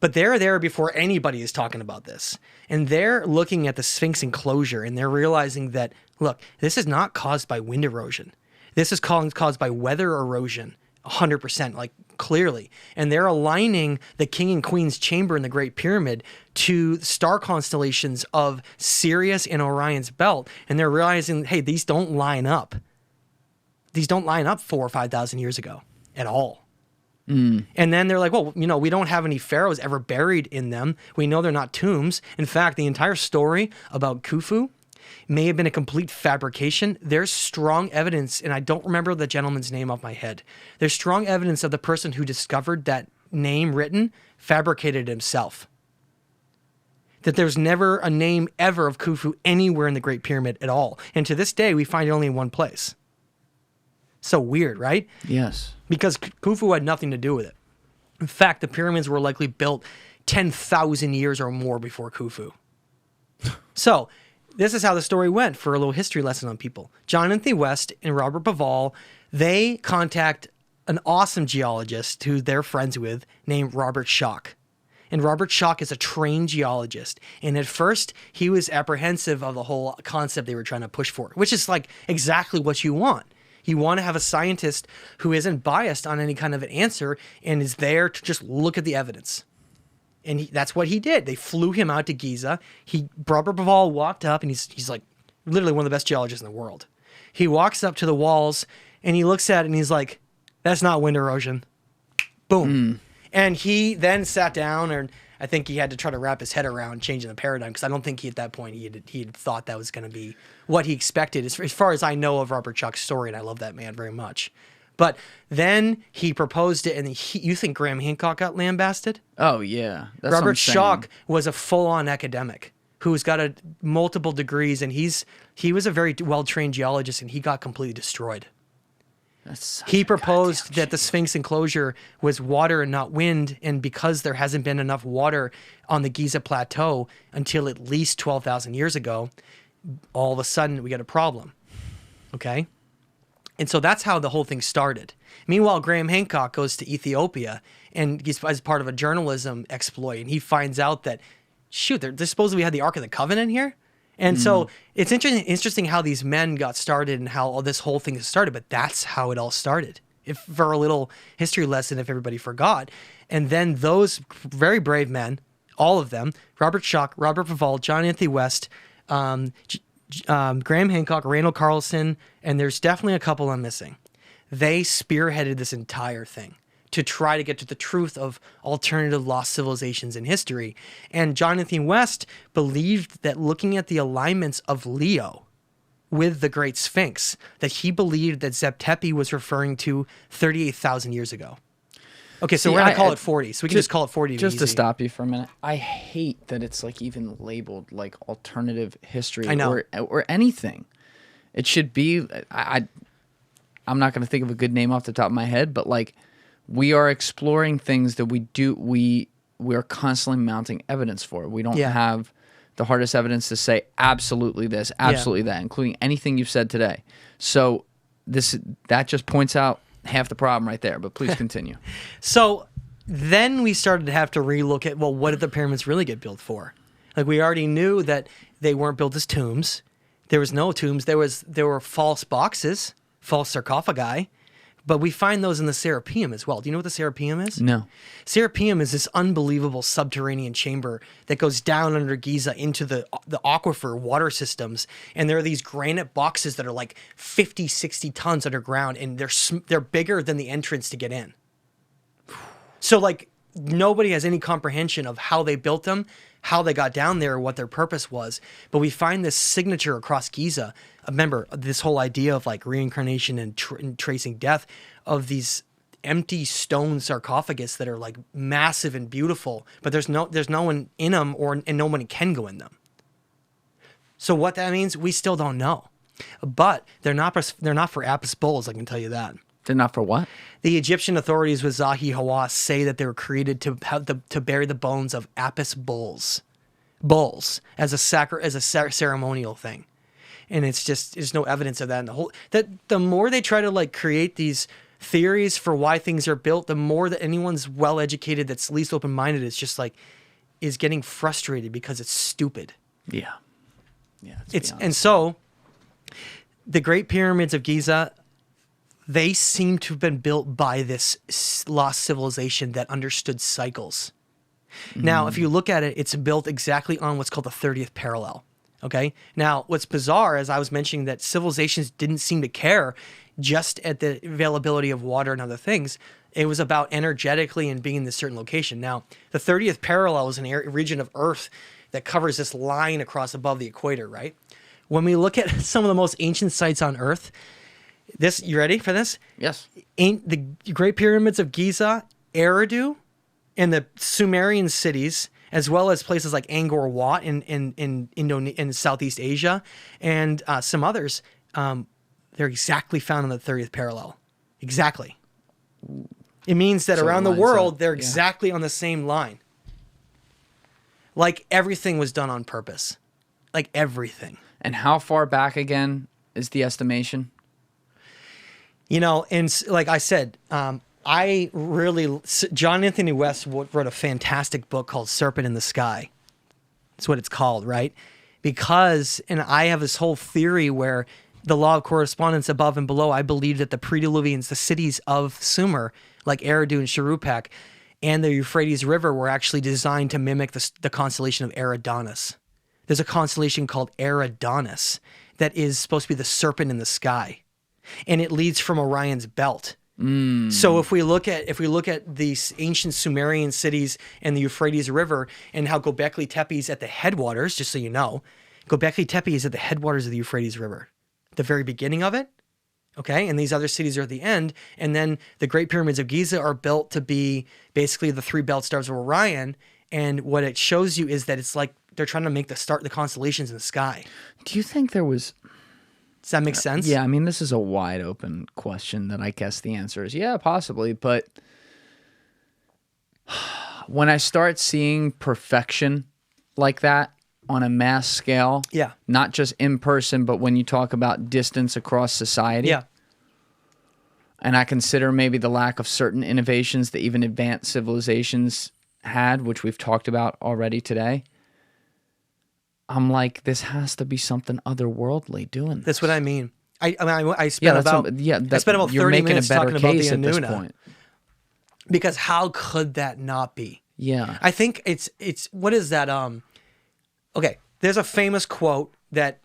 But they're there before anybody is talking about this. And they're looking at the Sphinx enclosure and they're realizing that, look, this is not caused by wind erosion. This is caused by weather erosion, 100%, like clearly. And they're aligning the king and queen's chamber in the Great Pyramid to star constellations of Sirius and Orion's belt. And they're realizing, hey, these don't line up. These don't line up 4,000 or 5,000 years ago at all. And then they're like, well, we don't have any pharaohs ever buried in them. We know they're not tombs. In fact, the entire story about Khufu may have been a complete fabrication. There's strong evidence, and I don't remember the gentleman's name off my head. There's strong evidence of the person who discovered that name written fabricated it himself. That there's never a name ever of Khufu anywhere in the Great Pyramid at all. And to this day, we find it only in one place. So weird, right? Yes. Because Khufu had nothing to do with it. In fact, the pyramids were likely built 10,000 years or more before Khufu. So this is how the story went, for a little history lesson on people. John Anthony West and Robert Bavall, they contact an awesome geologist who they're friends with named Robert Schoch. And Robert Schoch is a trained geologist. And at first, he was apprehensive of the whole concept they were trying to push for, which is like exactly what you want. You want to have a scientist who isn't biased on any kind of an answer and is there to just look at the evidence. And that's what he did. They flew him out to Giza. Robert Bavall walked up, and he's like literally one of the best geologists in the world. He walks up to the walls, and he looks at it, and he's like, that's not wind erosion. Boom. And he then sat down, and I think he had to try to wrap his head around changing the paradigm, because I don't think at that point he had thought that was going to be what he expected, as far as I know of Robert Schoch's story, and I love that man very much. But then he proposed it, and you think Graham Hancock got lambasted? Oh, yeah. That's Robert Schoch was a full-on academic who's got multiple degrees, and he was a very well-trained geologist, and he got completely destroyed. He proposed that the Sphinx enclosure was water and not wind, and because there hasn't been enough water on the Giza Plateau until at least 12,000 years ago, all of a sudden we got a problem. Okay? And so that's how the whole thing started. Meanwhile, Graham Hancock goes to Ethiopia, and he's as part of a journalism exploit, and he finds out that, shoot, they supposedly had the Ark of the Covenant here? And so it's interesting how these men got started and how all this whole thing started, but that's how it all started. If for a little history lesson, if everybody forgot. And then those very brave men, all of them, Robert Schoch, Robert Vival, John Anthony West, Graham Hancock, Randall Carlson, and there's definitely a couple I'm missing. They spearheaded this entire thing to try to get to the truth of alternative lost civilizations in history. And Jonathan West believed that looking at the alignments of Leo with the Great Sphinx, that he believed that Tepe was referring to 38,000 years ago. Okay, so we're going to call it 40. So we can just call it 40 to stop you for a minute. I hate that it's like even labeled like alternative history or anything. It should be, I'm not going to think of a good name off the top of my head, but like, we are exploring things that we are constantly mounting evidence for. We don't have the hardest evidence to say absolutely this, absolutely that, including anything you've said today. So that just points out half the problem right there, but please continue. So then we started to have to relook at, well, what did the pyramids really get built for? Like, we already knew that they weren't built as tombs. There was no tombs. There were false boxes, false sarcophagi. But we find those in the Serapeum as well. Do you know what the Serapeum is? No. Serapeum is this unbelievable subterranean chamber that goes down under Giza into the aquifer water systems. And there are these granite boxes that are like 50, 60 tons underground, and they're bigger than the entrance to get in. So like nobody has any comprehension of how they built them, how they got down there, or what their purpose was. But we find this signature across Giza. Remember, this whole idea of like reincarnation and tracing death, of these empty stone sarcophagus that are like massive and beautiful, but there's no one in them, and nobody can go in them. So what that means, we still don't know. But they're not for Apis bulls, I can tell you that. They're not for what? The Egyptian authorities with Zahi Hawass say that they were created to bury the bones of Apis bulls as a ceremonial thing. And it's just, there's no evidence of that in the whole, that the more they try to like create these theories for why things are built, the more that anyone's well-educated that's least open-minded is getting frustrated because it's stupid. Yeah. And so the Great Pyramids of Giza, they seem to have been built by this lost civilization that understood cycles. Now, if you look at it, it's built exactly on what's called the 30th parallel. Okay. Now, what's bizarre, as I was mentioning, that civilizations didn't seem to care just at the availability of water and other things. It was about energetically and being in this certain location. Now, the 30th parallel is an region of Earth that covers this line across above the equator, right? When we look at some of the most ancient sites on Earth, you ready for this? Yes. The Great Pyramids of Giza, Eridu, and the Sumerian cities, as well as places like Angkor Wat in Southeast Asia, and some others, they're exactly found on the 30th parallel. Exactly. It means that around the world, they're exactly on the same line. Like everything was done on purpose. Like everything. And how far back again is the estimation? You know, and like I said, John Anthony West wrote a fantastic book called Serpent in the Sky. That's what it's called, right? Because, and I have this whole theory where the law of correspondence above and below, I believe that the pre-Diluvians, the cities of Sumer, like Eridu and Shuruppak, and the Euphrates River were actually designed to mimic the constellation of Eridanus. There's a constellation called Eridanus that is supposed to be the serpent in the sky. And it leads from Orion's belt. So if we look at these ancient Sumerian cities and the Euphrates River and how Göbekli Tepe is at the headwaters, just so you know, Göbekli Tepe is at the headwaters of the Euphrates River, the very beginning of it. Okay, and these other cities are at the end, and then the Great Pyramids of Giza are built to be basically the three belt stars of Orion. And what it shows you is that it's like they're trying to make the constellations in the sky. Do you think there was? Does that make sense? Yeah, I mean, this is a wide open question that I guess the answer is yeah, possibly. But when I start seeing perfection like that on a mass scale, yeah, not just in person, but when you talk about distance across society, yeah, and I consider maybe the lack of certain innovations that even advanced civilizations had, which we've talked about already today, I'm like, this has to be something otherworldly doing this. That's what I mean. I spent about 30 minutes talking about the Anuna. Because how could that not be? Yeah. I think it's what is that? Okay, there's a famous quote that,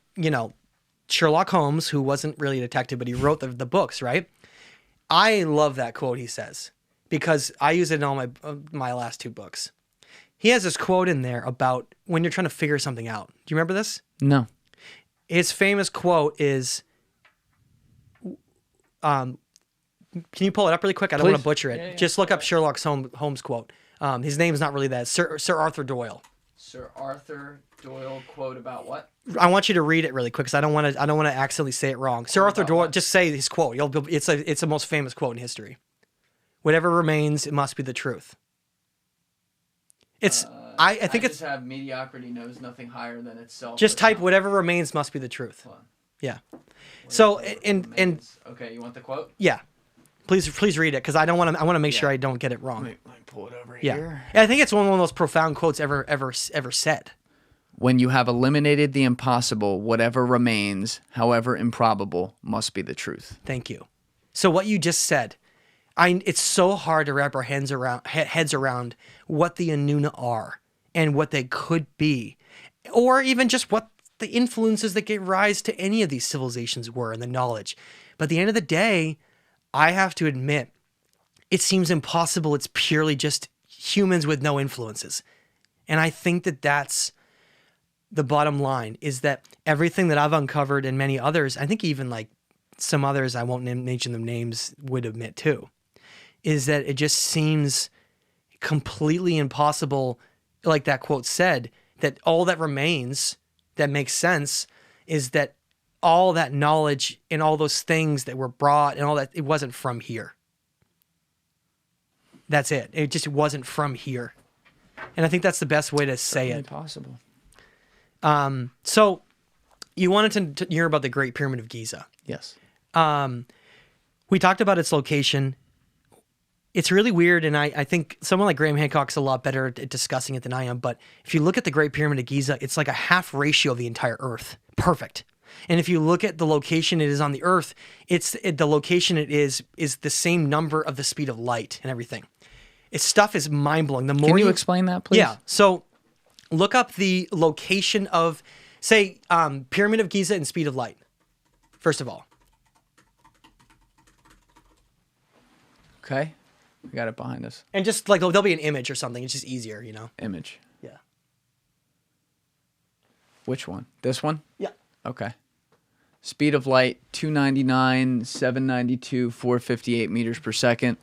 Sherlock Holmes, who wasn't really a detective, but he wrote the books, right? I love that quote he says because I use it in all my last two books. He has this quote in there about when you're trying to figure something out. Do you remember this? No. His famous quote is, can you pull it up really quick? I don't want to butcher it. Yeah. Just look up Sherlock Holmes quote. His name is not really that. Sir Arthur Doyle. Sir Arthur Doyle quote about what? I want you to read it really quick because I don't want to accidentally say it wrong. Sir Arthur Doyle, just say his quote. It's the most famous quote in history. Whatever remains, it must be the truth. It's I think it's have mediocrity knows nothing higher than itself. Just type whatever remains must be the truth. Yeah. So and okay, you want the quote? Yeah. Please read it because I want to make sure I don't get it wrong. Let me pull it over here. Yeah, I think it's one of the most profound quotes ever said. When you have eliminated the impossible, whatever remains, however improbable, must be the truth. Thank you. So what you just said, it's so hard to wrap our heads around what the Anuna are and what they could be, or even just what the influences that gave rise to any of these civilizations were and the knowledge. But at the end of the day, I have to admit, it seems impossible. It's purely just humans with no influences. And I think that that's the bottom line, is that everything that I've uncovered and many others, I think even like some others, I won't mention them names, would admit too, is that it just seems completely impossible, like that quote said, that all that remains that makes sense is that all that knowledge and all those things that were brought and all that, it wasn't from here. That's it. It wasn't from here. And I think that's the best way to say it. Possible. So you wanted to hear about the Great Pyramid of Giza. Yes. We talked about its location. It's really weird, and I think someone like Graham Hancock's a lot better at discussing it than I am, but if you look at the Great Pyramid of Giza, it's like a half ratio of the entire Earth. Perfect. And if you look at the location it is on the Earth, the location it is the same number of the speed of light and everything. Its stuff is mind-blowing. The more Can you explain that, please? Yeah. So look up the location of, say, Pyramid of Giza and speed of light, first of all. Okay. We got it behind us. And just like there'll be an image or something. It's just easier, Image. Yeah. Which one? This one? Yeah. Okay. Speed of light, 299, 792, 458 meters per second.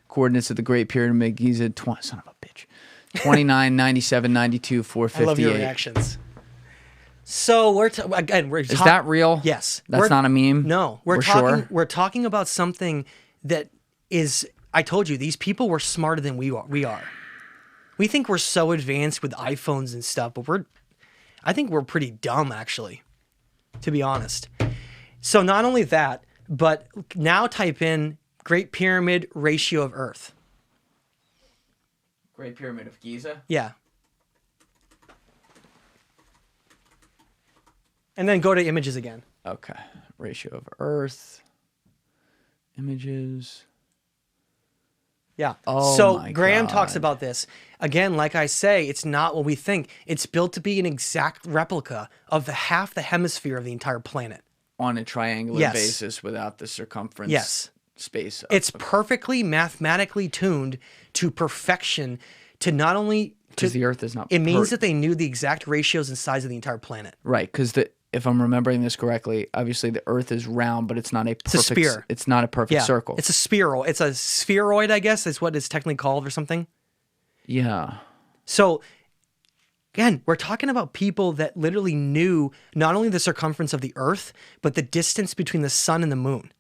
Coordinates of the Great Pyramid of Giza, son of a bitch. 29, 97, 92, 458. I love your reactions. So we're Is that real? Yes. That's not a meme? No. We're talking about something that is, I told you, these people were smarter than we are. We think we're so advanced with iPhones and stuff, but I think we're pretty dumb, actually, to be honest. So not only that, but now type in Great Pyramid ratio of Earth. Great Pyramid of Giza? Yeah. And then go to images again. Okay. Ratio of Earth. Images. Yeah. Oh, so Graham talks about this. Again, like I say, it's not what we think. It's built to be an exact replica of half the hemisphere of the entire planet. On a triangular basis without the circumference. Yes. space. It's perfectly mathematically tuned to perfection to not only... Because the Earth is not... It means that they knew the exact ratios and size of the entire planet. Right, because if I'm remembering this correctly, obviously the Earth is round, but it's not a perfect... It's a sphere. It's not a perfect circle. It's a spheroid. It's a spheroid, I guess, is what it's technically called or something. Yeah. So, again, we're talking about people that literally knew not only the circumference of the Earth, but the distance between the sun and the moon.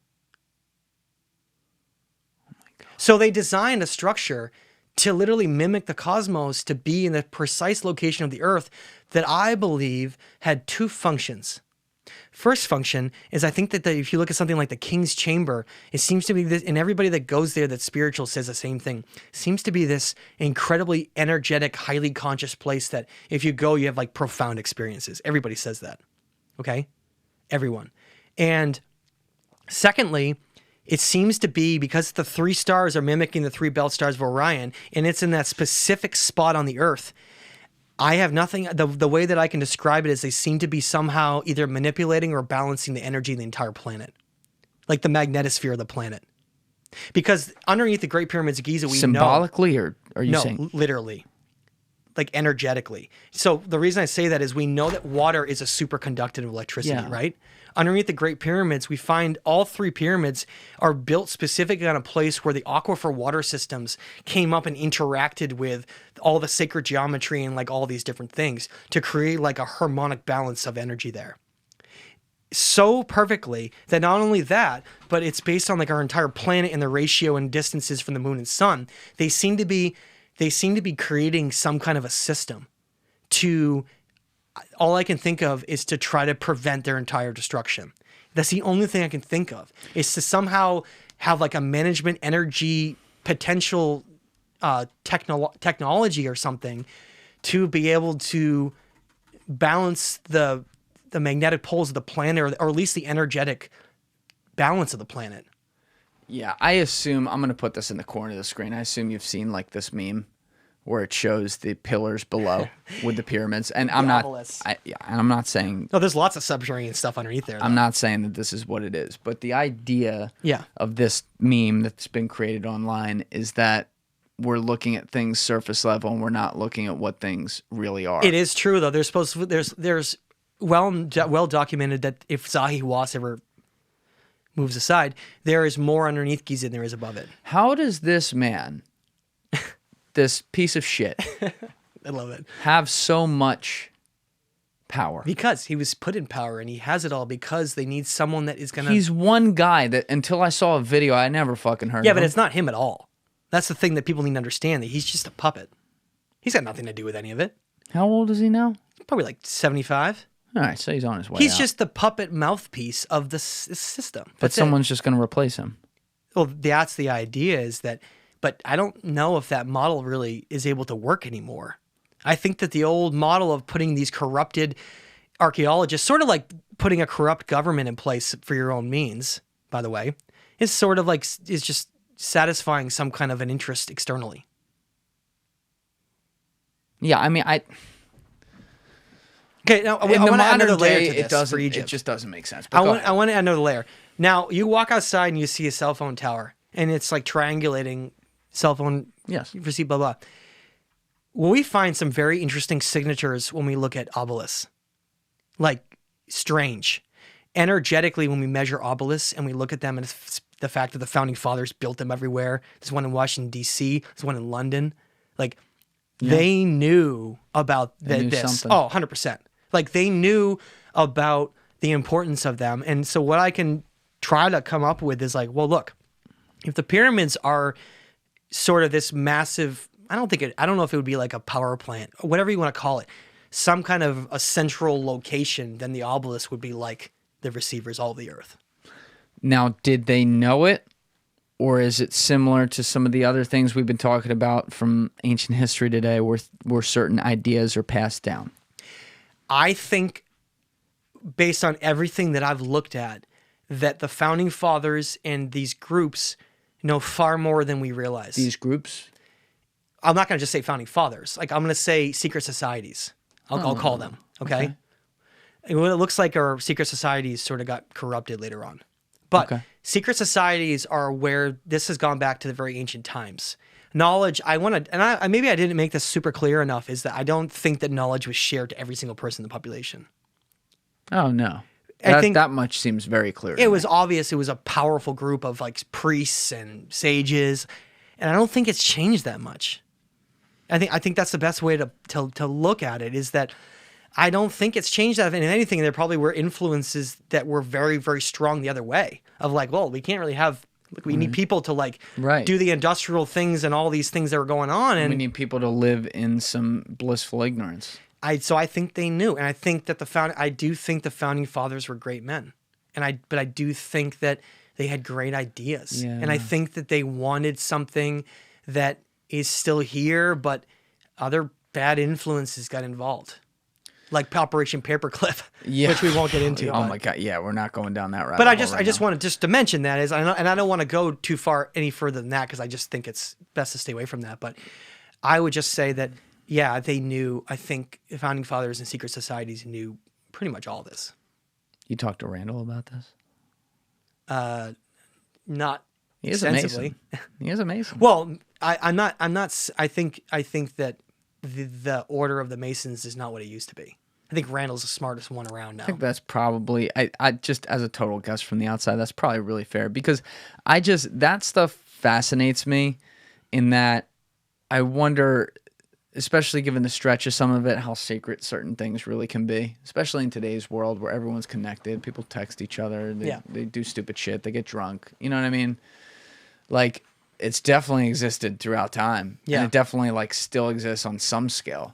Oh my God. So they designed a structure to literally mimic the cosmos to be in the precise location of the Earth that I believe had two functions. First function is I think that if you look at something like the King's Chamber, it seems to be this, and everybody that goes there that's spiritual says the same thing, seems to be this incredibly energetic, highly conscious place that if you go, you have like profound experiences. Everybody says that. Okay? Everyone. And secondly, it seems to be because the 3 stars are mimicking the 3 belt stars of Orion, and it's in that specific spot on the Earth. I have nothing, the way that I can describe it is they seem to be somehow either manipulating or balancing the energy of the entire planet. Like the magnetosphere of the planet. Because underneath the Great Pyramids of Giza, we Symbolically, or are you saying? No, literally. Like energetically. So the reason I say that is we know that water is a superconductor of electricity, right? Underneath the Great Pyramids, we find all 3 pyramids are built specifically on a place where the aquifer water systems came up and interacted with all the sacred geometry and like all these different things to create like a harmonic balance of energy there. So perfectly that not only that, but it's based on like our entire planet and the ratio and distances from the moon and sun. They seem to be creating some kind of a system to... All I can think of is to try to prevent their entire destruction. That's the only thing I can think of, is to somehow have like a management energy potential technology or something to be able to balance the magnetic poles of the planet, or at least the energetic balance of the planet. Yeah, I assume, I'm going to put this in the corner of the screen. I assume you've seen like this meme where it shows the pillars below with the pyramids. And I'm not saying... No, there's lots of subterranean stuff underneath there, though. I'm not saying that this is what it is. But the idea of this meme that's been created online is that we're looking at things surface level and we're not looking at what things really are. It is true, though. There's well documented that if Zahi Was ever moves aside, there is more underneath Giza than there is above it. How does this man... this piece of shit, I love it, have so much power? Because he was put in power and he has it all because they need someone that is going to... He's one guy that until I saw a video, I never fucking heard of him. Yeah, but it's not him at all. That's the thing that people need to understand, that he's just a puppet. He's got nothing to do with any of it. How old is he now? Probably like 75. All right, so he's on his way He's out. just the puppet mouthpiece of the system. But someone's just going to replace him. Well, that's the idea, is that... But I don't know if that model really is able to work anymore. I think that the old model of putting these corrupted archaeologists, sort of like putting a corrupt government in place for your own means, by the way, is sort of like, is just satisfying some kind of an interest externally. Yeah, I mean, Okay, now I want to add another layer to this for Egypt. It just doesn't make sense. I want to add another layer. Now, you walk outside and you see a cell phone tower, and it's like triangulating cell phone receipt, blah, blah. Well, we find some very interesting signatures when we look at obelisks. Like, strange. Energetically, when we measure obelisks and we look at them, and it's the fact that the founding fathers built them everywhere. There's one in Washington, D.C. There's one in London. Like, they knew about this. Something. Oh, 100%. Like, they knew about the importance of them. And so what I can try to come up with is like, well, look, if the pyramids are sort of this massive, I don't know if it would be like a power plant or whatever you want to call it, some kind of a central location, then the obelisk would be like the receivers all of the Earth. Now, did they know it? Or is it similar to some of the other things we've been talking about from ancient history today where certain ideas are passed down? I think, based on everything that I've looked at, that the founding fathers and these groups know far more than we realize. These groups? I'm not going to just say founding fathers. Like, I'm going to say secret societies. I'll call them, okay? And what it looks like our secret societies sort of got corrupted later on. But Okay. secret societies are where this has gone back to the very ancient times. Knowledge, I want to, and maybe I didn't make this super clear enough, is that I don't think that knowledge was shared to every single person in the population. Oh, no. I think that much seems very clear. it was obvious it was a powerful group of like priests and sages, and I don't think it's changed that much. I think that's the best way to look at it, is that I don't think it's changed that. And if anything, there probably were influences that were very, very strong the other way, of like, well, we can't really have, we need people to like do the industrial things and all these things that were going on. And we need people to live in some blissful ignorance. So I think they knew. And I think that I do think the founding fathers were great men. But I do think that they had great ideas. Yeah. And I think that they wanted something that is still here, but other bad influences got involved. Like Operation Paperclip, which we won't get into. Oh my God, yeah, we're not going down that route. But I just wanted to mention that, and I don't want to go too far any further than that, because I just think it's best to stay away from that. But I would just say that, yeah, they knew. I think the founding fathers and secret societies knew pretty much all this. You talked to Randall about this? Not He is extensively. amazing. He is amazing. Well, I'm not. I think that the order of the Masons is not what it used to be. I think Randall's the smartest one around now. I think that's probably, I just, as a total guess from the outside, that's probably really fair, because that stuff fascinates me, in that I wonder, especially given the stretch of some of it, how sacred certain things really can be, especially in today's world where everyone's connected. People text each other. They do stupid shit. They get drunk. You know what I mean? Like, it's definitely existed throughout time. Yeah. And it definitely, like, still exists on some scale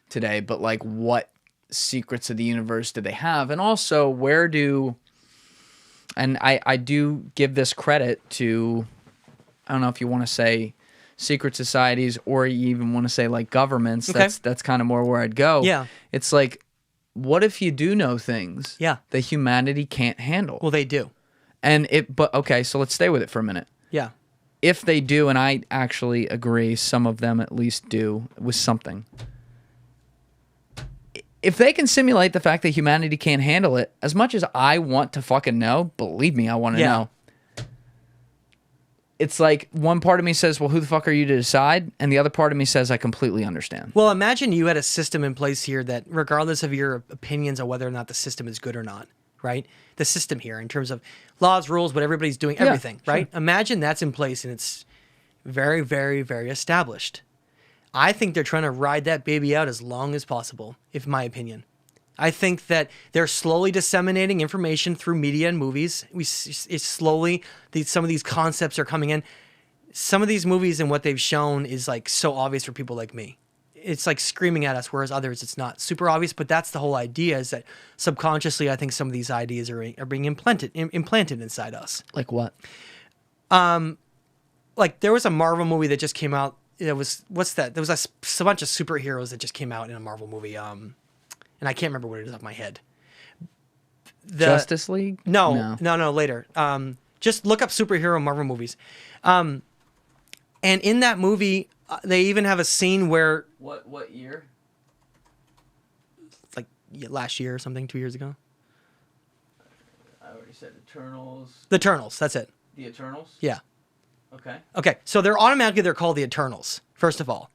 today. But, like, what secrets of the universe do they have? And also, and I do give this credit to, I don't know if you want to say secret societies, or you even want to say like governments. Okay. That's kind of more where I'd go. Yeah. It's like, what if you do know things that humanity can't handle? Well, they do. But okay, so let's stay with it for a minute. Yeah. If they do, and I actually agree, some of them at least do with something. If they can simulate the fact that humanity can't handle it, as much as I want to fucking know, believe me, I want to know. It's like, one part of me says, well, who the fuck are you to decide? And the other part of me says, I completely understand. Well, imagine you had a system in place here that, regardless of your opinions on whether or not the system is good or not, right? The system here, in terms of laws, rules, what everybody's doing, everything, right? Sure. Imagine that's in place and it's very, very, very established. I think they're trying to ride that baby out as long as possible, in my opinion. I think that they're slowly disseminating information through media and movies. It's slowly, some of these concepts are coming in. Some of these movies and what they've shown is like so obvious for people like me. It's like screaming at us, whereas others, it's not super obvious. But that's the whole idea, is that subconsciously, I think some of these ideas are being implanted inside us. Like what? Like there was a Marvel movie that just came out. It was, what's that? There was a bunch of superheroes that just came out in a Marvel movie. And I can't remember what it is off my head. Justice League? No, later. Just look up superhero Marvel movies. And in that movie, they even have a scene where... What year? It's like last year or something, 2 years ago. I already said Eternals. The Eternals, that's it. The Eternals? Yeah. Okay, so they're called the Eternals, first of all,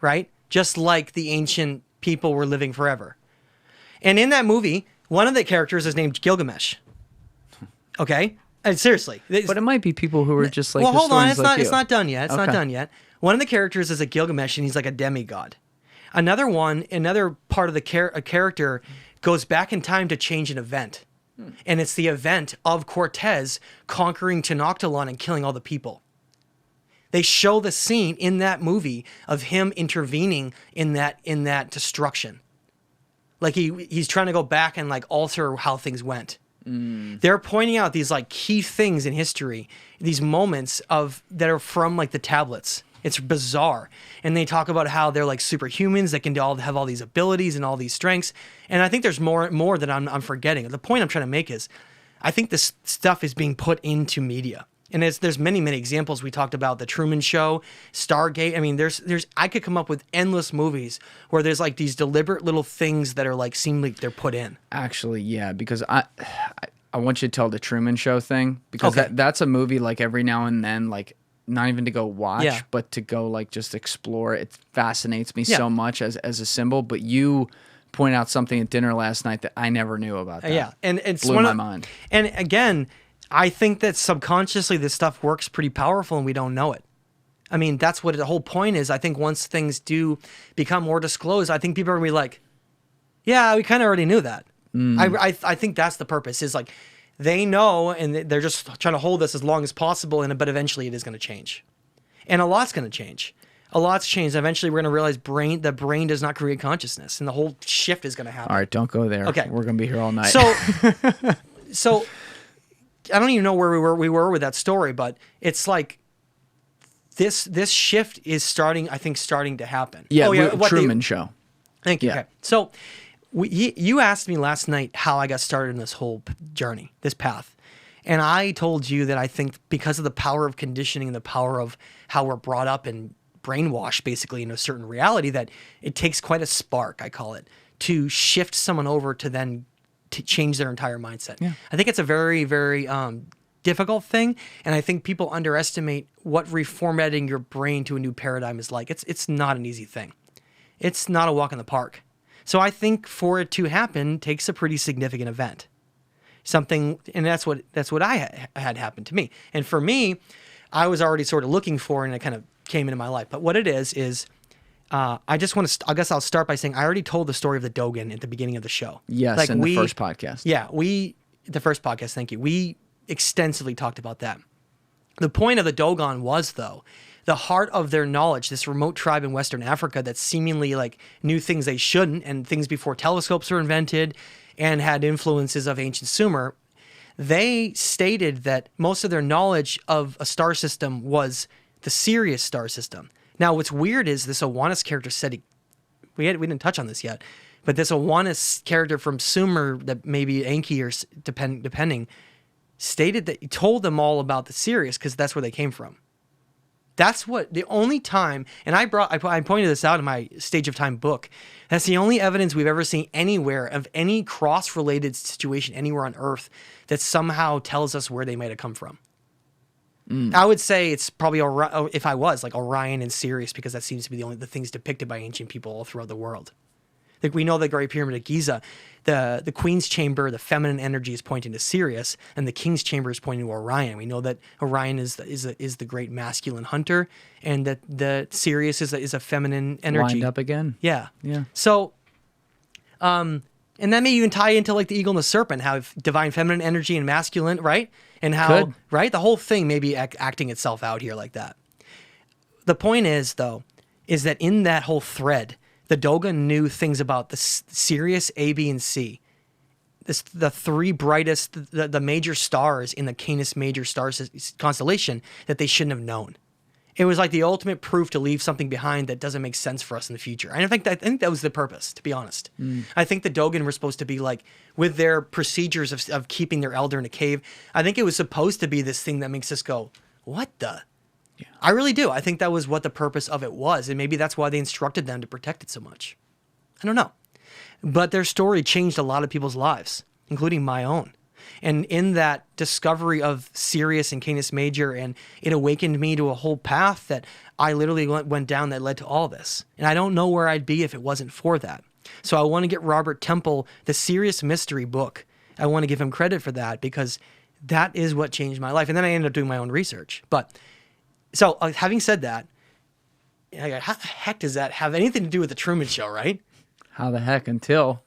right? Just like the ancient people were living forever. And in that movie, one of the characters is named Gilgamesh. Okay? And seriously. But it might be people who are just like... Well, hold on. It's like not done yet. It's not done yet. One of the characters is a Gilgamesh, and he's like a demigod. Another part of the character goes back in time to change an event. And it's the event of Cortez conquering Tenochtitlan and killing all the people. They show the scene in that movie of him intervening in that destruction. Like he's trying to go back and like alter how things went. They're pointing out these like key things in history, these moments that are from like the tablets. It's bizarre. And they talk about how they're like superhumans that can have all these abilities and all these strengths. And I think there's more that I'm forgetting. The point I'm trying to make is, I think this stuff is being put into media. And there's many, many examples. We talked about The Truman Show, Stargate. I mean, I could come up with endless movies where there's like these deliberate little things that are like seem like they're put in. Actually, yeah, because I want you to tell the Truman Show thing, because that's a movie like every now and then, like not even to go watch, but to go like just explore. It fascinates me so much as a symbol. But you point out something at dinner last night that I never knew about that. Yeah, and it's blew my mind. And again, I think that subconsciously this stuff works pretty powerful and we don't know it. I mean, that's what the whole point is. I think once things do become more disclosed, I think people are going to be like, yeah, we kind of already knew that. I think that's the purpose, is like they know and they're just trying to hold this as long as possible, but eventually it is going to change. And a lot's going to change. A lot's changed. Eventually we're going to realize the brain does not create consciousness, and the whole shift is going to happen. All right, don't go there. Okay. We're going to be here all night. So I don't even know where we were with that story, but it's like this shift is starting to happen. Yeah, Truman Show. Thank you. Yeah. Okay. So you asked me last night how I got started in this whole journey, this path. And I told you that I think because of the power of conditioning and the power of how we're brought up and brainwashed basically in a certain reality, that it takes quite a spark, I call it, to shift someone over to change their entire mindset. Yeah. I think it's a very, very difficult thing. And I think people underestimate what reformatting your brain to a new paradigm is like. It's not an easy thing. It's not a walk in the park. So I think for it to happen takes a pretty significant event. Something, and that's what I had happen to me. And for me, I was already sort of looking for, and it kind of came into my life. But what it is I just want to, I guess I'll start by saying I already told the story of the Dogon at the beginning of the show. Yes, like in the first podcast. Yeah, the first podcast, thank you. We extensively talked about that. The point of the Dogon was, though, the heart of their knowledge, this remote tribe in Western Africa that seemingly like knew things they shouldn't, and things before telescopes were invented, and had influences of ancient Sumer. They stated that most of their knowledge of a star system was the Sirius star system. Now, what's weird is this Owanis character said, we didn't touch on this yet, but this Owanis character from Sumer, that maybe Enki or depending, stated that he told them all about the Sirius because that's where they came from. That's what the only time, and I pointed this out in my Stage of Time book. That's the only evidence we've ever seen anywhere of any cross-related situation anywhere on Earth that somehow tells us where they might have come from. I would say it's probably, if I was, like Orion and Sirius, because that seems to be the things depicted by ancient people all throughout the world. Like we know the Great Pyramid of Giza, the Queen's Chamber, the feminine energy is pointing to Sirius, and the King's Chamber is pointing to Orion. We know that Orion is the great masculine hunter, and that the Sirius is a feminine energy. Lined up again. Yeah. Yeah. So, and that may even tie into like the eagle and the serpent, how divine feminine energy and masculine, right? And how, right? The whole thing may be acting itself out here like that. The point is, though, is that in that whole thread, the Dogon knew things about the Sirius, A, B, and C. The three brightest, the major stars in the Canis Major star constellation that they shouldn't have known. It was like the ultimate proof to leave something behind that doesn't make sense for us in the future. And I think that was the purpose, to be honest. I think the Dogon were supposed to be like, with their procedures of keeping their elder in a cave, I think it was supposed to be this thing that makes us go, what the? Yeah. I really do. I think that was what the purpose of it was. And maybe that's why they instructed them to protect it so much. I don't know. But their story changed a lot of people's lives, including my own. And in that discovery of Sirius and Canis Major, and it awakened me to a whole path that I literally went down that led to all this. And I don't know where I'd be if it wasn't for that. So I want to get Robert Temple the Sirius Mystery book. I want to give him credit for that because that is what changed my life. And then I ended up doing my own research. But so having said that, how the heck does that have anything to do with the Truman Show, right? How the heck until...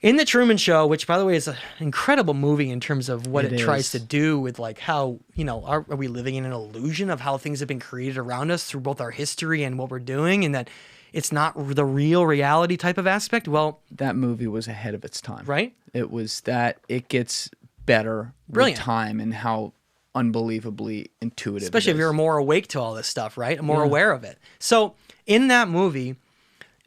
In the Truman Show, which by the way is an incredible movie in terms of what it tries to do with like how, are we living in an illusion of how things have been created around us through both our history and what we're doing, and that it's not the real reality type of aspect? Well, that movie was ahead of its time. Right? It was that it gets better with time and how unbelievably intuitive especially if you're more awake to all this stuff, right? More aware of it. So in that movie,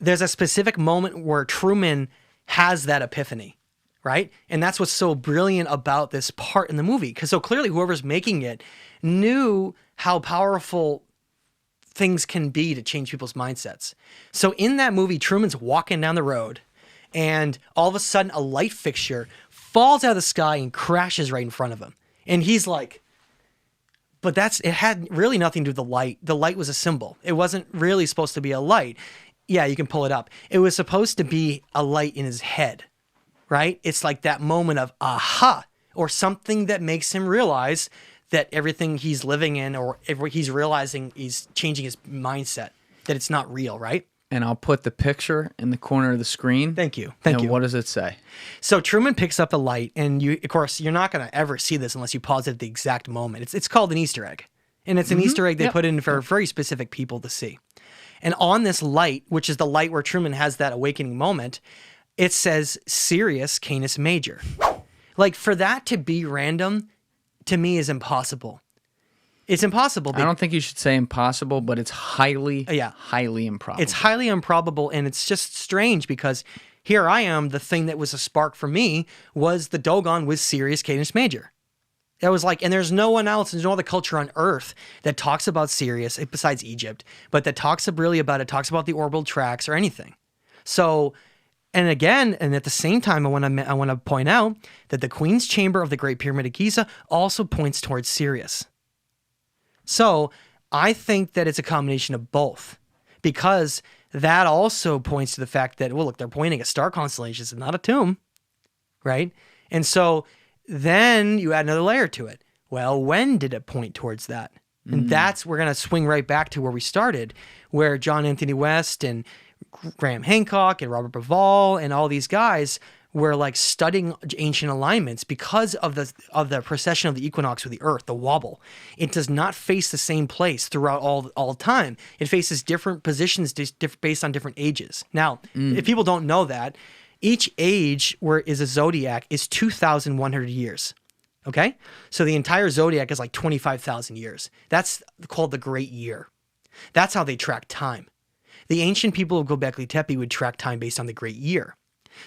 there's a specific moment where Truman has that epiphany, right? And that's what's so brilliant about this part in the movie. Because so clearly whoever's making it knew how powerful things can be to change people's mindsets. So in that movie, Truman's walking down the road and all of a sudden a light fixture falls out of the sky and crashes right in front of him. And he's like, but it had really nothing to do with the light. The light was a symbol. It wasn't really supposed to be a light. Yeah, you can pull it up. It was supposed to be a light in his head, right? It's like that moment of aha, or something that makes him realize that everything he's living in, or he's realizing he's changing his mindset, that it's not real, right? And I'll put the picture in the corner of the screen. Thank you. And what does it say? So Truman picks up the light, and of course, you're not going to ever see this unless you pause it at the exact moment. It's called an Easter egg. And it's an Easter egg they put in for very specific people to see. And on this light, which is the light where Truman has that awakening moment, it says Sirius Canis Major. Like, for that to be random, to me, is impossible. It's impossible. I don't think you should say impossible, but it's highly improbable. It's highly improbable, and it's just strange because here I am, the thing that was a spark for me was the Dogon with Sirius Canis Major. That was like, and there's no one else, there's no other culture on Earth that talks about Sirius, besides Egypt, but that talks really about it, talks about the orbital tracks or anything. So, and again, and at the same time, I want to point out that the Queen's Chamber of the Great Pyramid of Giza also points towards Sirius. So I think that it's a combination of both, because that also points to the fact that, well, look, they're pointing at star constellations and not a tomb, right? And so then you add another layer to it. Well, when did it point towards that? And we're going to swing right back to where we started, where John Anthony West and Graham Hancock and Robert Bauval and all these guys were like studying ancient alignments because of the precession of the equinox with the Earth, the wobble. It does not face the same place throughout all time. It faces different positions based on different ages. Now, if people don't know that, each age where is a zodiac is 2,100 years. Okay? So the entire zodiac is like 25,000 years. That's called the Great Year. That's how they track time. The ancient people of Göbekli Tepe would track time based on the Great Year.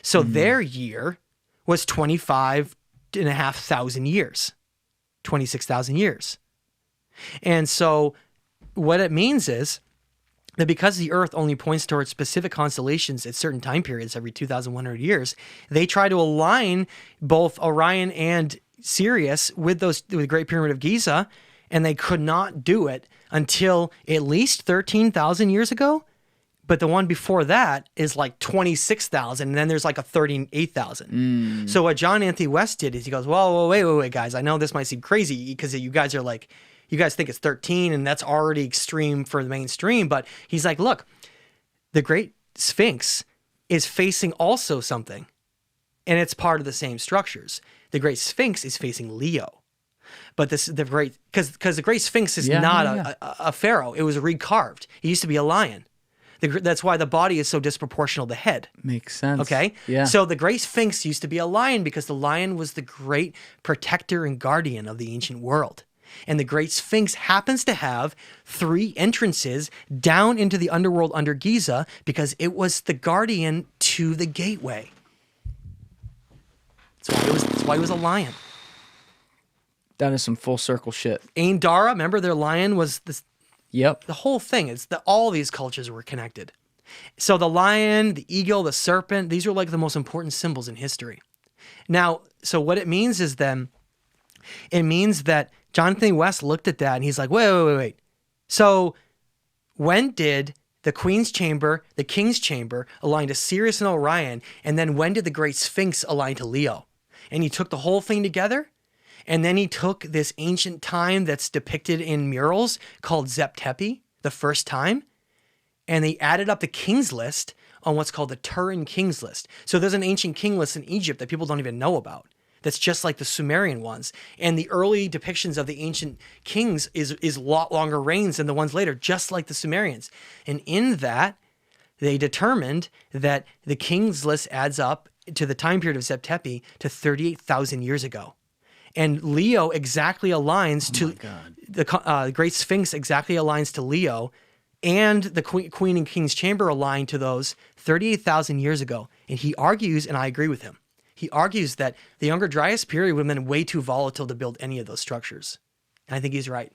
So their year was 25,500 years, 26,000 years. And so what it means is that because the Earth only points towards specific constellations at certain time periods every 2,100 years, they try to align both Orion and Sirius with the Great Pyramid of Giza, and they could not do it until at least 13,000 years ago. But the one before that is like 26,000, and then there's like a 38,000. So what John Anthony West did is he goes, well, wait, guys. I know this might seem crazy because you guys think it's 13, and that's already extreme for the mainstream. But he's like, look, the Great Sphinx is facing also something, and it's part of the same structures. The Great Sphinx is facing Leo. But because the Great Sphinx is not a pharaoh. It was recarved. It used to be a lion. That's why the body is so disproportional to the head. Makes sense. Okay? Yeah. So the Great Sphinx used to be a lion because the lion was the great protector and guardian of the ancient world. And the Great Sphinx happens to have 3 entrances down into the underworld under Giza because it was the guardian to the gateway. That's why it was a lion. That is some full circle shit. Dara, remember their lion was this. Yep. The whole thing is that all these cultures were connected. So the lion, the eagle, the serpent, these are like the most important symbols in history. Now, so what it means is then, it means that Jonathan West looked at that and he's like, wait. So when did the Queen's Chamber, the King's Chamber align to Sirius and Orion? And then when did the Great Sphinx align to Leo? And he took the whole thing together. And then he took this ancient time that's depicted in murals called Zep Tepe, the first time, and they added up the king's list on what's called the Turin King's List. So there's an ancient king list in Egypt that people don't even know about. That's just like the Sumerian ones. And the early depictions of the ancient kings is a lot longer reigns than the ones later, just like the Sumerians. And in that, they determined that the king's list adds up to the time period of Zep Tepe to 38,000 years ago. And Leo exactly aligns to the Great Sphinx exactly aligns to Leo, and the Queen and King's Chamber align to those 38,000 years ago. And he argues, and I agree with him, he argues that the Younger Dryas period would have been way too volatile to build any of those structures. And I think he's right.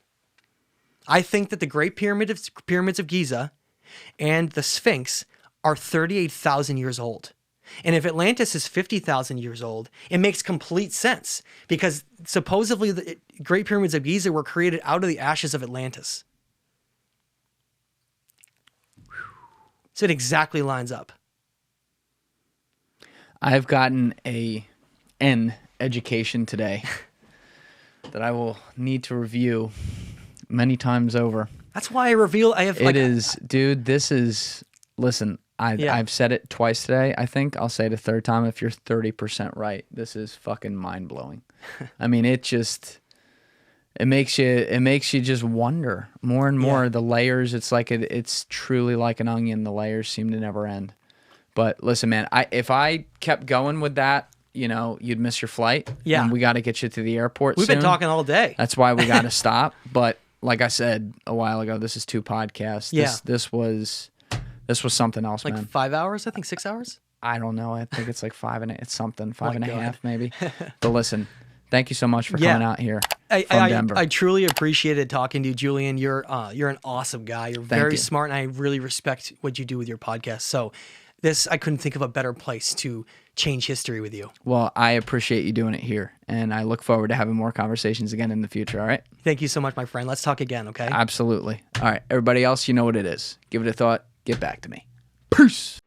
I think that the Great Pyramids of Giza and the Sphinx are 38,000 years old. And if Atlantis is 50,000 years old, it makes complete sense because supposedly the Great Pyramids of Giza were created out of the ashes of Atlantis. So it exactly lines up. I've gotten an education today that I will need to review many times over. That's why I have. It is, dude. This is. Listen, I've said it twice today. I think I'll say it a third time. If you're 30% right, this is fucking mind blowing. I mean, it makes you just wonder more and more. The layers. It's like it's truly like an onion. The layers seem to never end. But listen, man, if I kept going with that, you'd miss your flight. Yeah, and we got to get you to the airport. We've been talking all day. That's why we got to stop. But like I said a while ago, this is 2 podcasts. Yeah. This was something else, like man. 5 hours, I think 6 hours. I don't know. I think it's like 5 and it's something 5.5 maybe. But listen, thank you so much for coming out here from Denver. I truly appreciated talking to you, Julian. You're an awesome guy. You're very smart, and I really respect what you do with your podcast. So I couldn't think of a better place to change history with you. Well, I appreciate you doing it here, and I look forward to having more conversations again in the future, all right? Thank you so much, my friend. Let's talk again, okay? Absolutely. All right, everybody else, you know what it is. Give it a thought. Get back to me. Peace.